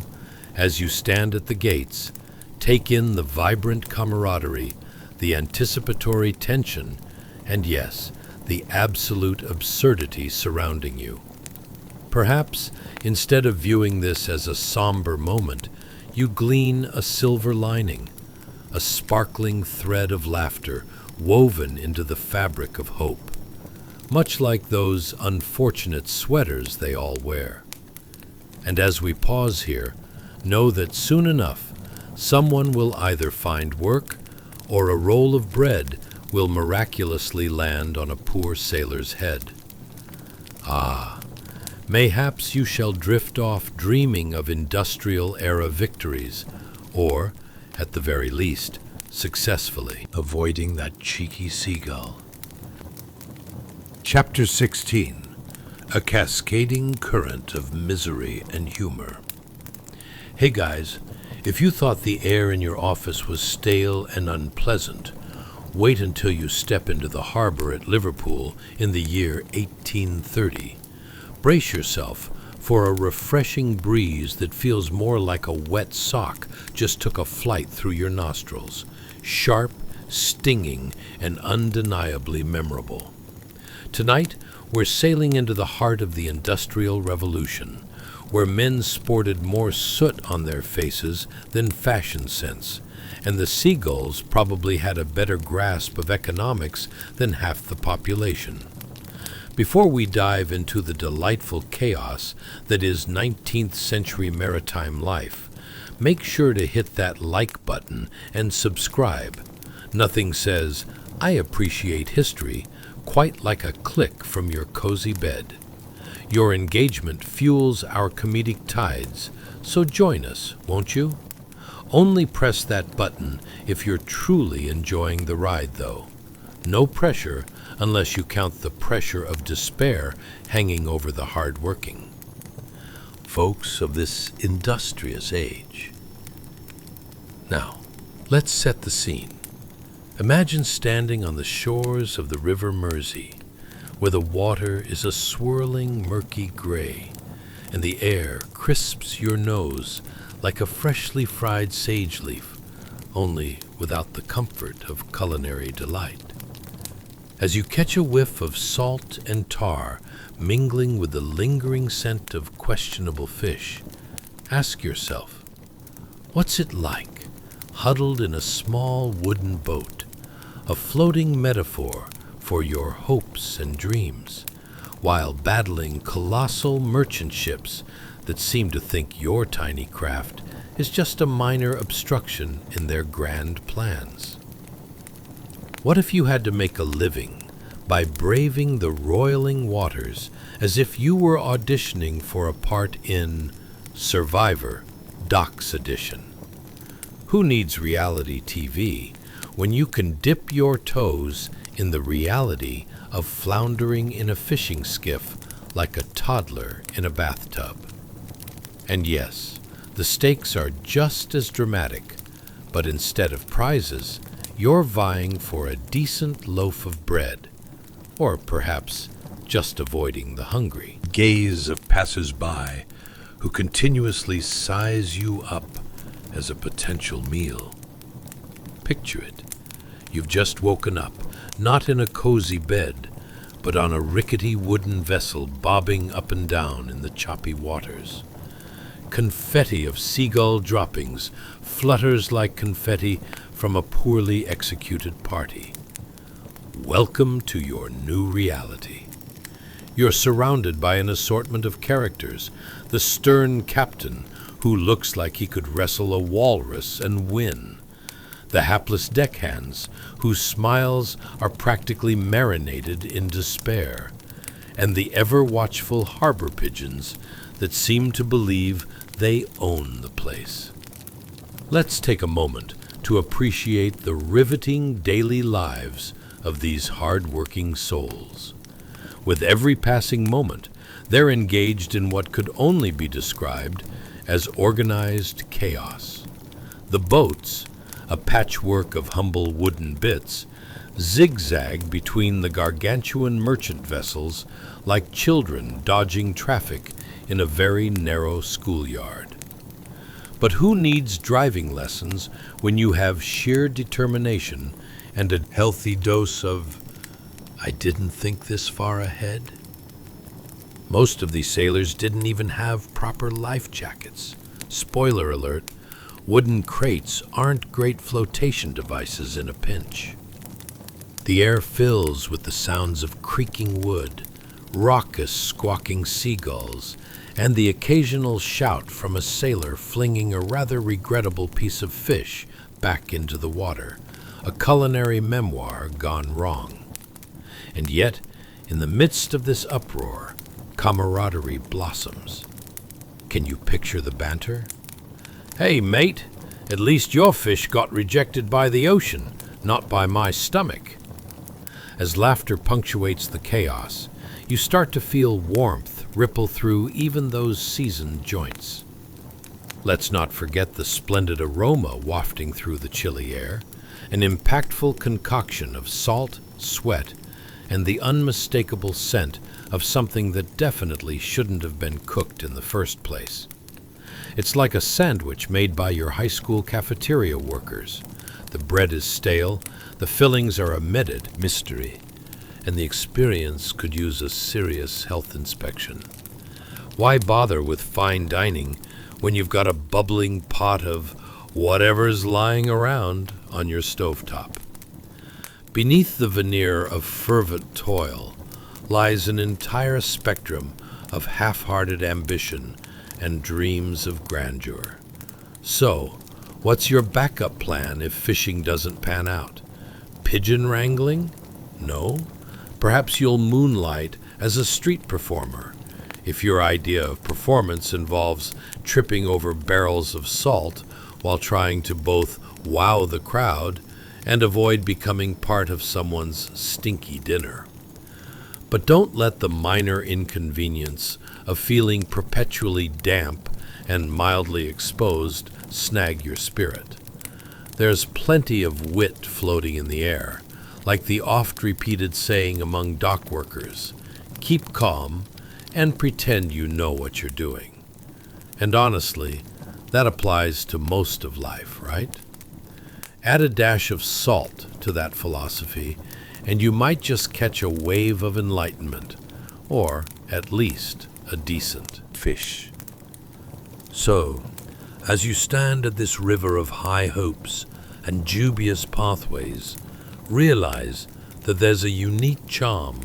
[SPEAKER 2] as you stand at the gates, take in the vibrant camaraderie, the anticipatory tension, and yes, the absolute absurdity surrounding you. Perhaps, instead of viewing this as a somber moment, you glean a silver lining, a sparkling thread of laughter woven into the fabric of hope, much like those unfortunate sweaters they all wear. And as we pause here, know that soon enough, someone will either find work or a roll of bread will miraculously land on a poor sailor's head. Ah, mayhaps you shall drift off dreaming of industrial-era victories, or, at the very least, successfully avoiding that cheeky seagull. Chapter 16. A cascading current of misery and humor. Hey guys, if you thought the air in your office was stale and unpleasant, wait until you step into the harbor at Liverpool in the year 1830. Brace yourself for a refreshing breeze that feels more like a wet sock just took a flight through your nostrils, sharp, stinging, and undeniably memorable. Tonight, we're sailing into the heart of the Industrial Revolution, where men sported more soot on their faces than fashion sense, and the seagulls probably had a better grasp of economics than half the population. Before we dive into the delightful chaos that is 19th century maritime life, make sure to hit that like button and subscribe. Nothing says, "I appreciate history," quite like a click from your cozy bed. Your engagement fuels our comedic tides, so join us, won't you? Only press that button if you're truly enjoying the ride, though. No pressure unless you count the pressure of despair hanging over the hard-working folks of this industrious age. Now, let's set the scene. Imagine standing on the shores of the River Mersey, where the water is a swirling, murky gray, and the air crisps your nose like a freshly fried sage leaf, only without the comfort of culinary delight. As you catch a whiff of salt and tar mingling with the lingering scent of questionable fish, ask yourself, what's it like, huddled in a small wooden boat, a floating metaphor for your hopes and dreams, while battling colossal merchant ships that seem to think your tiny craft is just a minor obstruction in their grand plans? What if you had to make a living by braving the roiling waters as if you were auditioning for a part in Survivor, Docks Edition. Who needs reality TV when you can dip your toes in the reality of floundering in a fishing skiff like a toddler in a bathtub? And yes, the stakes are just as dramatic, but instead of prizes, you're vying for a decent loaf of bread, or perhaps just avoiding the hungry gaze of passers-by who continuously size you up as a potential meal. Picture it. You've just woken up, not in a cozy bed, but on a rickety wooden vessel bobbing up and down in the choppy waters. Confetti of seagull droppings flutters like confetti from a poorly executed party. Welcome to your new reality. You're surrounded by an assortment of characters, the stern captain who looks like he could wrestle a walrus and win, the hapless deckhands whose smiles are practically marinated in despair, and the ever-watchful harbor pigeons that seem to believe they own the place. Let's take a moment to appreciate the riveting daily lives of these hard-working souls. With every passing moment, they're engaged in what could only be described as organized chaos. The boats, a patchwork of humble wooden bits, zigzag between the gargantuan merchant vessels like children dodging traffic in a very narrow schoolyard. But who needs driving lessons when you have sheer determination and a healthy dose of "I didn't think this far ahead"? Most of these sailors didn't even have proper life jackets. Spoiler alert, wooden crates aren't great flotation devices in a pinch. The air fills with the sounds of creaking wood, raucous squawking seagulls, and the occasional shout from a sailor flinging a rather regrettable piece of fish back into the water, a culinary memoir gone wrong. And yet, in the midst of this uproar, camaraderie blossoms. Can you picture the banter? "Hey, mate, at least your fish got rejected by the ocean, not by my stomach." As laughter punctuates the chaos, you start to feel warmth ripple through even those seasoned joints. Let's not forget the splendid aroma wafting through the chilly air, an impactful concoction of salt, sweat, and the unmistakable scent of something that definitely shouldn't have been cooked in the first place. It's like a sandwich made by your high school cafeteria workers. The bread is stale, the fillings are a medded mystery, and the experience could use a serious health inspection. Why bother with fine dining when you've got a bubbling pot of whatever's lying around on your stovetop? Beneath the veneer of fervent toil lies an entire spectrum of half-hearted ambition and dreams of grandeur. So, what's your backup plan if fishing doesn't pan out? Pigeon wrangling? No? Perhaps you'll moonlight as a street performer, if your idea of performance involves tripping over barrels of salt while trying to both wow the crowd and avoid becoming part of someone's stinky dinner. But don't let the minor inconvenience of feeling perpetually damp and mildly exposed snag your spirit. There's plenty of wit floating in the air, like the oft-repeated saying among dock workers, "Keep calm and pretend you know what you're doing." And honestly, that applies to most of life, right? Add a dash of salt to that philosophy, and you might just catch a wave of enlightenment, or at least a decent fish. So, as you stand at this river of high hopes and dubious pathways, realize that there's a unique charm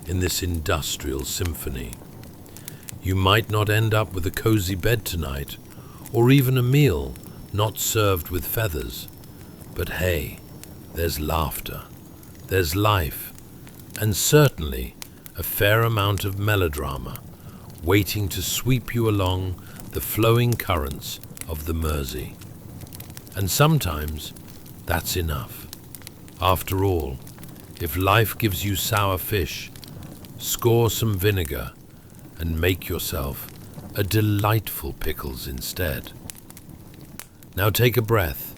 [SPEAKER 2] in this industrial symphony. You might not end up with a cozy bed tonight, or even a meal not served with feathers, but hey, there's laughter, there's life, and certainly a fair amount of melodrama waiting to sweep you along the flowing currents of the Mersey. And sometimes that's enough. After all, if life gives you sour fish, score some vinegar and make yourself a delightful pickles instead. Now take a breath,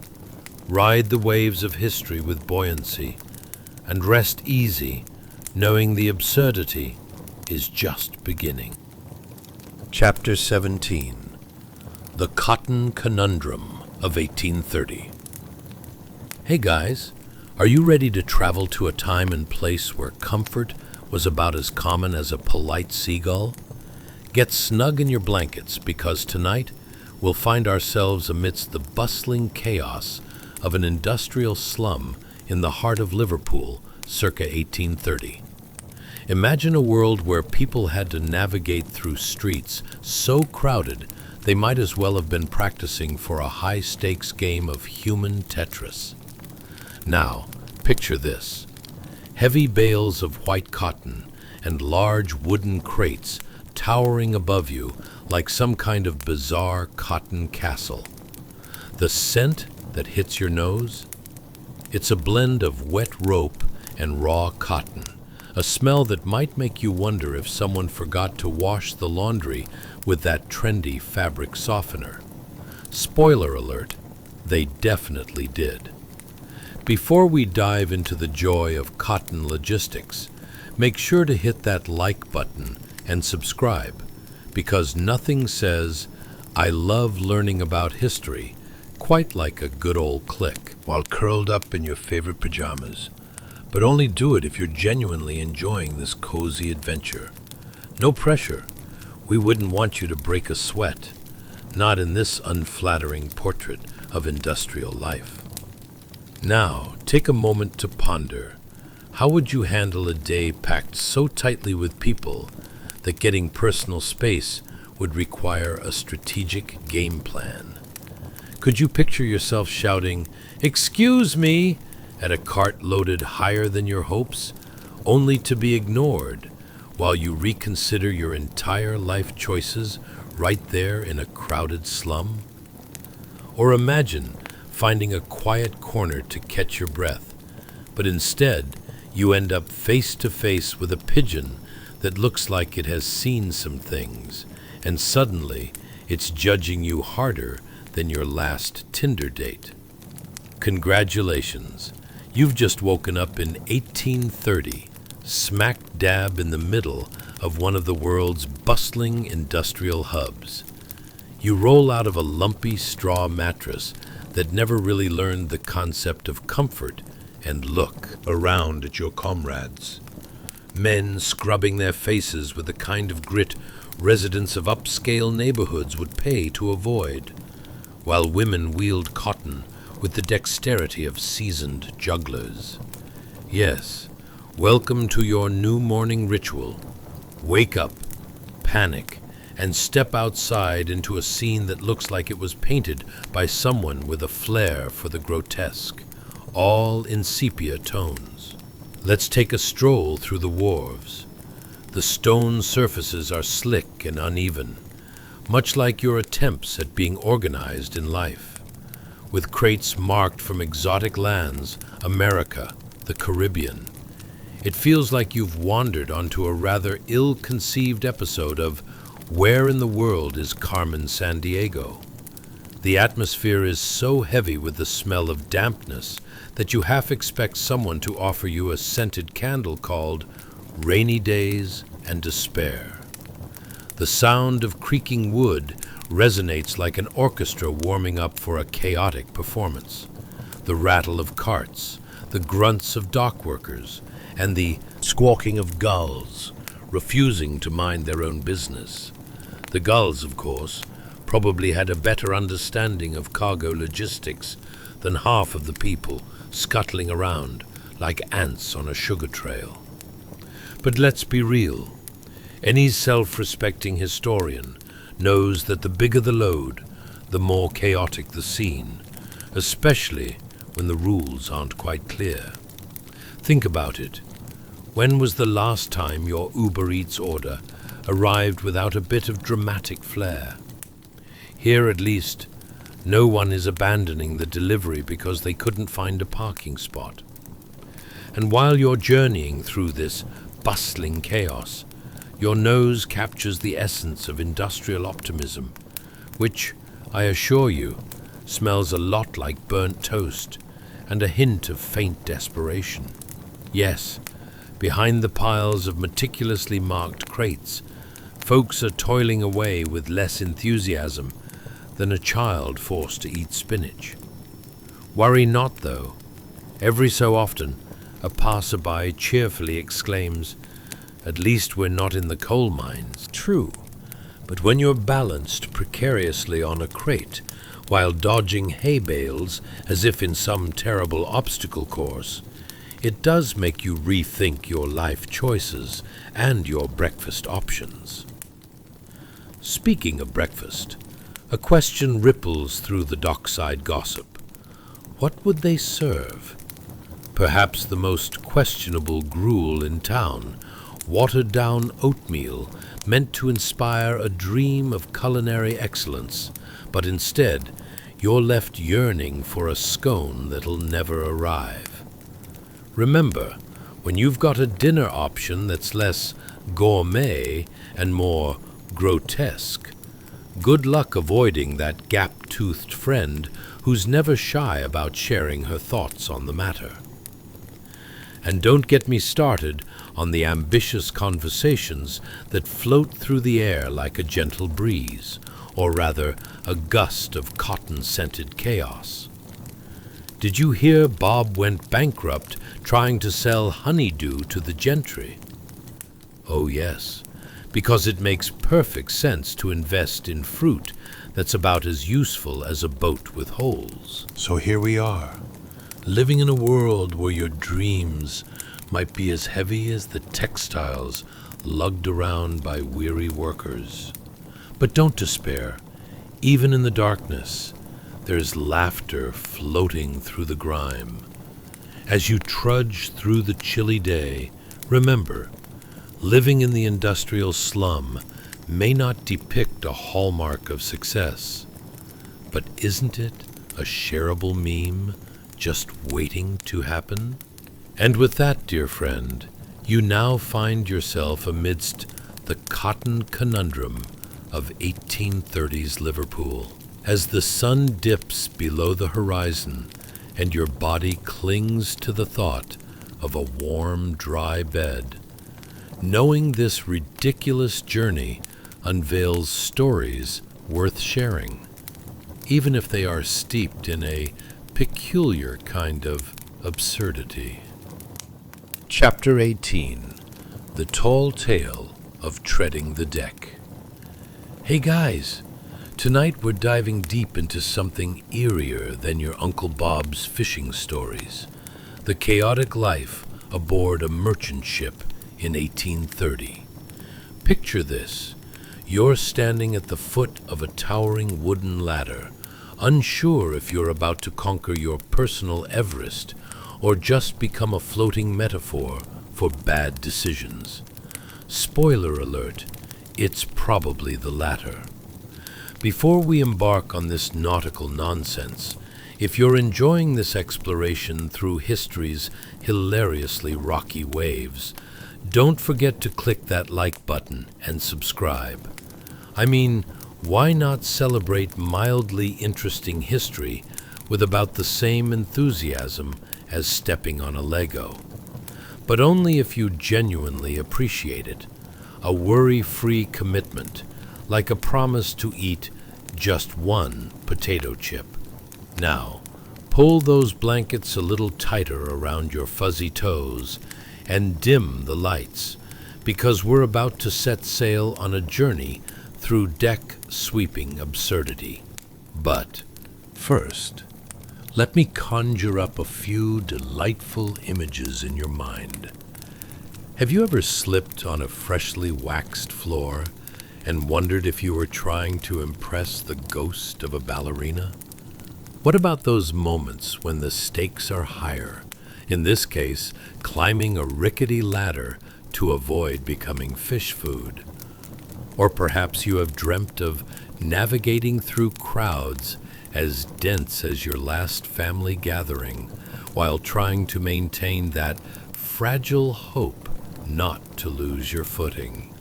[SPEAKER 2] ride the waves of history with buoyancy, and rest easy, knowing the absurdity is just beginning.
[SPEAKER 1] Chapter 17. The Cotton Conundrum of 1830. Hey guys, are you ready to travel to a time and place where comfort was about as common as a polite seagull? Get snug in your blankets, because tonight we'll find ourselves amidst the bustling chaos of an industrial slum in the heart of Liverpool circa 1830. Imagine a world where people had to navigate through streets so crowded they might as well have been practicing for a high-stakes game of human Tetris. Now, picture this. Heavy bales of white cotton and large wooden crates towering above you like some kind of bizarre cotton castle. The scent that hits your nose? It's a blend of wet rope and raw cotton, a smell that might make you wonder if someone forgot to wash the laundry with that trendy fabric softener. Spoiler alert, they definitely did. Before we dive into the joy of cotton logistics, make sure to hit that like button and subscribe, because nothing says, "I love learning about history," quite like a good old click while curled up in your favorite pajamas. But only do it if you're genuinely enjoying this cozy adventure. No pressure. We wouldn't want you to break a sweat, not in this unflattering portrait of industrial life. Now, take a moment to ponder. How would you handle a day packed so tightly with people that getting personal space would require a strategic game plan? Could you picture yourself shouting, "Excuse me," at a cart loaded higher than your hopes, only to be ignored while you reconsider your entire life choices right there in a crowded slum? Or imagine finding a quiet corner to catch your breath, but instead you end up face to face with a pigeon that looks like it has seen some things, and suddenly it's judging you harder than your last Tinder date. Congratulations, you've just woken up in 1830, smack dab in the middle of one of the world's bustling industrial hubs. You roll out of a lumpy straw mattress that never really learned the concept of comfort and look around at your comrades. Men scrubbing their faces with the kind of grit residents of upscale neighborhoods would pay to avoid, while women wield cotton with the dexterity of seasoned jugglers. Yes, welcome to your new morning ritual. Wake up, panic, and step outside into a scene that looks like it was painted by someone with a flair for the grotesque, all in sepia tones. Let's take a stroll through the wharves. The stone surfaces are slick and uneven, much like your attempts at being organized in life. With crates marked from exotic lands, America, the Caribbean, it feels like you've wandered onto a rather ill-conceived episode of Where in the World is Carmen Sandiego? The atmosphere is so heavy with the smell of dampness that you half expect someone to offer you a scented candle called Rainy Days and Despair. The sound of creaking wood resonates like an orchestra warming up for a chaotic performance. The rattle of carts, the grunts of dock workers, and the squawking of gulls refusing to mind their own business. The gulls, of course, probably had a better understanding of cargo logistics than half of the people scuttling around like ants on a sugar trail. But let's be real. Any self-respecting historian knows that the bigger the load, the more chaotic the scene, especially when the rules aren't quite clear. Think about it. When was the last time your Uber Eats order arrived without a bit of dramatic flair?
[SPEAKER 2] Here, at least, no one is abandoning the delivery because they couldn't find a parking spot. And while you're journeying through this bustling chaos, your nose captures the essence of industrial optimism, which, I assure you, smells a lot like burnt toast and a hint of faint desperation. Yes, behind the piles of meticulously marked crates, folks are toiling away with less enthusiasm than a child forced to eat spinach. Worry not, though. Every so often, a passerby cheerfully exclaims, "At least we're not in the coal mines." True, but when you're balanced precariously on a crate while dodging hay bales as if in some terrible obstacle course, it does make you rethink your life choices and your breakfast options. Speaking of breakfast, a question ripples through the dockside gossip. What would they serve? Perhaps the most questionable gruel in town, watered-down oatmeal meant to inspire a dream of culinary excellence, but instead you're left yearning for a scone that'll never arrive. Remember, when you've got a dinner option that's less gourmet and more grotesque, good luck avoiding that gap-toothed friend who's never shy about sharing her thoughts on the matter. And don't get me started on the ambitious conversations that float through the air like a gentle breeze, or rather a gust of cotton-scented chaos. Did you hear Bob went bankrupt trying to sell honeydew to the gentry? Oh yes, because it makes perfect sense to invest in fruit that's about as useful as a boat with holes. So here we are, living in a world where your dreams might be as heavy as the textiles lugged around by weary workers. But don't despair. Even in the darkness, there's laughter floating through the grime. As you trudge through the chilly day, remember, living in the industrial slum may not depict a hallmark of success, but isn't it a shareable meme just waiting to happen? And with that, dear friend, you now find yourself amidst the cotton conundrum of 1830s Liverpool. As the sun dips below the horizon and your body clings to the thought of a warm, dry bed, knowing this ridiculous journey unveils stories worth sharing, even if they are steeped in a peculiar kind of absurdity. Chapter 18. The Tall Tale of Treading the Deck. Hey guys, tonight we're diving deep into something eerier than your Uncle Bob's fishing stories. The chaotic life aboard a merchant ship in 1830. Picture this. You're standing at the foot of a towering wooden ladder, unsure if you're about to conquer your personal Everest or just become a floating metaphor for bad decisions. Spoiler alert, it's probably the latter. Before we embark on this nautical nonsense, if you're enjoying this exploration through history's hilariously rocky waves, don't forget to click that like button and subscribe. I mean, why not celebrate mildly interesting history with about the same enthusiasm as stepping on a Lego? But only if you genuinely appreciate it. A worry-free commitment, like a promise to eat just one potato chip. Now, pull those blankets a little tighter around your fuzzy toes and dim the lights, because we're about to set sail on a journey through deck-sweeping absurdity. But first, let me conjure up a few delightful images in your mind. Have you ever slipped on a freshly waxed floor and wondered if you were trying to impress the ghost of a ballerina? What about those moments when the stakes are higher, in this case, climbing a rickety ladder to avoid becoming fish food? Or perhaps you have dreamt of navigating through crowds as dense as your last family gathering, while trying to maintain that fragile hope not to lose your footing.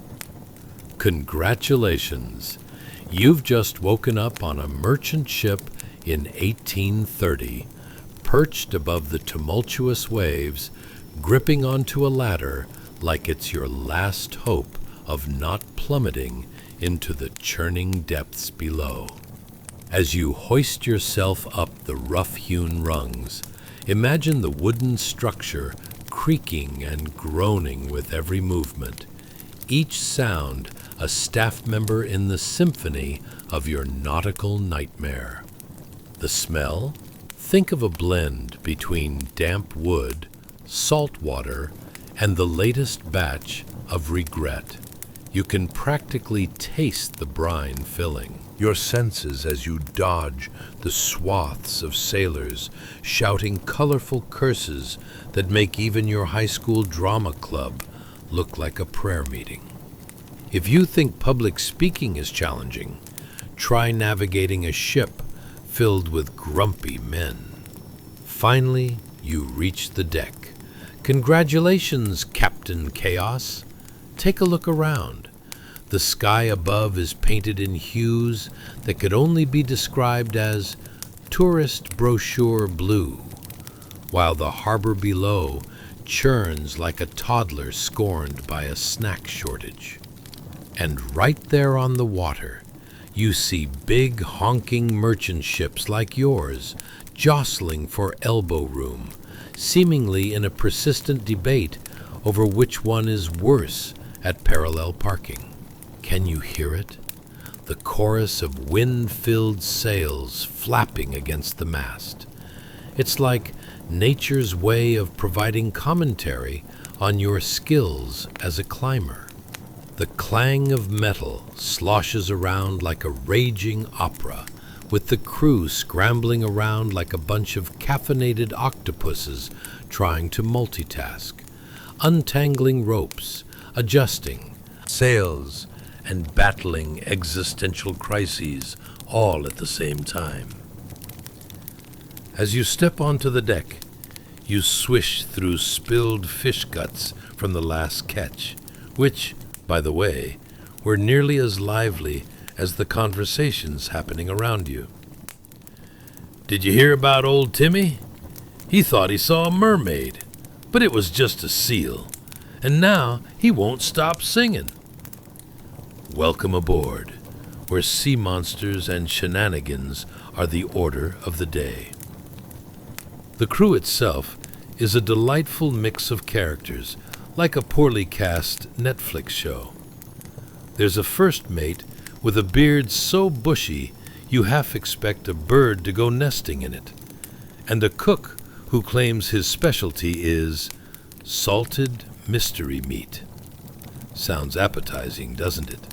[SPEAKER 2] Congratulations! You've just woken up on a merchant ship in 1830, perched above the tumultuous waves, gripping onto a ladder like it's your last hope of not plummeting into the churning depths below. As you hoist yourself up the rough-hewn rungs, imagine the wooden structure creaking and groaning with every movement, each sound a staff member in the symphony of your nautical nightmare. The smell? Think of a blend between damp wood, salt water, and the latest batch of regret. You can practically taste the brine filling your senses as you dodge the swaths of sailors shouting colorful curses that make even your high school drama club look like a prayer meeting. If you think public speaking is challenging, try navigating a ship filled with grumpy men. Finally, you reach the deck. Congratulations, Captain Chaos. Take a look around. The sky above is painted in hues that could only be described as tourist brochure blue, while the harbor below churns like a toddler scorned by a snack shortage. And right there on the water, you see big honking merchant ships like yours jostling for elbow room, seemingly in a persistent debate over which one is worse at parallel parking. Can you hear it? The chorus of wind-filled sails flapping against the mast. It's like nature's way of providing commentary on your skills as a climber. The clang of metal sloshes around like a raging opera, with the crew scrambling around like a bunch of caffeinated octopuses trying to multitask, untangling ropes, adjusting sails, and battling existential crises all at the same time. As you step onto the deck, you swish through spilled fish guts from the last catch, which, by the way, were nearly as lively as the conversations happening around you. Did you hear about old Timmy? He thought he saw a mermaid, but it was just a seal, and now he won't stop singing. Welcome aboard, where sea monsters and shenanigans are the order of the day. The crew itself is a delightful mix of characters, like a poorly cast Netflix show. There's a first mate with a beard so bushy you half expect a bird to go nesting in it, and a cook who claims his specialty is salted mystery meat. Sounds appetizing, doesn't it?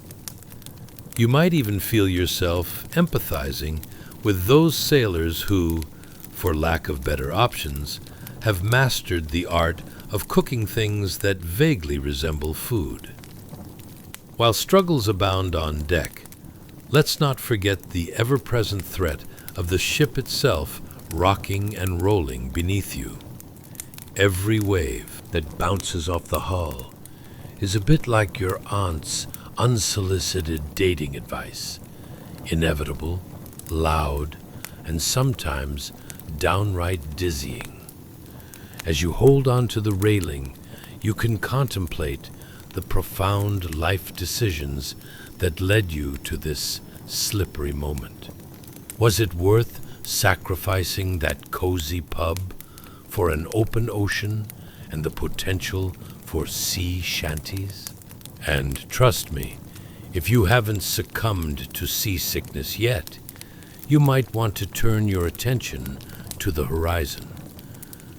[SPEAKER 2] You might even feel yourself empathizing with those sailors who, for lack of better options, have mastered the art of cooking things that vaguely resemble food. While struggles abound on deck, let's not forget the ever-present threat of the ship itself rocking and rolling beneath you. Every wave that bounces off the hull is a bit like your aunt's unsolicited dating advice, inevitable, loud, and sometimes downright dizzying. As you hold on to the railing, you can contemplate the profound life decisions that led you to this slippery moment. Was it worth sacrificing that cozy pub for an open ocean and the potential for sea shanties? And trust me, if you haven't succumbed to seasickness yet, you might want to turn your attention to the horizon.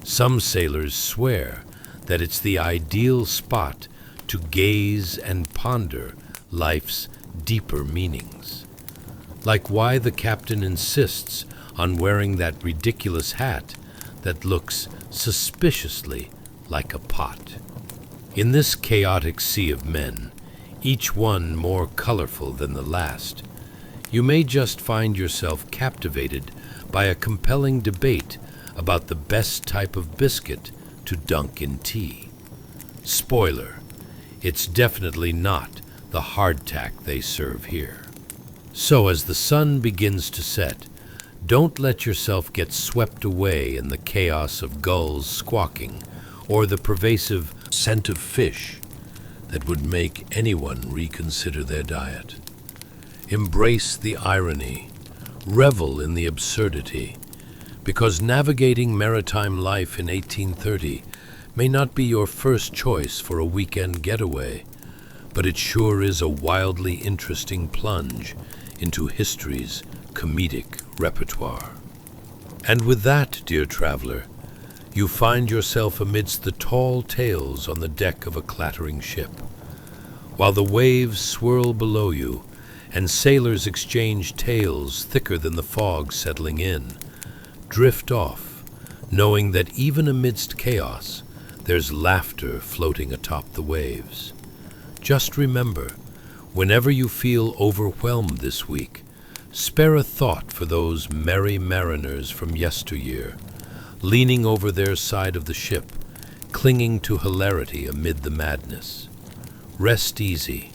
[SPEAKER 2] Some sailors swear that it's the ideal spot to gaze and ponder life's deeper meanings. Like why the captain insists on wearing that ridiculous hat that looks suspiciously like a pot. In this chaotic sea of men, each one more colorful than the last, You may just find yourself captivated by a compelling debate about the best type of biscuit to dunk in tea. Spoiler, it's definitely not the hardtack they serve here. So as the sun begins to set, don't let yourself get swept away in the chaos of gulls squawking or the pervasive scent of fish that would make anyone reconsider their diet. Embrace the irony, revel in the absurdity, because navigating maritime life in 1830 may not be your first choice for a weekend getaway, but it sure is a wildly interesting plunge into history's comedic repertoire. And with that, dear traveler, you find yourself amidst the tall tales on the deck of a clattering ship. While the waves swirl below you, and sailors exchange tales thicker than the fog settling in, drift off, knowing that even amidst chaos, there's laughter floating atop the waves. Just remember, whenever you feel overwhelmed this week, spare a thought for those merry mariners from yesteryear, leaning over their side of the ship, clinging to hilarity amid the madness. Rest easy.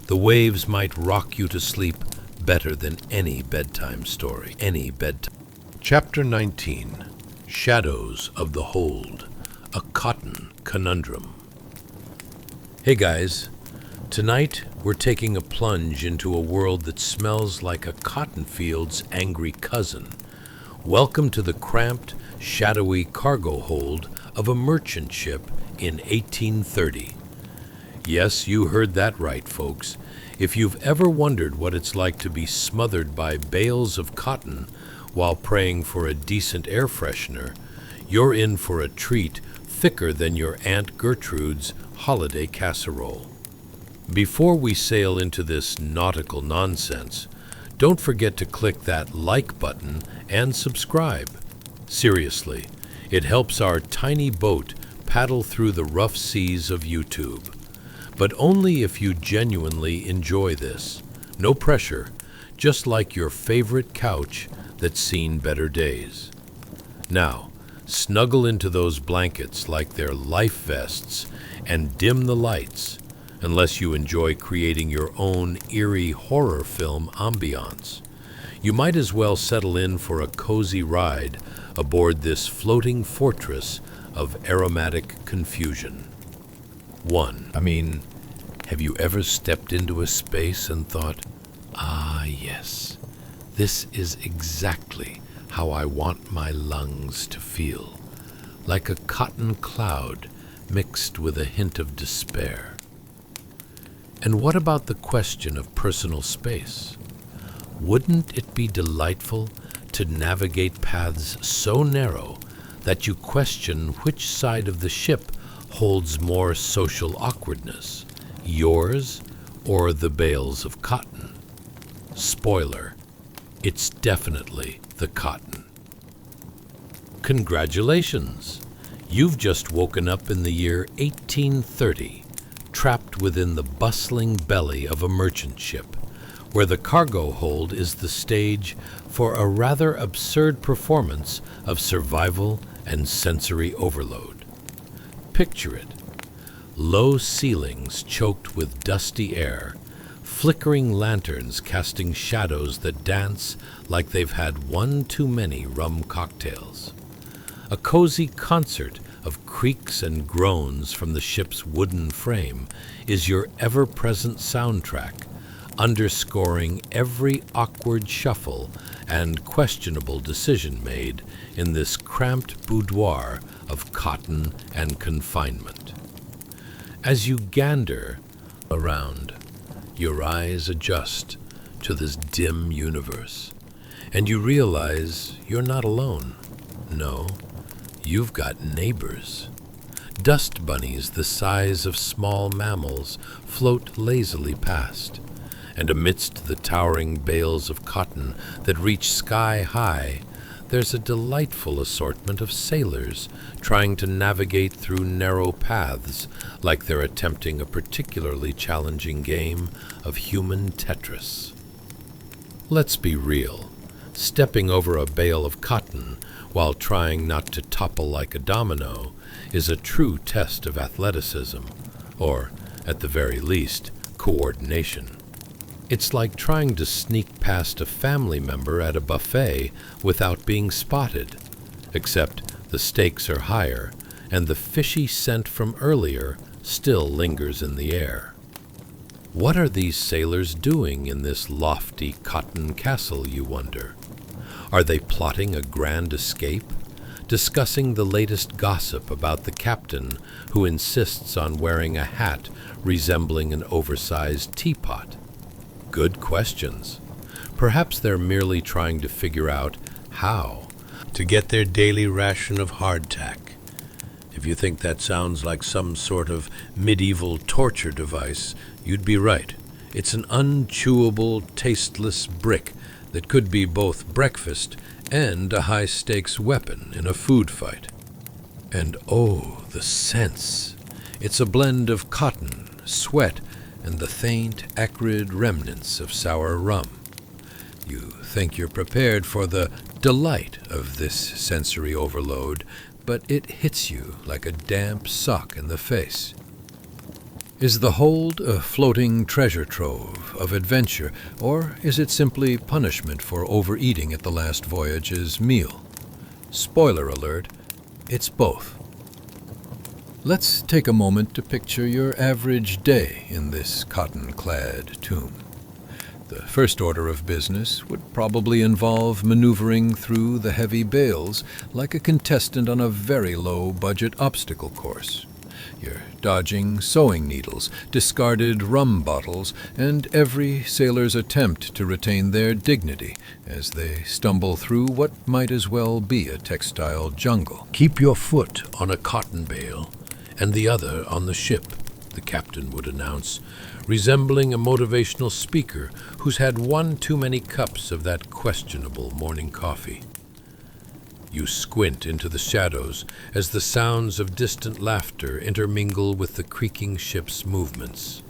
[SPEAKER 2] The waves might rock you to sleep better than any bedtime story. Chapter 19. Shadows of the Hold. A Cotton Conundrum. Hey guys, tonight we're taking a plunge into a world that smells like a cotton field's angry cousin. Welcome to the cramped, shadowy cargo hold of a merchant ship in 1830. Yes, you heard that right, folks. If you've ever wondered what it's like to be smothered by bales of cotton while praying for a decent air freshener, you're in for a treat thicker than your Aunt Gertrude's holiday casserole. Before we sail into this nautical nonsense, don't forget to click that like button and subscribe. Seriously, it helps our tiny boat paddle through the rough seas of YouTube. But only if you genuinely enjoy this. No pressure, just like your favorite couch that's seen better days. Now, snuggle into those blankets like they're life vests and dim the lights, unless you enjoy creating your own eerie horror film ambience. You might as well settle in for a cozy ride aboard this floating fortress of aromatic confusion. 1. Have you ever stepped into a space and thought, ah, yes, this is exactly how I want my lungs to feel, like a cotton cloud mixed with a hint of despair? And what about the question of personal space? Wouldn't it be delightful to navigate paths so narrow that you question which side of the ship holds more social awkwardness, yours or the bales of cotton? Spoiler, it's definitely the cotton. Congratulations! You've just woken up in the year 1830, trapped within the bustling belly of a merchant ship, where the cargo hold is the stage for a rather absurd performance of survival and sensory overload. Picture it. Low ceilings choked with dusty air, flickering lanterns casting shadows that dance like they've had one too many rum cocktails. A cozy concert of creaks and groans from the ship's wooden frame is your ever-present soundtrack, underscoring every awkward shuffle and questionable decision made in this cramped boudoir of cotton and confinement. As you gander around, your eyes adjust to this dim universe, and you realize you're not alone. No, you've got neighbors. Dust bunnies the size of small mammals float lazily past, and amidst the towering bales of cotton that reach sky high, there's a delightful assortment of sailors trying to navigate through narrow paths like they're attempting a particularly challenging game of human Tetris. Let's be real. Stepping over a bale of cotton while trying not to topple like a domino is a true test of athleticism, or, at the very least, coordination. It's like trying to sneak past a family member at a buffet without being spotted, except the stakes are higher and the fishy scent from earlier still lingers in the air. What are these sailors doing in this lofty cotton castle, you wonder? Are they plotting a grand escape? Discussing the latest gossip about the captain who insists on wearing a hat resembling an oversized teapot? Good questions. Perhaps they're merely trying to figure out how to get their daily ration of hardtack. If you think that sounds like some sort of medieval torture device, you'd be right. It's an unchewable, tasteless brick that could be both breakfast and a high-stakes weapon in a food fight. And oh, the scents! It's a blend of cotton, sweat, and the faint, acrid remnants of sour rum. You think you're prepared for the delight of this sensory overload, but it hits you like a damp sock in the face. Is the hold a floating treasure trove of adventure, or is it simply punishment for overeating at the last voyage's meal? Spoiler alert, it's both. Let's take a moment to picture your average day in this cotton-clad tomb. The first order of business would probably involve maneuvering through the heavy bales like a contestant on a very low-budget obstacle course. You're dodging sewing needles, discarded rum bottles, and every sailor's attempt to retain their dignity as they stumble through what might as well be a textile jungle.
[SPEAKER 1] Keep your foot on a cotton bale and the other on the ship, the captain would announce, resembling a motivational speaker who's had one too many cups of that questionable morning coffee. You squint into the shadows as the sounds of distant laughter intermingle with the creaking ship's movements.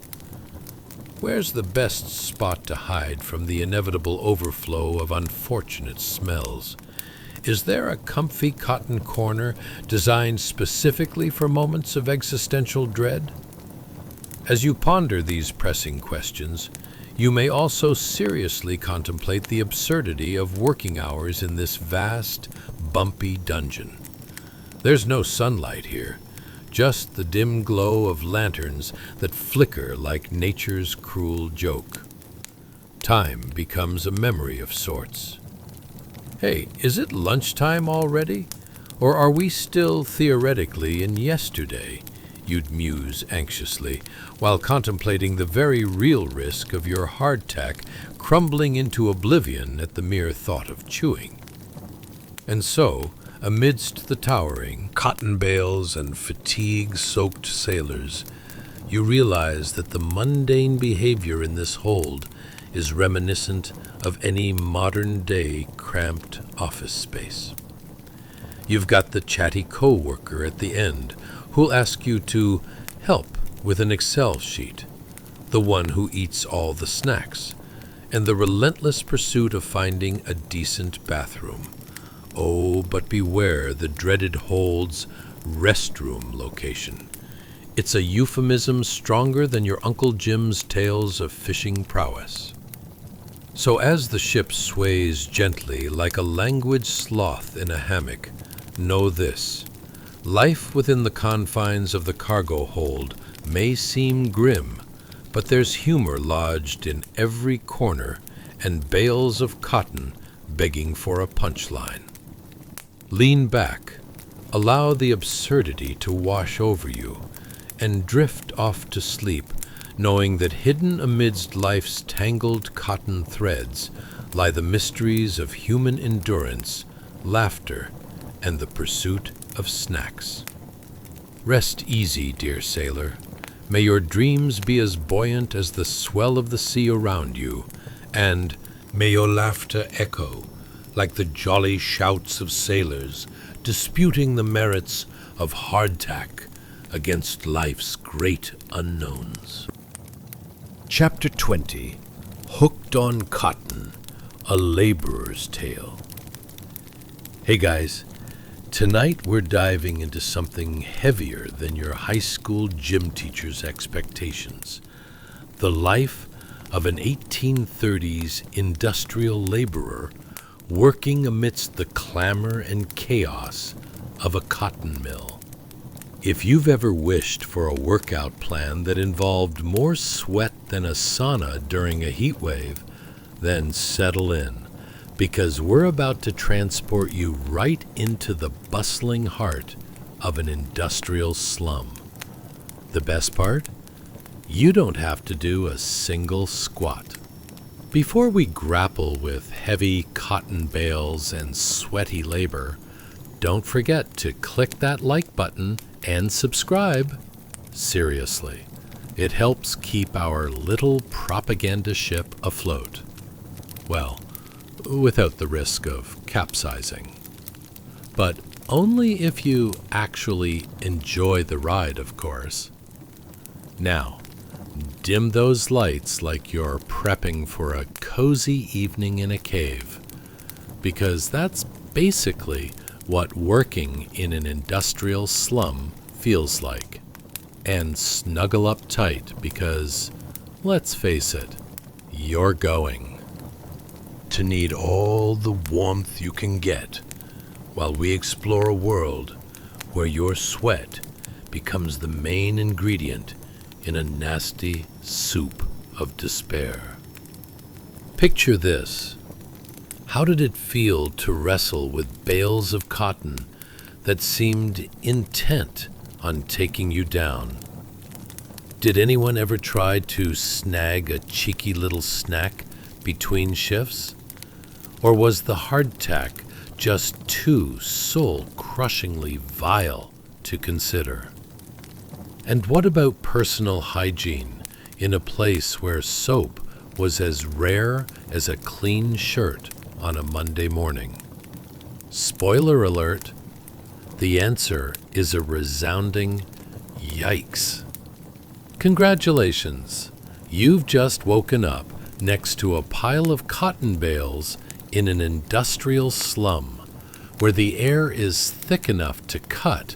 [SPEAKER 1] Where's the best spot to hide from the inevitable overflow of unfortunate smells? Is there a comfy cotton corner designed specifically for moments of existential dread? As you ponder these pressing questions, you may also seriously contemplate the absurdity of working hours in this vast, bumpy dungeon. There's no sunlight here, just the dim glow of lanterns that flicker like nature's cruel joke. Time becomes a memory of sorts. Hey, is it lunchtime already? Or are we still theoretically in yesterday? You'd muse anxiously, while contemplating the very real risk of your hardtack crumbling into oblivion at the mere thought of chewing. And so, amidst the towering cotton bales and fatigue-soaked sailors, you realize that the mundane behavior in this hold is reminiscent of any modern-day cramped office space. You've got the chatty co-worker at the end who'll ask you to help with an Excel sheet, the one who eats all the snacks, and the relentless pursuit of finding a decent bathroom. Oh, but beware the dreaded hold's restroom location. It's a euphemism stronger than your Uncle Jim's tales of fishing prowess. So as the ship sways gently like a languid sloth in a hammock, know this: life within the confines of the cargo hold may seem grim, but there's humor lodged in every corner and bales of cotton begging for a punchline. Lean back, allow the absurdity to wash over you, and drift off to sleep, knowing that hidden amidst life's tangled cotton threads lie the mysteries of human endurance, laughter, and the pursuit of snacks. Rest easy, dear sailor. May your dreams be as buoyant as the swell of the sea around you, and may your laughter echo like the jolly shouts of sailors disputing the merits of hardtack against life's great unknowns. Chapter 20. Hooked on Cotton,
[SPEAKER 2] A Laborer's Tale. Hey guys, tonight we're diving into something heavier than your high school gym teacher's expectations. The life of an 1830s industrial laborer working amidst the clamor and chaos of a cotton mill. If you've ever wished for a workout plan that involved more sweat than a sauna during a heat wave, then settle in, because we're about to transport you right into the bustling heart of an industrial slum. The best part? You don't have to do a single squat. Before we grapple with heavy cotton bales and sweaty labor, don't forget to click that like button and subscribe. Seriously, it helps keep our little propaganda ship afloat. Well, without the risk of capsizing. But only if you actually enjoy the ride, of course. Now, dim those lights like you're prepping for a cozy evening in a cave, because that's basically what working in an industrial slum feels like. And snuggle up tight because, let's face it, you're going to need all the warmth you can get while we explore a world where your sweat becomes the main ingredient in a nasty soup of despair. Picture this. How did it feel to wrestle with bales of cotton that seemed intent on taking you down? Did anyone ever try to snag a cheeky little snack between shifts? Or was the hardtack just too soul-crushingly vile to consider? And what about personal hygiene in a place where soap was as rare as a clean shirt on a Monday morning? Spoiler alert, the answer is a resounding yikes. Congratulations, you've just woken up next to a pile of cotton bales in an industrial slum where the air is thick enough to cut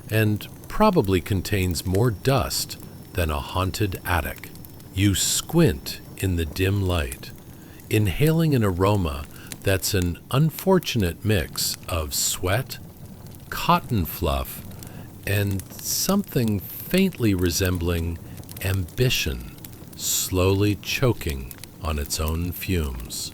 [SPEAKER 2] and probably contains more dust than a haunted attic. You squint in the dim light, inhaling an aroma that's an unfortunate mix of sweat, cotton fluff, and something faintly resembling ambition slowly choking on its own fumes.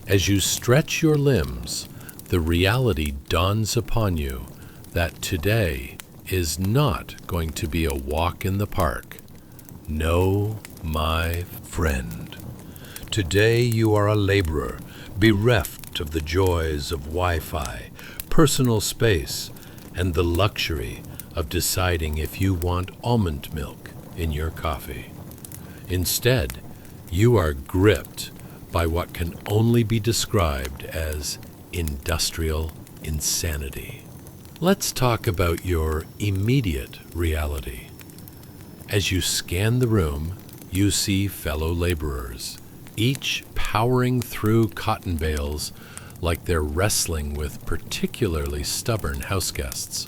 [SPEAKER 2] As you stretch your limbs, the reality dawns upon you that today is not going to be a walk in the park. No, my friend. Today you are a laborer, bereft of the joys of Wi-Fi, personal space, and the luxury of deciding if you want almond milk in your coffee. Instead, you are gripped by what can only be described as industrial insanity. Let's talk about your immediate reality. As you scan the room, you see fellow laborers, each powering through cotton bales like they're wrestling with particularly stubborn houseguests.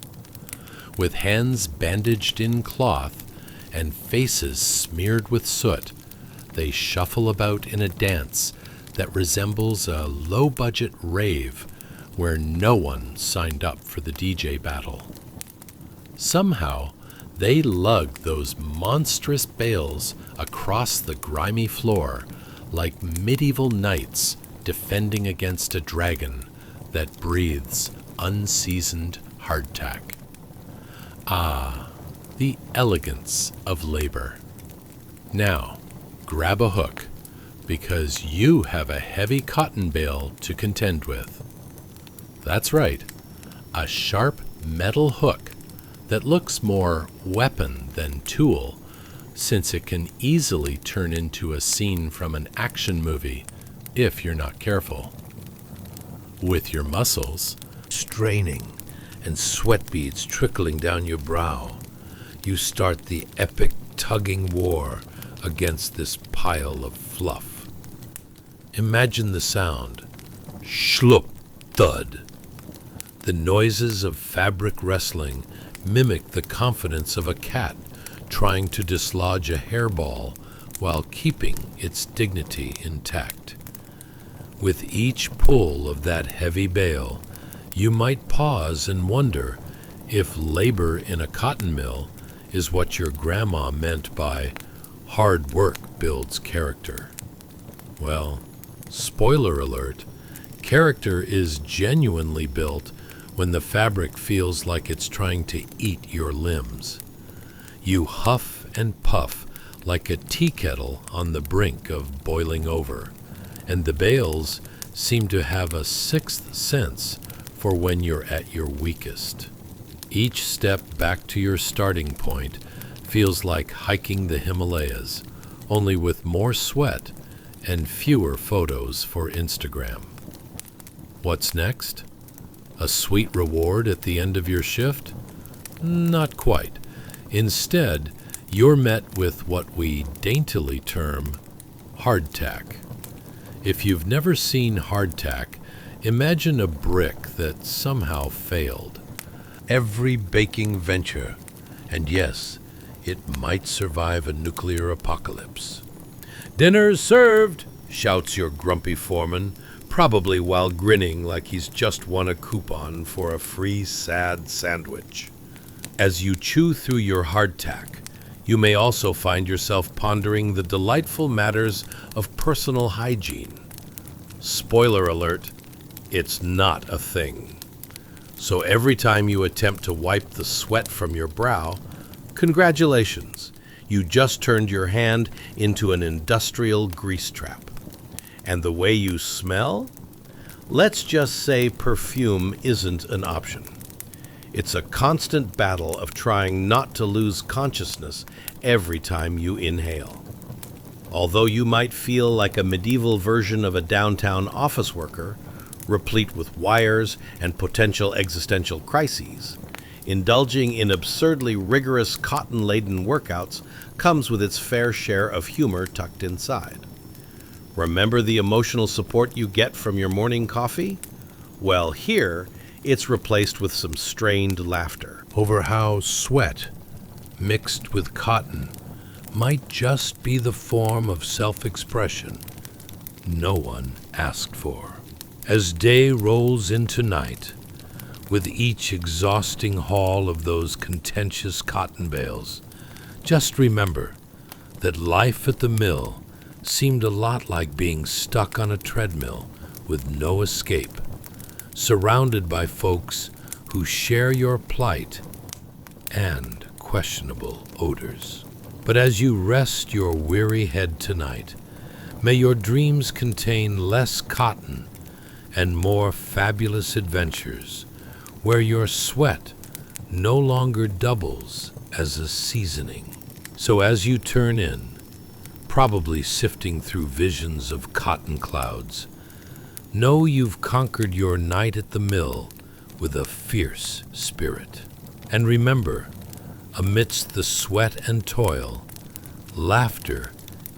[SPEAKER 2] With hands bandaged in cloth and faces smeared with soot, they shuffle about in a dance that resembles a low-budget rave where no one signed up for the DJ battle. Somehow, they lug those monstrous bales across the grimy floor like medieval knights defending against a dragon that breathes unseasoned hardtack. Ah, the elegance of labor. Now, grab a hook, because you have a heavy cotton bale to contend with. That's right, a sharp metal hook that looks more weapon than tool, since it can easily turn into a scene from an action movie if you're not careful. With your muscles straining and sweat beads trickling down your brow, you start the epic tugging war against this pile of fluff. Imagine the sound. Schlup, thud. The noises of fabric wrestling mimic the confidence of a cat trying to dislodge a hairball while keeping its dignity intact. With each pull of that heavy bale, you might pause and wonder if labor in a cotton mill is what your grandma meant by hard work builds character. Well, spoiler alert, character is genuinely built when the fabric feels like it's trying to eat your limbs. You huff and puff like a tea kettle on the brink of boiling over, and the bales seem to have a sixth sense for when you're at your weakest. Each step back to your starting point feels like hiking the Himalayas, only with more sweat and fewer photos for Instagram. What's next? A sweet reward at the end of your shift? Not quite. Instead, you're met with what we daintily term hardtack. If you've never seen hardtack, imagine a brick that somehow failed. Every baking venture, and yes, it might survive a nuclear apocalypse. "Dinner's served," shouts your grumpy foreman, probably while grinning like he's just won a coupon for a free sad sandwich. As you chew through your hardtack, you may also find yourself pondering the delightful matters of personal hygiene. Spoiler alert, it's not a thing. So every time you attempt to wipe the sweat from your brow, congratulations, you just turned your hand into an industrial grease trap. And the way you smell? Let's just say perfume isn't an option. It's a constant battle of trying not to lose consciousness every time you inhale. Although you might feel like a medieval version of a downtown office worker, replete with wires and potential existential crises, indulging in absurdly rigorous cotton-laden workouts comes with its fair share of humor tucked inside. Remember the emotional support you get from your morning coffee? Well, here, it's replaced with some strained laughter over how sweat, mixed with cotton, might just be the form of self-expression no one asked for. As day rolls into night, with each exhausting haul of those contentious cotton bales, just remember that life at the mill seemed a lot like being stuck on a treadmill with no escape, surrounded by folks who share your plight and questionable odors. But as you rest your weary head tonight, may your dreams contain less cotton and more fabulous adventures, where your sweat no longer doubles as a seasoning. So as you turn in, probably sifting through visions of cotton clouds, know you've conquered your night at the mill with a fierce spirit. And remember, amidst the sweat and toil, laughter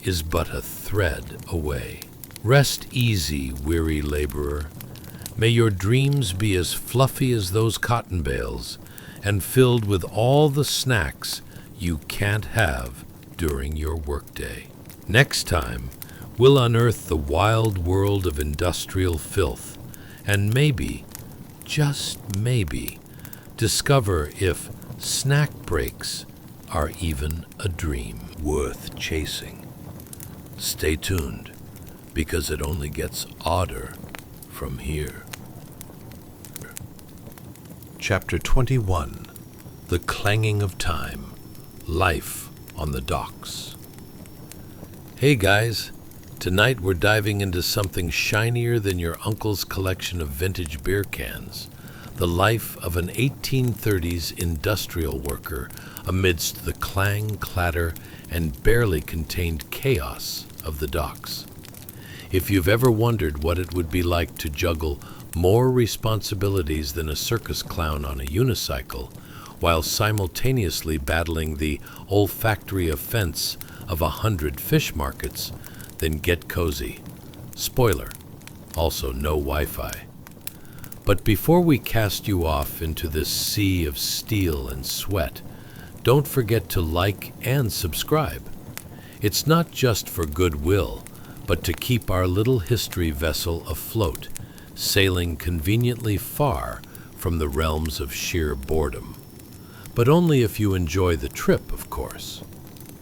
[SPEAKER 2] is but a thread away. Rest easy, weary laborer. May your dreams be as fluffy as those cotton bales and filled with all the snacks you can't have during your workday. Next time, we'll unearth the wild world of industrial filth and maybe, just maybe, discover if snack breaks are even a dream worth chasing. Stay tuned, because it only gets odder from here. Chapter 21. The Clanging of Time. Life on the Docks. Hey guys, tonight we're diving into something shinier than your uncle's collection of vintage beer cans. The life of an 1830s industrial worker amidst the clang, clatter, and barely contained chaos of the docks. If you've ever wondered what it would be like to juggle more responsibilities than a circus clown on a unicycle, while simultaneously battling the olfactory offense of 100 fish markets, then get cozy. Spoiler, also no Wi-Fi. But before we cast you off into this sea of steel and sweat, don't forget to like and subscribe. It's not just for goodwill, but to keep our little history vessel afloat, sailing conveniently far from the realms of sheer boredom. But only if you enjoy the trip, of course.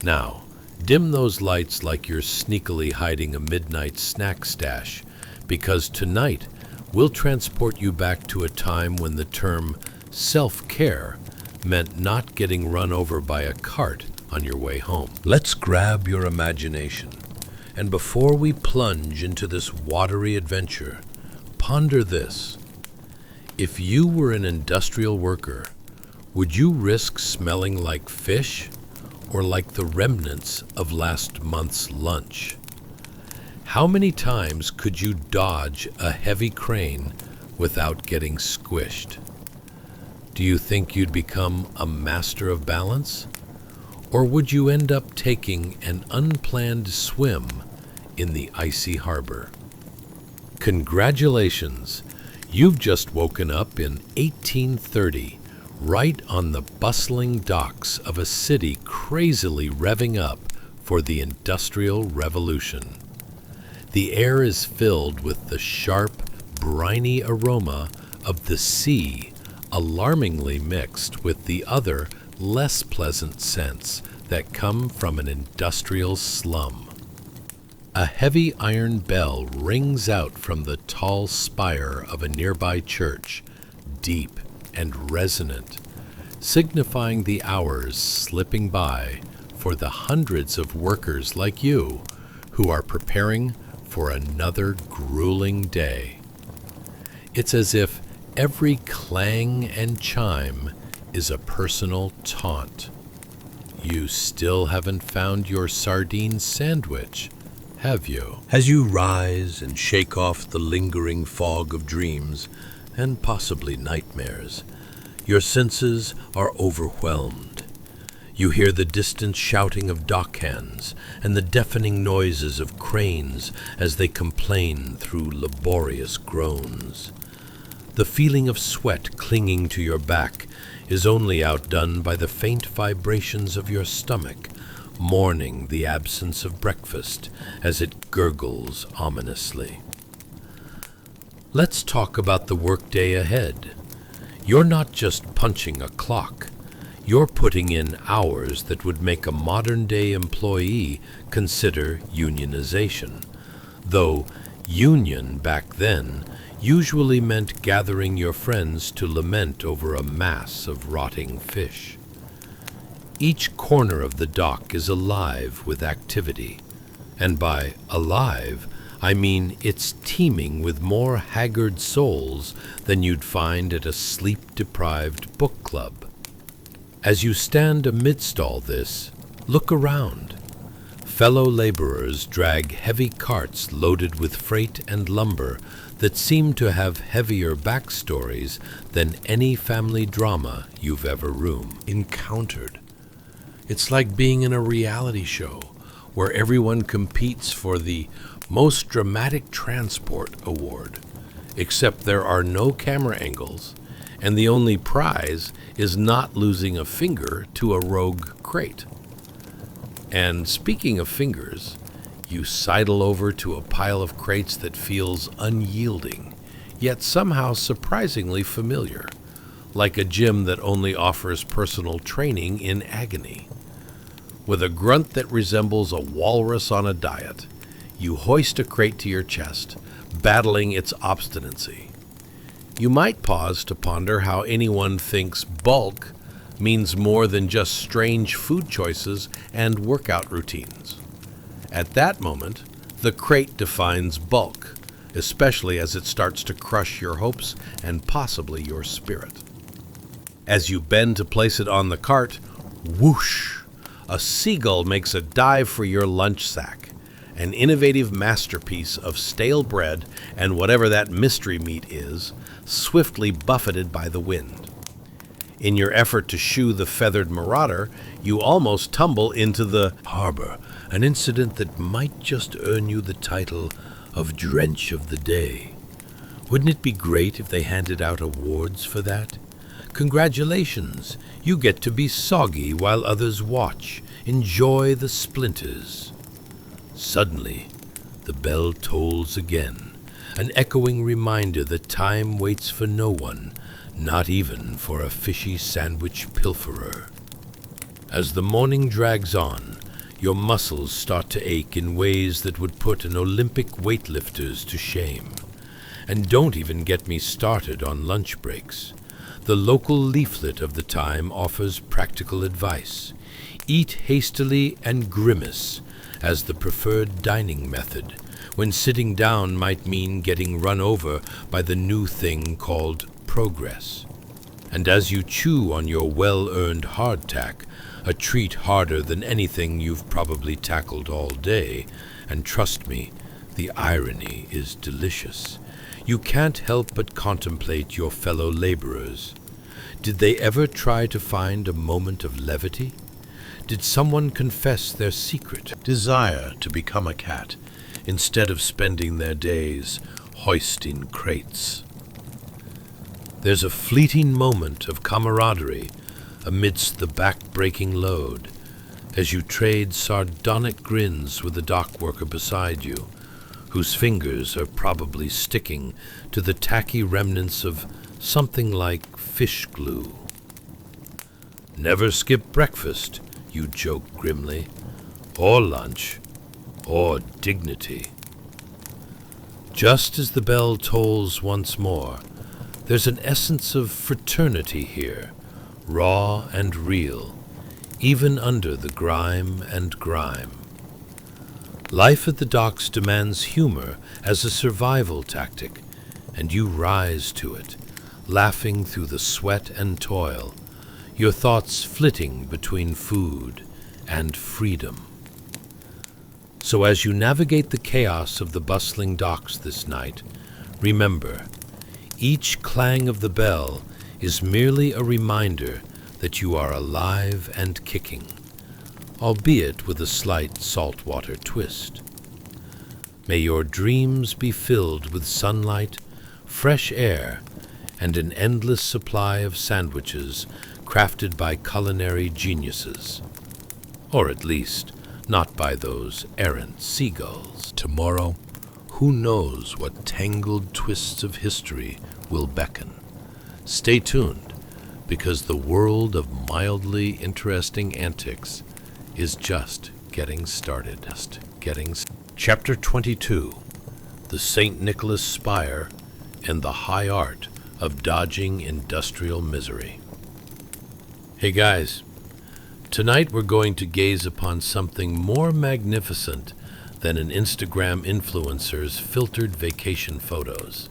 [SPEAKER 2] Now, dim those lights like you're sneakily hiding a midnight snack stash, because tonight we'll transport you back to a time when the term self-care meant not getting run over by a cart on your way home. Let's grab your imagination, and before we plunge into this watery adventure, ponder this. If you were an industrial worker, would you risk smelling like fish or like the remnants of last month's lunch? How many times could you dodge a heavy crane without getting squished? Do you think you'd become a master of balance? Or would you end up taking an unplanned swim in the icy harbor? Congratulations! You've just woken up in 1830, right on the bustling docks of a city crazily revving up for the Industrial Revolution. The air is filled with the sharp, briny aroma of the sea, alarmingly mixed with the other, less pleasant scents that come from an industrial slum. A heavy iron bell rings out from the tall spire of a nearby church, deep and resonant, signifying the hours slipping by for the hundreds of workers like you who are preparing for another grueling day. It's as if every clang and chime is a personal taunt. You still haven't found your sardine sandwich, have you? As you rise and shake off the lingering fog of dreams and possibly nightmares, your senses are overwhelmed. You hear the distant shouting of dockhands and the deafening noises of cranes as they complain through laborious groans. The feeling of sweat clinging to your back is only outdone by the faint vibrations of your stomach, mourning the absence of breakfast as it gurgles ominously. Let's talk about the workday ahead. You're not just punching a clock. You're putting in hours that would make a modern-day employee consider unionization, though union back then usually meant gathering your friends to lament over a mass of rotting fish. Each corner of the dock is alive with activity, and by alive, I mean it's teeming with more haggard souls than you'd find at a sleep-deprived book club. As you stand amidst all this, look around. Fellow laborers drag heavy carts loaded with freight and lumber that seem to have heavier backstories than any family drama you've ever encountered. It's like being in a reality show where everyone competes for the Most Dramatic Transport Award, except there are no camera angles, and the only prize is not losing a finger to a rogue crate. And speaking of fingers, you sidle over to a pile of crates that feels unyielding, yet somehow surprisingly familiar, like a gym that only offers personal training in agony. With a grunt that resembles a walrus on a diet, you hoist a crate to your chest, battling its obstinacy. You might pause to ponder how anyone thinks bulk means more than just strange food choices and workout routines. At that moment, the crate defines bulk, especially as it starts to crush your hopes and possibly your spirit. As you bend to place it on the cart, whoosh! A seagull makes a dive for your lunch sack, an innovative masterpiece of stale bread and whatever that mystery meat is, swiftly buffeted by the wind. In your effort to shoo the feathered marauder, you almost tumble into the harbor, an incident that might just earn you the title of drench of the day. Wouldn't it be great if they handed out awards for that? Congratulations, you get to be soggy while others watch. Enjoy the splinters. Suddenly, the bell tolls again, an echoing reminder that time waits for no one, not even for a fishy sandwich pilferer. As the morning drags on, your muscles start to ache in ways that would put an Olympic weightlifters to shame. And don't even get me started on lunch breaks. The local leaflet of the time offers practical advice. Eat hastily and grimace as the preferred dining method, when sitting down might mean getting run over by the new thing called progress. And as you chew on your well-earned hardtack, a treat harder than anything you've probably tackled all day, and trust me, the irony is delicious, you can't help but contemplate your fellow laborers. Did they ever try to find a moment of levity? Did someone confess their secret desire to become a cat instead of spending their days hoisting crates? There's a fleeting moment of camaraderie amidst the back-breaking load as you trade sardonic grins with the dock worker beside you, whose fingers are probably sticking to the tacky remnants of something like fish glue. Never skip breakfast, you joke grimly, or lunch, or dignity. Just as the bell tolls once more, there's an essence of fraternity here, raw and real, even under the grime and grime. Life at the docks demands humor as a survival tactic, and you rise to it, laughing through the sweat and toil, your thoughts flitting between food and freedom. So as you navigate the chaos of the bustling docks this night, remember, each clang of the bell is merely a reminder that you are alive and kicking, albeit with a slight saltwater twist. May your dreams be filled with sunlight, fresh air, and an endless supply of sandwiches crafted by culinary geniuses. Or at least, not by those errant seagulls. Tomorrow, who knows what tangled twists of history will beckon. Stay tuned, because the world of mildly interesting antics is just getting started. Chapter 22, The St. Nicholas Spire and the High Art of Dodging Industrial Misery. Hey guys, tonight we're going to gaze upon something more magnificent than an Instagram influencer's filtered vacation photos.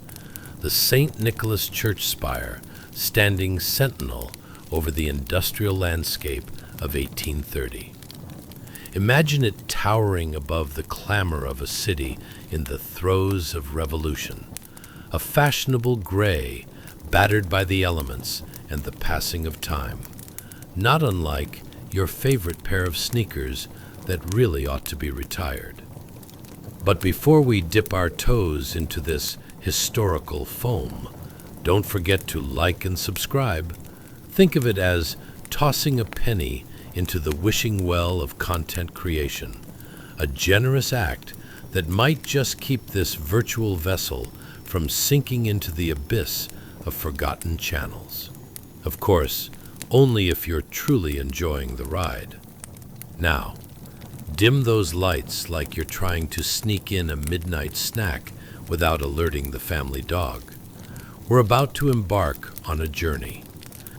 [SPEAKER 2] The St. Nicholas church spire standing sentinel over the industrial landscape of 1830. Imagine it towering above the clamor of a city in the throes of revolution, a fashionable gray battered by the elements and the passing of time, not unlike your favorite pair of sneakers that really ought to be retired. But before we dip our toes into this historical foam, don't forget to like and subscribe. Think of it as tossing a penny into the wishing well of content creation, a generous act that might just keep this virtual vessel from sinking into the abyss of forgotten channels. Of course, only if you're truly enjoying the ride. Now, dim those lights like you're trying to sneak in a midnight snack without alerting the family dog. We're about to embark on a journey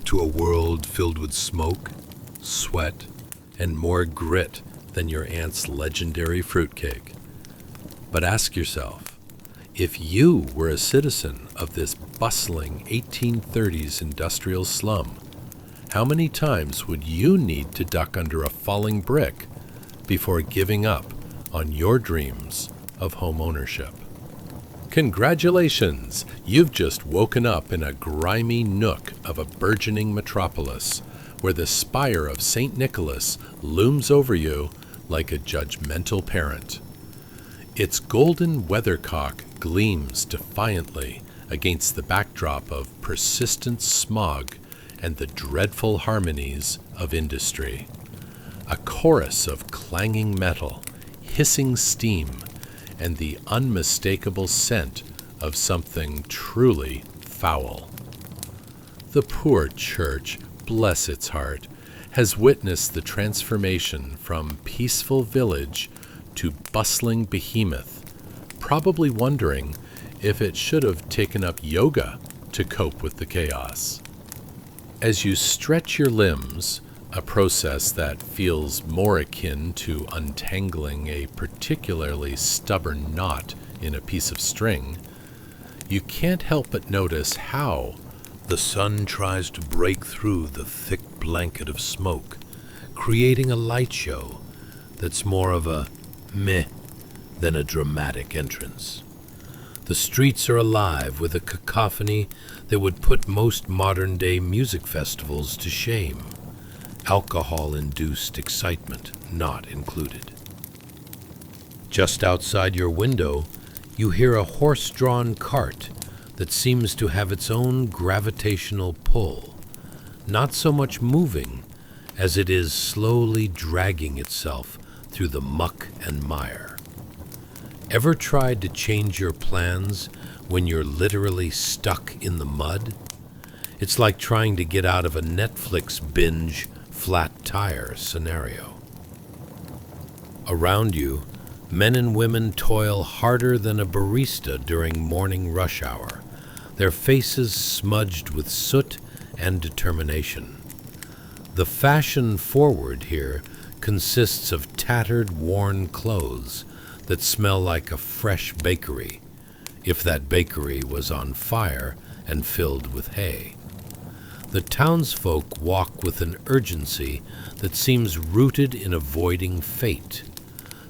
[SPEAKER 2] to a world filled with smoke, sweat, and more grit than your aunt's legendary fruitcake. But ask yourself, if you were a citizen of this bustling 1830s industrial slum, how many times would you need to duck under a falling brick before giving up on your dreams of home ownership? Congratulations! You've just woken up in a grimy nook of a burgeoning metropolis, where the spire of St. Nicholas looms over you like a judgmental parent.
[SPEAKER 1] Its golden weathercock gleams defiantly against the backdrop of persistent smog and the dreadful harmonies of industry. A chorus of clanging metal, hissing steam, and the unmistakable scent of something truly foul. The poor church, bless its heart, has witnessed the transformation from peaceful village to bustling behemoth, probably wondering if it should have taken up yoga to cope with the chaos. As you stretch your limbs, a process that feels more akin to untangling a particularly stubborn knot in a piece of string, you can't help but notice how the sun tries to break through the thick blanket of smoke, creating a light show that's more of a meh than a dramatic entrance. The streets are alive with a cacophony that would put most modern-day music festivals to shame, alcohol-induced excitement not included. Just outside your window, you hear a horse-drawn cart that seems to have its own gravitational pull, not so much moving as it is slowly dragging itself through the muck and mire. Ever tried to change your plans when you're literally stuck in the mud? It's like trying to get out of a Netflix binge flat tire scenario. Around you, men and women toil harder than a barista during morning rush hour, their faces smudged with soot and determination. The fashion forward here consists of tattered, worn clothes that smell like a fresh bakery, if that bakery was on fire and filled with hay. The townsfolk walk with an urgency that seems rooted in avoiding fate,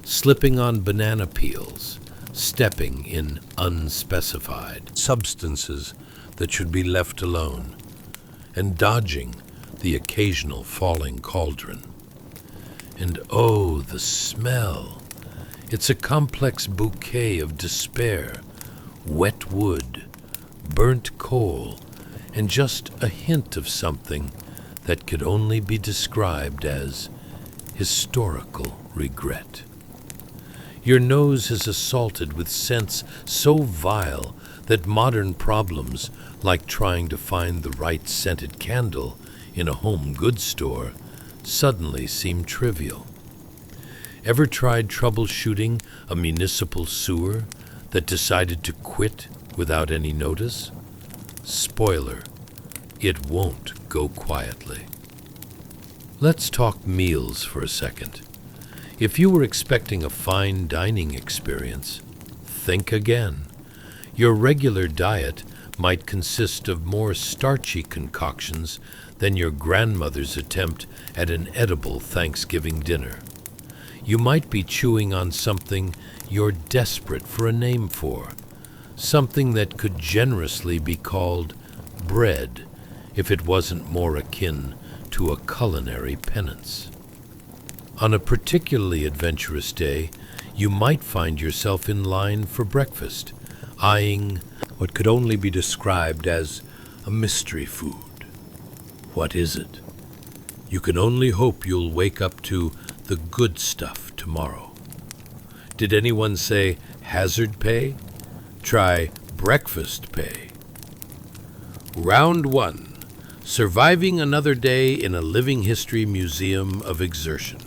[SPEAKER 1] slipping on banana peels, stepping in unspecified substances that should be left alone, and dodging the occasional falling cauldron. And oh, the smell! It's a complex bouquet of despair, wet wood, burnt coal, and just a hint of something that could only be described as historical regret. Your nose is assaulted with scents so vile that modern problems, like trying to find the right scented candle in a home goods store, suddenly seem trivial. Ever tried troubleshooting a municipal sewer that decided to quit without any notice? Spoiler, it won't go quietly. Let's talk meals for a second. If you were expecting a fine dining experience, think again. Your regular diet might consist of more starchy concoctions than your grandmother's attempt at an edible Thanksgiving dinner. You might be chewing on something you're desperate for a name for, something that could generously be called bread if it wasn't more akin to a culinary penance. On a particularly adventurous day, you might find yourself in line for breakfast, eyeing what could only be described as a mystery food. What is it? You can only hope you'll wake up to the good stuff tomorrow. Did anyone say hazard pay? Try breakfast pay. Round 1. Surviving another day in a living history museum of exertion.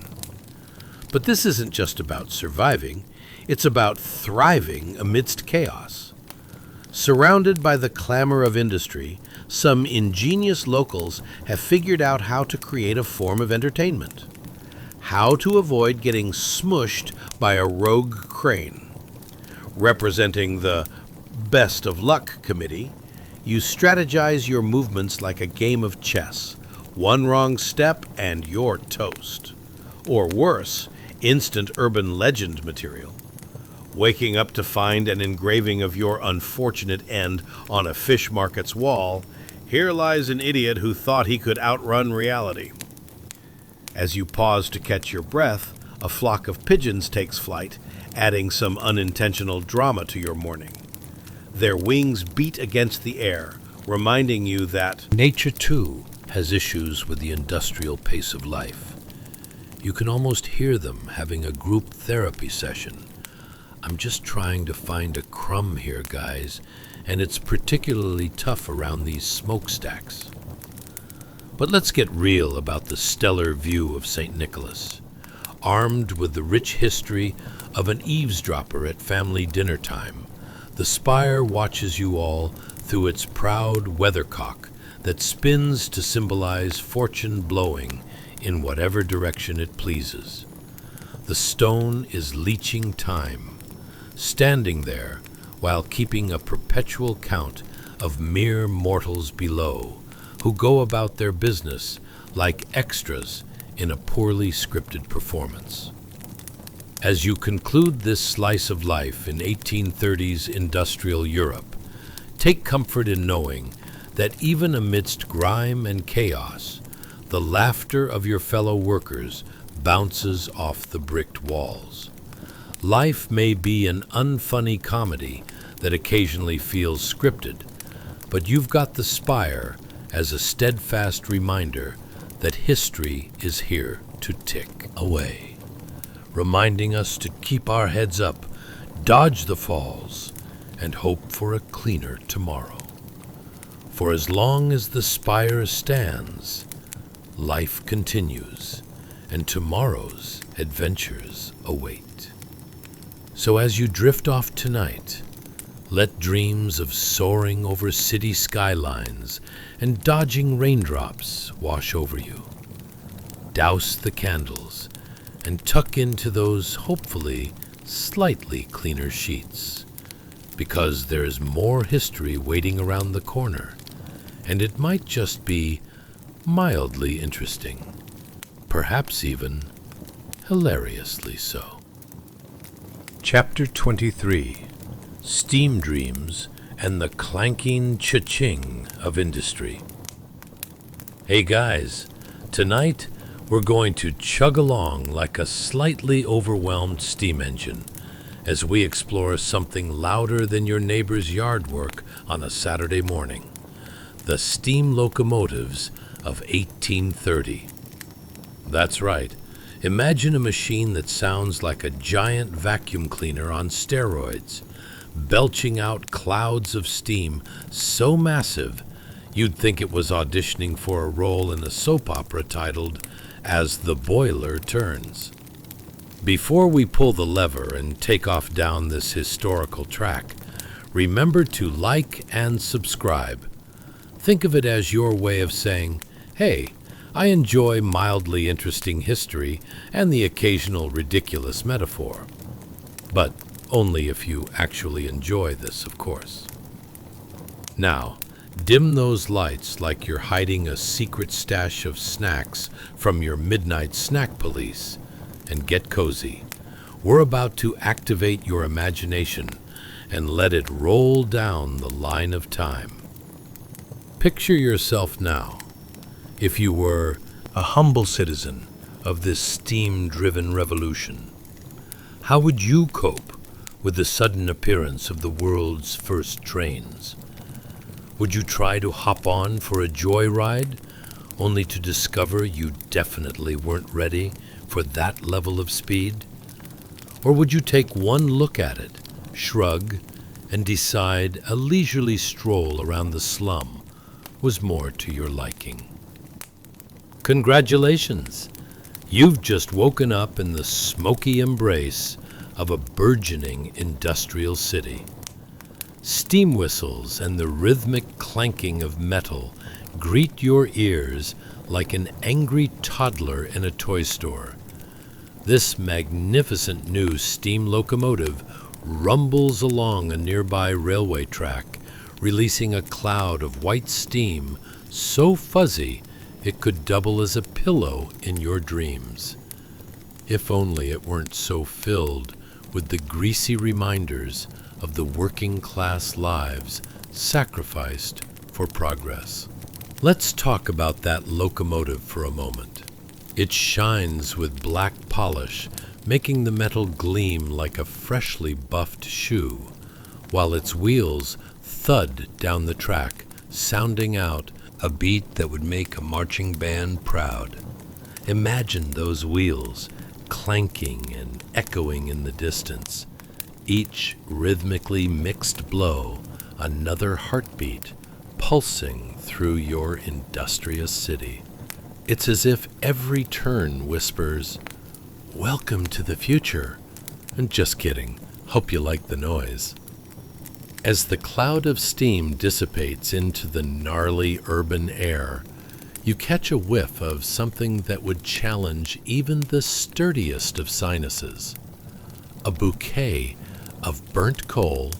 [SPEAKER 1] But this isn't just about surviving, it's about thriving amidst chaos. Surrounded by the clamor of industry, some ingenious locals have figured out how to create a form of entertainment. How to avoid getting smushed by a rogue crane. Representing the Best of Luck Committee, you strategize your movements like a game of chess. One wrong step and you're toast. Or worse, instant urban legend material. Waking up to find an engraving of your unfortunate end on a fish market's wall, here lies an idiot who thought he could outrun reality. As you pause to catch your breath,
[SPEAKER 2] A flock of pigeons takes flight, adding some unintentional drama to your morning. Their wings beat against the air, reminding you that
[SPEAKER 1] Nature, too, has issues with the industrial pace of life. You can almost hear them having a group therapy session. I'm just trying to find a crumb here, guys, and it's particularly tough around these smokestacks. But let's get real about the stellar view of St. Nicholas. Armed with the rich history of an eavesdropper at family dinner time, the spire watches you all through its proud weathercock that spins to symbolize fortune blowing in whatever direction it pleases. The stone is leeching time, standing there while keeping a perpetual count of mere mortals below who go about their business like extras in a poorly scripted performance. As you conclude this slice of life in 1830s industrial Europe, take comfort in knowing that even amidst grime and chaos, the laughter of your fellow workers bounces off the bricked walls. Life may be an unfunny comedy that occasionally feels scripted, but you've got the spire as a steadfast reminder that history is here to tick away, reminding us to keep our heads up, dodge the falls, and hope for a cleaner tomorrow. For as long as the spire stands, life continues, and tomorrow's adventures await. So as you drift off tonight, let dreams of soaring over city skylines and dodging raindrops wash over you. Douse the candles and tuck into those hopefully slightly cleaner sheets, because there's more history waiting around the corner, and it might just be mildly interesting, perhaps even hilariously so. Chapter 23: Steam Dreams and the Clanking Cha-Ching of Industry. Hey guys, tonight we're going to chug along like a slightly overwhelmed steam engine as we explore something louder than your neighbor's yard work on a Saturday morning: the steam locomotives of 1830. That's right. Imagine a machine that sounds like a giant vacuum cleaner on steroids, belching out clouds of steam so massive you'd think it was auditioning for a role in a soap opera titled As the Boiler Turns. Before we pull the lever and take off down this historical track, remember to like and subscribe. Think of it as your way of saying, hey, I enjoy mildly interesting history and the occasional ridiculous metaphor. But only if you actually enjoy this, of course. Now, dim those lights like you're hiding a secret stash of snacks from your midnight snack police, and get cozy. We're about to activate your imagination and let it roll down the line of time. Picture yourself now, if you were a humble citizen of this steam-driven revolution. How would you cope with the sudden appearance of the world's first trains? Would you try to hop on for a joyride, only to discover you definitely weren't ready for that level of speed? Or would you take one look at it, shrug, and decide a leisurely stroll around the slum was more to your liking? Congratulations! You've just woken up in the smoky embrace of a burgeoning industrial city. Steam whistles and the rhythmic clanking of metal greet your ears like an angry toddler in a toy store. This magnificent new steam locomotive rumbles along a nearby railway track, releasing a cloud of white steam so fuzzy it could double as a pillow in your dreams. If only it weren't so filled with the greasy reminders of the working class lives sacrificed for progress. Let's talk about that locomotive for a moment.
[SPEAKER 2] It shines with black polish, making the metal gleam like a freshly buffed shoe, while its wheels thud down the track, sounding out a beat that would make a marching band proud. Imagine those wheels clanking and echoing in the distance, each rhythmically mixed blow, another heartbeat pulsing through your industrious city. It's as if every turn whispers, "Welcome to the future." And just kidding, hope you like the noise. As the cloud of steam dissipates into the gnarly urban air, you catch a whiff of something that would challenge even the sturdiest of sinuses. A bouquet of burnt coal,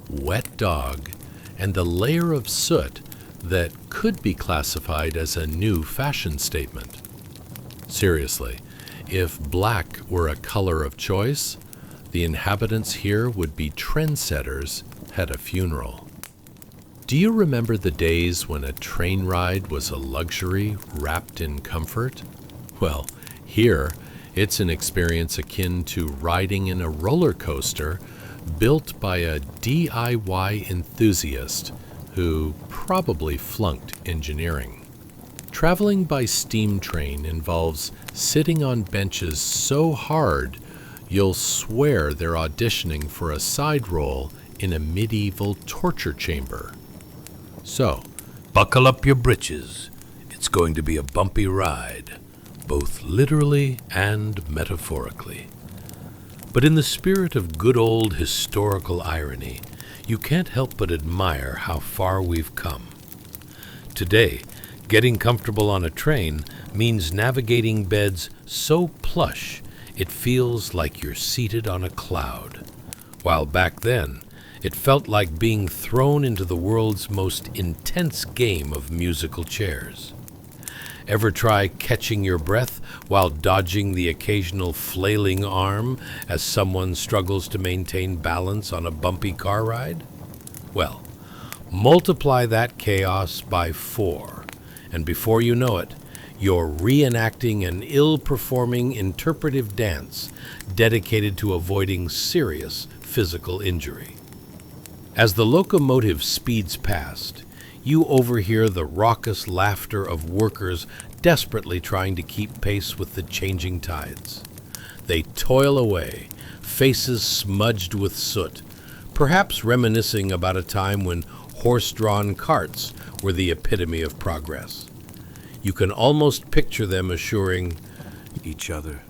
[SPEAKER 2] wet dog, and a layer of soot that could be classified as a new fashion statement. Seriously, if black were a color of choice, the inhabitants here would be trendsetters at a funeral. Do you remember the days when a train ride was a luxury wrapped in comfort? Well, here, it's an experience akin to riding in a roller coaster built by a DIY enthusiast who probably flunked engineering. Traveling by steam train involves sitting on benches so hard you'll swear they're auditioning for a side role in a medieval torture chamber. So, buckle up your britches. It's going to be a bumpy ride, both literally and metaphorically. But in the spirit of good old historical irony, you can't help but admire how far we've come. Today, getting comfortable on a train means navigating beds so plush it feels like you're seated on a cloud, while back then, it felt like being thrown into the world's most intense game of musical chairs. Ever try catching your breath while dodging the occasional flailing arm as someone struggles to maintain balance on a bumpy car ride? Well, multiply that chaos by 4, and before you know it, you're reenacting an ill-performing interpretive dance dedicated to avoiding serious physical injury. As the locomotive speeds past, you overhear the raucous laughter of workers desperately trying to keep pace with the changing tides. They toil away, faces smudged with soot, perhaps reminiscing about a time when horse-drawn carts were the epitome of progress. You can almost picture them assuring each other,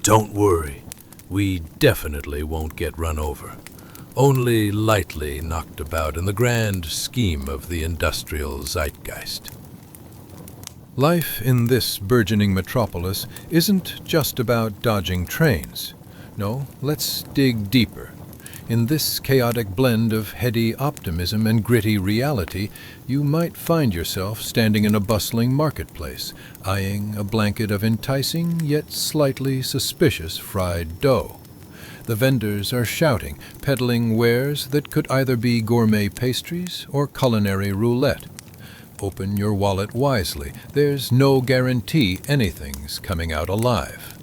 [SPEAKER 2] "Don't worry, we definitely won't get run over. Only lightly knocked about in the grand scheme of the industrial zeitgeist."
[SPEAKER 3] Life in this burgeoning metropolis isn't just about dodging trains. No, let's dig deeper. In this chaotic blend of heady optimism and gritty reality, you might find yourself standing in a bustling marketplace, eyeing a blanket of enticing yet slightly suspicious fried dough. The vendors are shouting, peddling wares that could either be gourmet pastries or culinary roulette. Open your wallet wisely. There's no guarantee anything's coming out alive.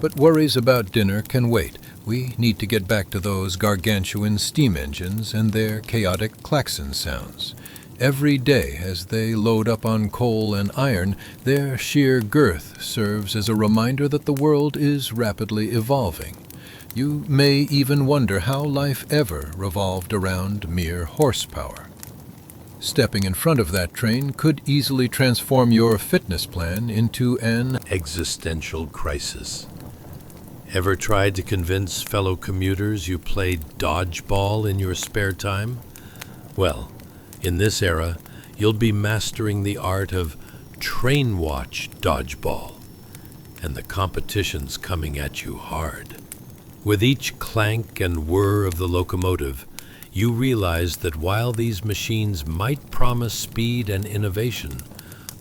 [SPEAKER 3] But worries about dinner can wait. We need to get back to those gargantuan steam engines and their chaotic klaxon sounds. Every day as they load up on coal and iron, their sheer girth serves as a reminder that the world is rapidly evolving. You may even wonder how life ever revolved around mere horsepower. Stepping in front of that train could easily transform your fitness plan into an
[SPEAKER 2] existential crisis. Ever tried to convince fellow commuters you played dodgeball in your spare time? Well, in this era, you'll be mastering the art of train watch dodgeball, and the competition's coming at you hard. With each clank and whir of the locomotive, you realize that while these machines might promise speed and innovation,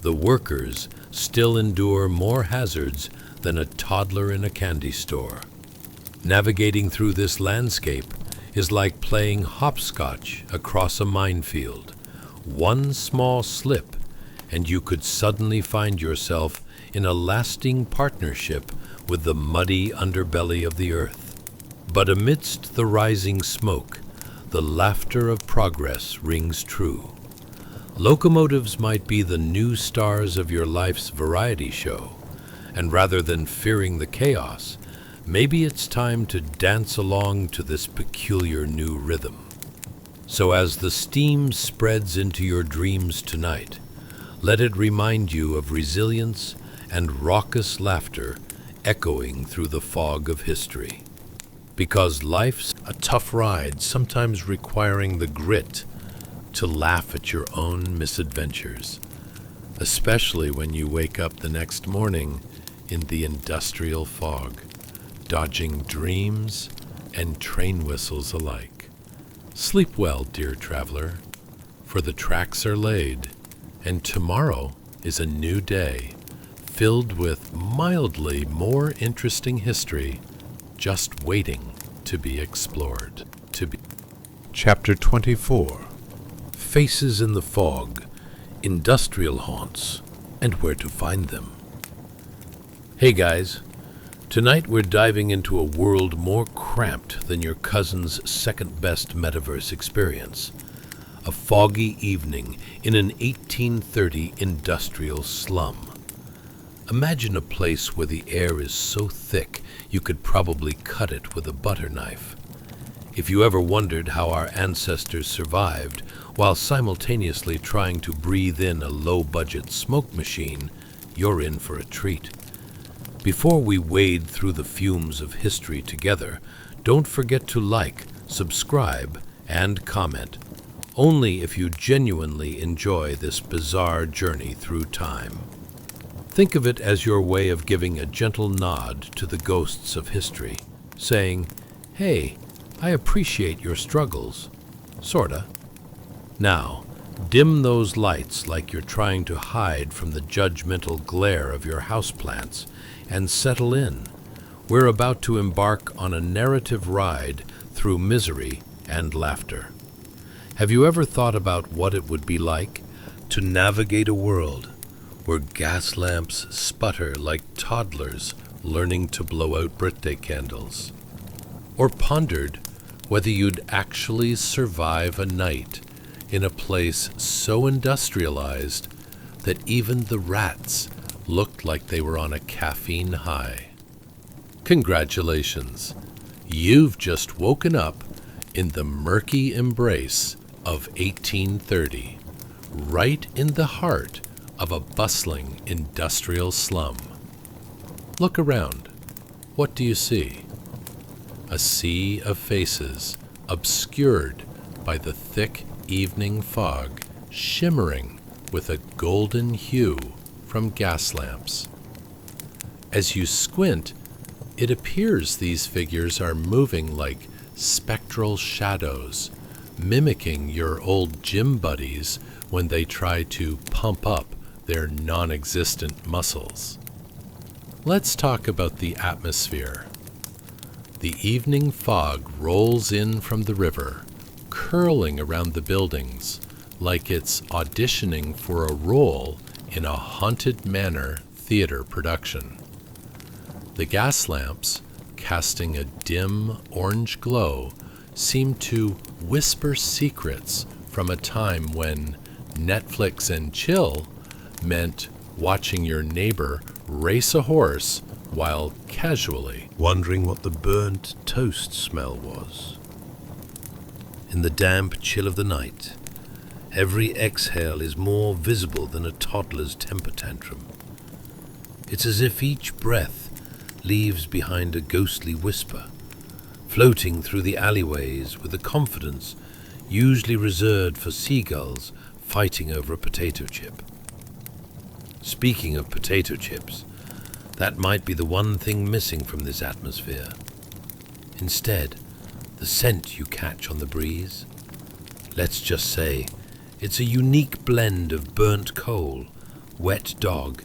[SPEAKER 2] the workers still endure more hazards than a toddler in a candy store. Navigating through this landscape is like playing hopscotch across a minefield. One small slip, and you could suddenly find yourself in a lasting partnership with the muddy underbelly of the earth. But amidst the rising smoke, the laughter of progress rings true. Locomotives might be the new stars of your life's variety show, and rather than fearing the chaos, maybe it's time to dance along to this peculiar new rhythm. So as the steam spreads into your dreams tonight, let it remind you of resilience and raucous laughter echoing through the fog of history. Because life's a tough ride, sometimes requiring the grit to laugh at your own misadventures, especially when you wake up the next morning in the industrial fog, dodging dreams and train whistles alike. Sleep well, dear traveler, for the tracks are laid, and tomorrow is a new day, filled with mildly more interesting history just waiting to be explored. Chapter 24. Faces in the Fog, Industrial Haunts, and Where to Find Them. Hey guys, tonight we're diving into a world more cramped than your cousin's second-best metaverse experience. A foggy evening in an 1830 industrial slum. Imagine a place where the air is so thick you could probably cut it with a butter knife. If you ever wondered how our ancestors survived while simultaneously trying to breathe in a low-budget smoke machine, you're in for a treat. Before we wade through the fumes of history together, don't forget to like, subscribe, and comment, only if you genuinely enjoy this bizarre journey through time. Think of it as your way of giving a gentle nod to the ghosts of history, saying, "Hey, I appreciate your struggles." Sorta. Now, dim those lights like you're trying to hide from the judgmental glare of your houseplants and settle in. We're about to embark on a narrative ride through misery and laughter. Have you ever thought about what it would be like to navigate a world where gas lamps sputter like toddlers learning to blow out birthday candles? Or pondered whether you'd actually survive a night in a place so industrialized that even the rats looked like they were on a caffeine high? Congratulations! You've just woken up in the murky embrace of 1830, right in the heart of a bustling industrial slum. Look around. What do you see? A sea of faces, obscured by the thick evening fog, shimmering with a golden hue from gas lamps. As you squint, it appears these figures are moving like spectral shadows, mimicking your old gym buddies when they try to pump up their non-existent muscles. Let's talk about the atmosphere. The evening fog rolls in from the river, curling around the buildings like it's auditioning for a role in a Haunted Manor theater production. The gas lamps, casting a dim orange glow, seem to whisper secrets from a time when Netflix and chill meant watching your neighbor race a horse while casually wondering what the burnt toast smell was. In the damp chill of the night, every exhale is more visible than a toddler's temper tantrum. It's as if each breath leaves behind a ghostly whisper, floating through the alleyways with a confidence usually reserved for seagulls fighting over a potato chip. Speaking of potato chips, that might be the one thing missing from this atmosphere. Instead, the scent you catch on the breeze. Let's just say it's a unique blend of burnt coal, wet dog,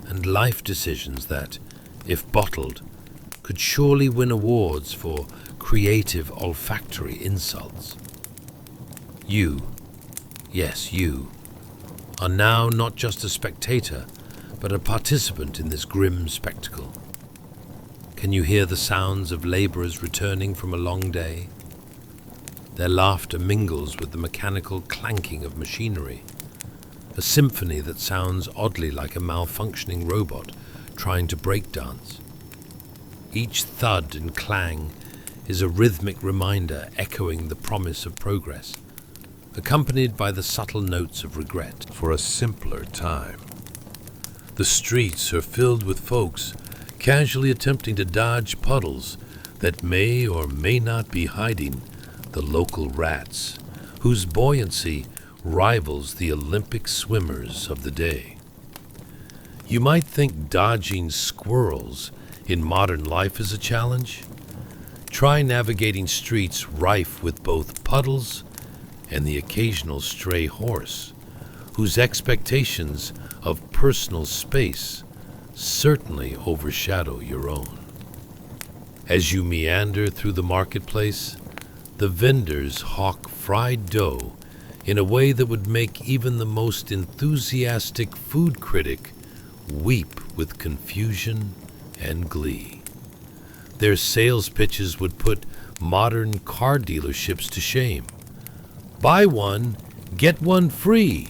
[SPEAKER 2] and life decisions that, if bottled, could surely win awards for creative olfactory insults. You, yes you, are now not just a spectator, but a participant in this grim spectacle. Can you hear the sounds of laborers returning from a long day? Their laughter mingles with the mechanical clanking of machinery, a symphony that sounds oddly like a malfunctioning robot trying to breakdance. Each thud and clang is a rhythmic reminder echoing the promise of progress, accompanied by the subtle notes of regret
[SPEAKER 1] for a simpler time. The streets are filled with folks casually attempting to dodge puddles that may or may not be hiding the local rats, whose buoyancy rivals the Olympic swimmers of the day. You might think dodging squirrels in modern life is a challenge. Try navigating streets rife with both puddles and the occasional stray horse, whose expectations of personal space certainly overshadow your own. As you meander through the marketplace, the vendors hawk fried dough in a way that would make even the most enthusiastic food critic weep with confusion and glee. Their sales pitches would put modern car dealerships to shame. Buy one, get one free.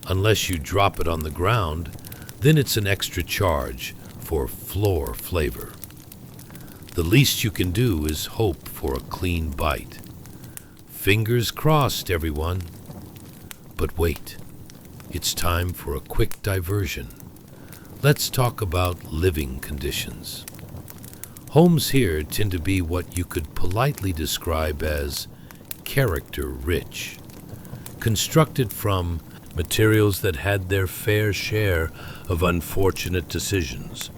[SPEAKER 1] Unless you drop it on the ground, then it's an extra charge for floor flavor. The least you can do is hope for a clean bite. Fingers crossed, everyone. But wait, it's time for a quick diversion. Let's talk about living conditions. Homes here tend to be what you could politely describe as character-rich, constructed from materials that had their fair share of unfortunate decisions,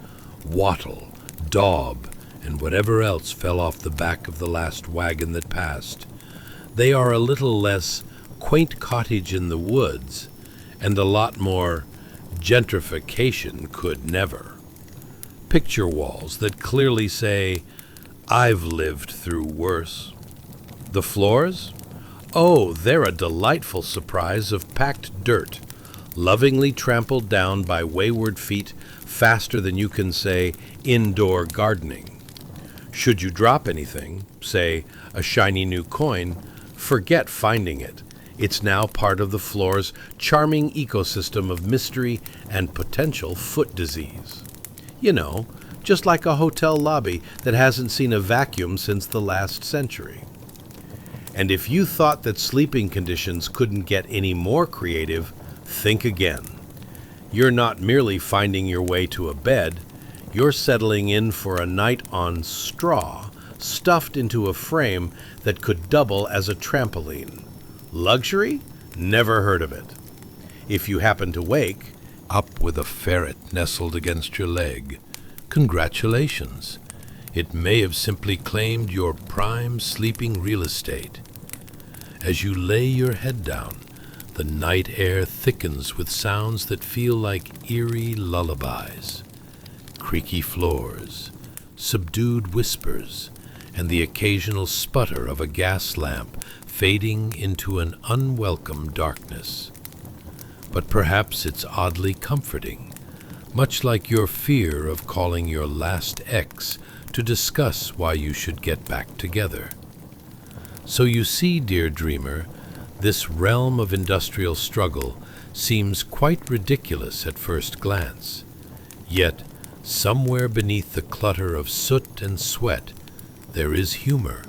[SPEAKER 1] wattle, daub, and whatever else fell off the back of the last wagon that passed. They are a little less quaint cottage in the woods, and a lot more gentrification could never. Picture walls that clearly say, "I've lived through worse." The floors? Oh, they're a delightful surprise of packed dirt, lovingly trampled down by wayward feet faster than you can say indoor gardening. Should you drop anything, say a shiny new coin, forget finding it. It's now part of the floor's charming ecosystem of mystery and potential foot disease. You know, just like a hotel lobby that hasn't seen a vacuum since the last century. And if you thought that sleeping conditions couldn't get any more creative, think again. You're not merely finding your way to a bed, you're settling in for a night on straw, stuffed into a frame that could double as a trampoline. Luxury? Never heard of it. If you happen to wake up with a ferret nestled against your leg, congratulations. It may have simply claimed your prime sleeping real estate. As you lay your head down, the night air thickens with sounds that feel like eerie lullabies. Creaky floors, subdued whispers, and the occasional sputter of a gas lamp fading into an unwelcome darkness. But perhaps it's oddly comforting, much like your fear of calling your last ex to discuss why you should get back together. So you see, dear dreamer, this realm of industrial struggle seems quite ridiculous at first glance. Yet, somewhere beneath the clutter of soot and sweat, there is humor.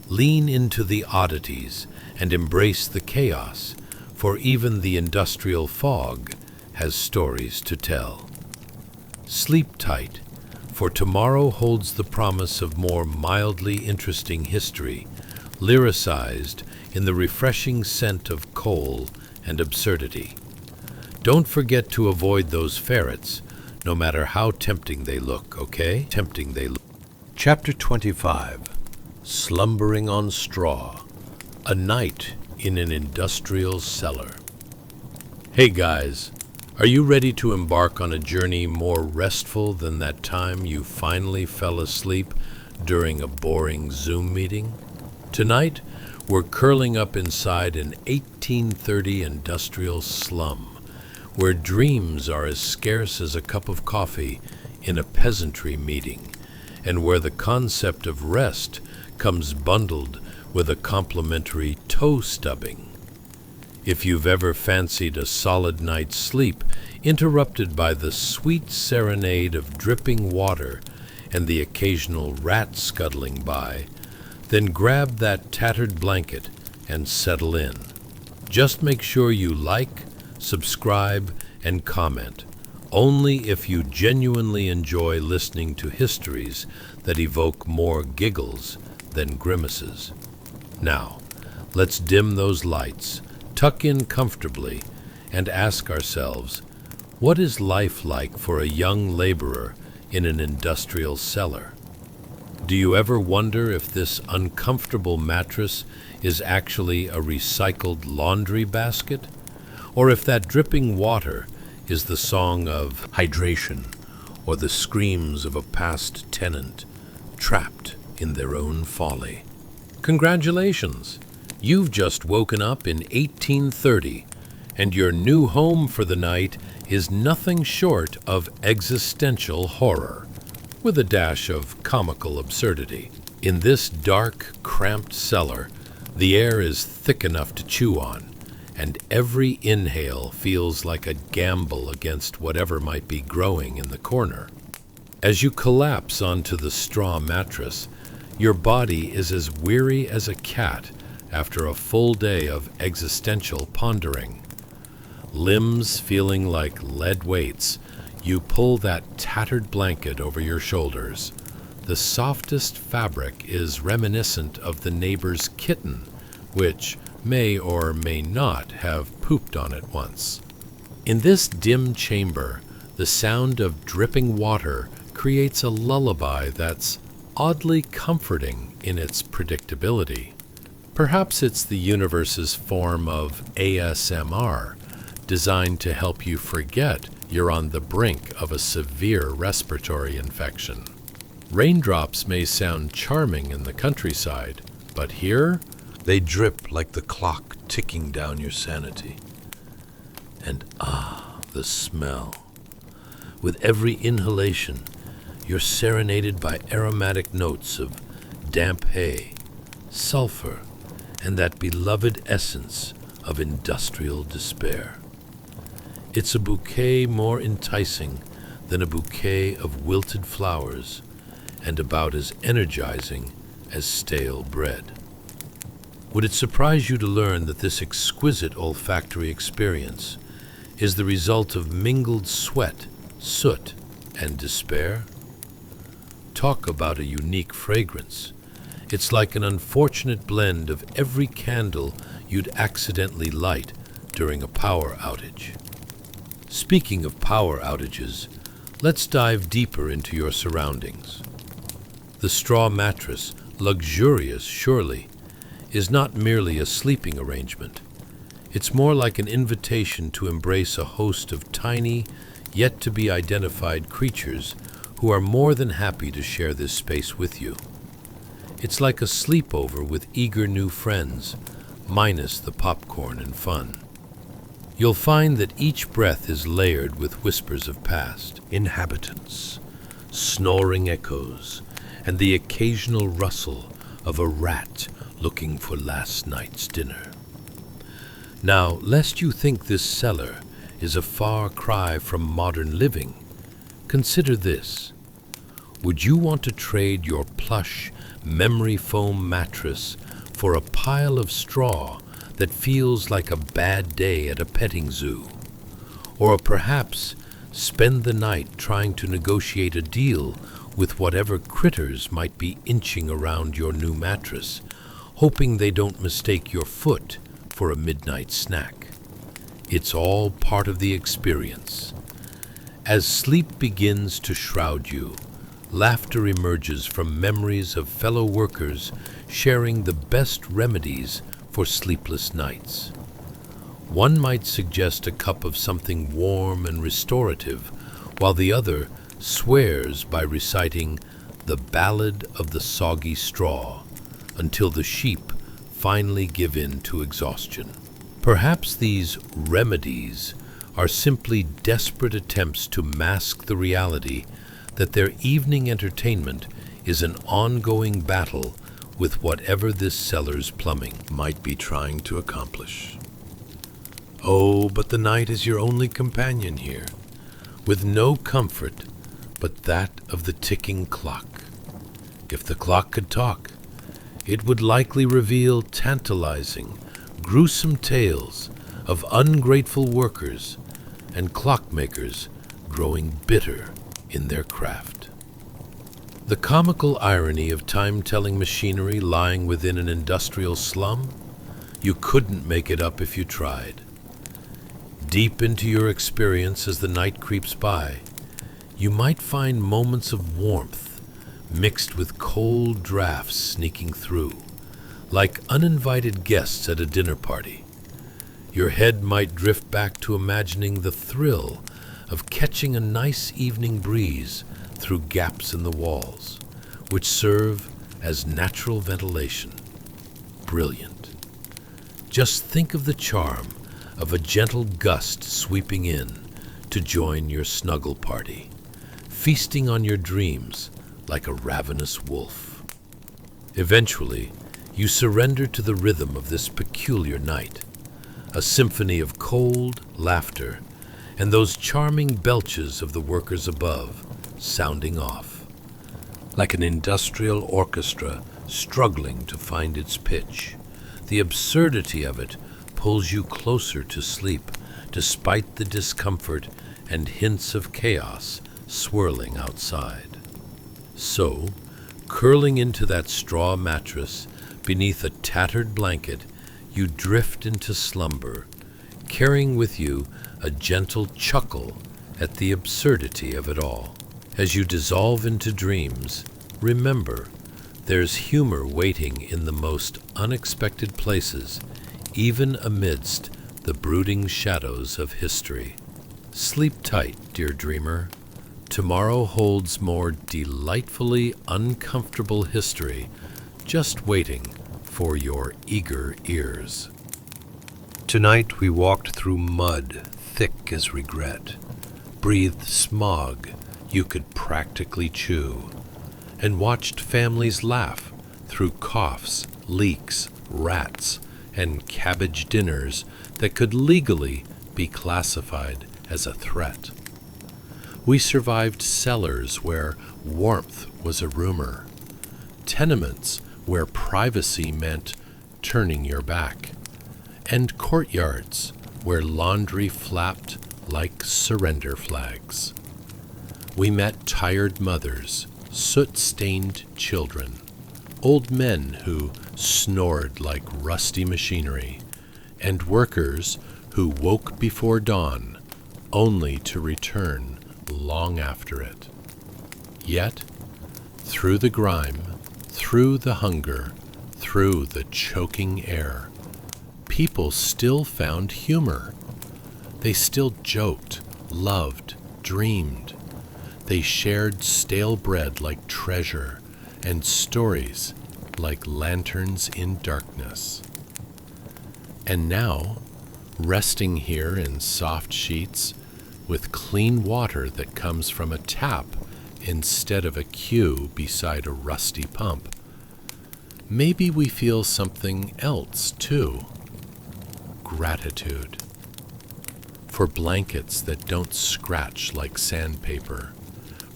[SPEAKER 1] Lean into the oddities and embrace the chaos, for even the industrial fog has stories to tell. Sleep tight, for tomorrow holds the promise of more mildly interesting history, lyricized in the refreshing scent of coal and absurdity. Don't forget to avoid those ferrets, no matter how tempting they look, okay? Tempting they look. Chapter 25. Slumbering on Straw. A Night in an Industrial Cellar. Hey guys, are you ready to embark on a journey more restful than that time you finally fell asleep during a boring Zoom meeting? Tonight,
[SPEAKER 2] We're curling up inside an 1830 industrial slum, where dreams are as scarce as a cup of coffee in a peasantry meeting, and where the concept of rest comes bundled with a complimentary toe stubbing. If you've ever fancied a solid night's sleep interrupted by the sweet serenade of dripping water and the occasional rat scuttling by, then grab that tattered blanket and settle in. Just make sure you like, subscribe, and comment, only if you genuinely enjoy listening to histories that evoke more giggles than grimaces. Now, let's dim those lights, tuck in comfortably, and ask ourselves, what is life like for a young laborer in an industrial cellar? Do you ever wonder if this uncomfortable mattress is actually a recycled laundry basket? Or if that dripping water is the song of hydration or the screams of a past tenant trapped in their own folly? Congratulations! You've just woken up in 1830, and your new home for the night is nothing short of existential horror, with a dash of comical absurdity. In this dark, cramped cellar, the air is thick enough to chew on, and every inhale feels like a gamble against whatever might be growing in the corner. As you collapse onto the straw mattress, your body is as weary as a cat after a full day of existential pondering. Limbs feeling like lead weights, you pull that tattered blanket over your shoulders. The softest fabric is reminiscent of the neighbor's kitten, which may or may not have pooped on it once. In this dim chamber, the sound of dripping water creates a lullaby that's oddly comforting in its predictability. Perhaps it's the universe's form of ASMR, designed to help you forget you're on the brink of a severe respiratory infection. Raindrops may sound charming in the countryside, but here, they drip like the clock ticking down your sanity. And the smell. With every inhalation, you're serenaded by aromatic notes of damp hay, sulfur, and that beloved essence of industrial despair. It's a bouquet more enticing than a bouquet of wilted flowers, and about as energizing as stale bread. Would it surprise you to learn that this exquisite olfactory experience is the result of mingled sweat, soot, and despair? Talk about a unique fragrance. It's like an unfortunate blend of every candle you'd accidentally light during a power outage. Speaking of power outages, let's dive deeper into your surroundings. The straw mattress, luxurious surely, is not merely a sleeping arrangement. It's more like an invitation to embrace a host of tiny, yet-to-be-identified creatures who are more than happy to share this space with you. It's like a sleepover with eager new friends, minus the popcorn and fun. You'll find that each breath is layered with whispers of past inhabitants, snoring echoes, and the occasional rustle of a rat looking for last night's dinner. Now, lest you think this cellar is a far cry from modern living, consider this. Would you want to trade your plush, memory foam mattress for a pile of straw that feels like a bad day at a petting zoo? Or perhaps spend the night trying to negotiate a deal with whatever critters might be inching around your new mattress, hoping they don't mistake your foot for a midnight snack? It's all part of the experience. As sleep begins to shroud you, laughter emerges from memories of fellow workers sharing the best remedies for sleepless nights. One might suggest a cup of something warm and restorative, while the other swears by reciting the Ballad of the Soggy Straw until the sheep finally give in to exhaustion. Perhaps these remedies are simply desperate attempts to mask the reality that their evening entertainment is an ongoing battle with whatever this cellar's plumbing might be trying to accomplish. Oh, but the night is your only companion here, with no comfort but that of the ticking clock. If the clock could talk, it would likely reveal tantalizing, gruesome tales of ungrateful workers and clockmakers growing bitter in their craft. The comical irony of time-telling machinery lying within an industrial slum? You couldn't make it up if you tried. Deep into your experience as the night creeps by, you might find moments of warmth mixed with cold drafts sneaking through, like uninvited guests at a dinner party. Your head might drift back to imagining the thrill of catching a nice evening breeze through gaps in the walls, which serve as natural ventilation. Brilliant. Just think of the charm of a gentle gust sweeping in to join your snuggle party, feasting on your dreams like a ravenous wolf. Eventually, you surrender to the rhythm of this peculiar night, a symphony of cold laughter and those charming belches of the workers above sounding off, like an industrial orchestra struggling to find its pitch. The absurdity of it pulls you closer to sleep, despite the discomfort and hints of chaos swirling outside. So, curling into that straw mattress beneath a tattered blanket, you drift into slumber, carrying with you a gentle chuckle at the absurdity of it all. As you dissolve into dreams, remember, there's humor waiting in the most unexpected places, even amidst the brooding shadows of history. Sleep tight, dear dreamer. Tomorrow holds more delightfully uncomfortable history just waiting for your eager ears. Tonight we walked through mud thick as regret, breathed smog you could practically chew, and watched families laugh through coughs, leaks, rats, and cabbage dinners that could legally be classified as a threat. We survived cellars where warmth was a rumor, tenements where privacy meant turning your back, and courtyards where laundry flapped like surrender flags. We met tired mothers, soot-stained children, old men who snored like rusty machinery, and workers who woke before dawn only to return long after it. Yet, through the grime, through the hunger, through the choking air, people still found humor. They still joked, loved, dreamed. They shared stale bread like treasure and stories like lanterns in darkness. And now, resting here in soft sheets, with clean water that comes from a tap instead of a queue beside a rusty pump, maybe we feel something else too. Gratitude. For blankets that don't scratch like sandpaper,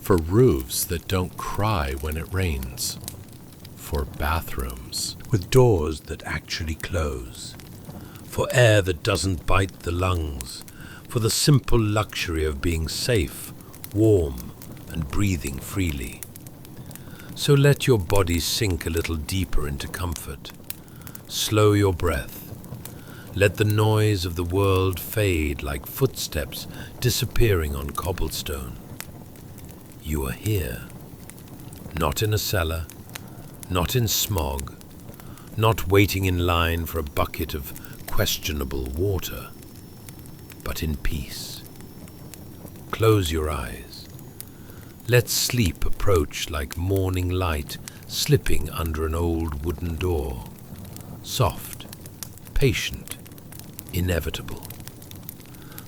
[SPEAKER 2] for roofs that don't cry when it rains, for bathrooms with doors that actually close, for air that doesn't bite the lungs, for the simple luxury of being safe, warm, and breathing freely. So let your body sink a little deeper into comfort. Slow your breath. Let the noise of the world fade like footsteps disappearing on cobblestone. You are here, not in a cellar, not in smog, not waiting in line for a bucket of questionable water, but in peace. Close your eyes. Let sleep approach like morning light slipping under an old wooden door. soft, patient, inevitable.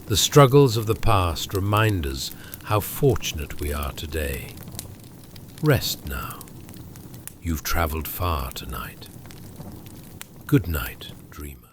[SPEAKER 2] The struggles of the past remind us how fortunate we are today. Rest now. You've traveled far tonight. Good night, dreamer.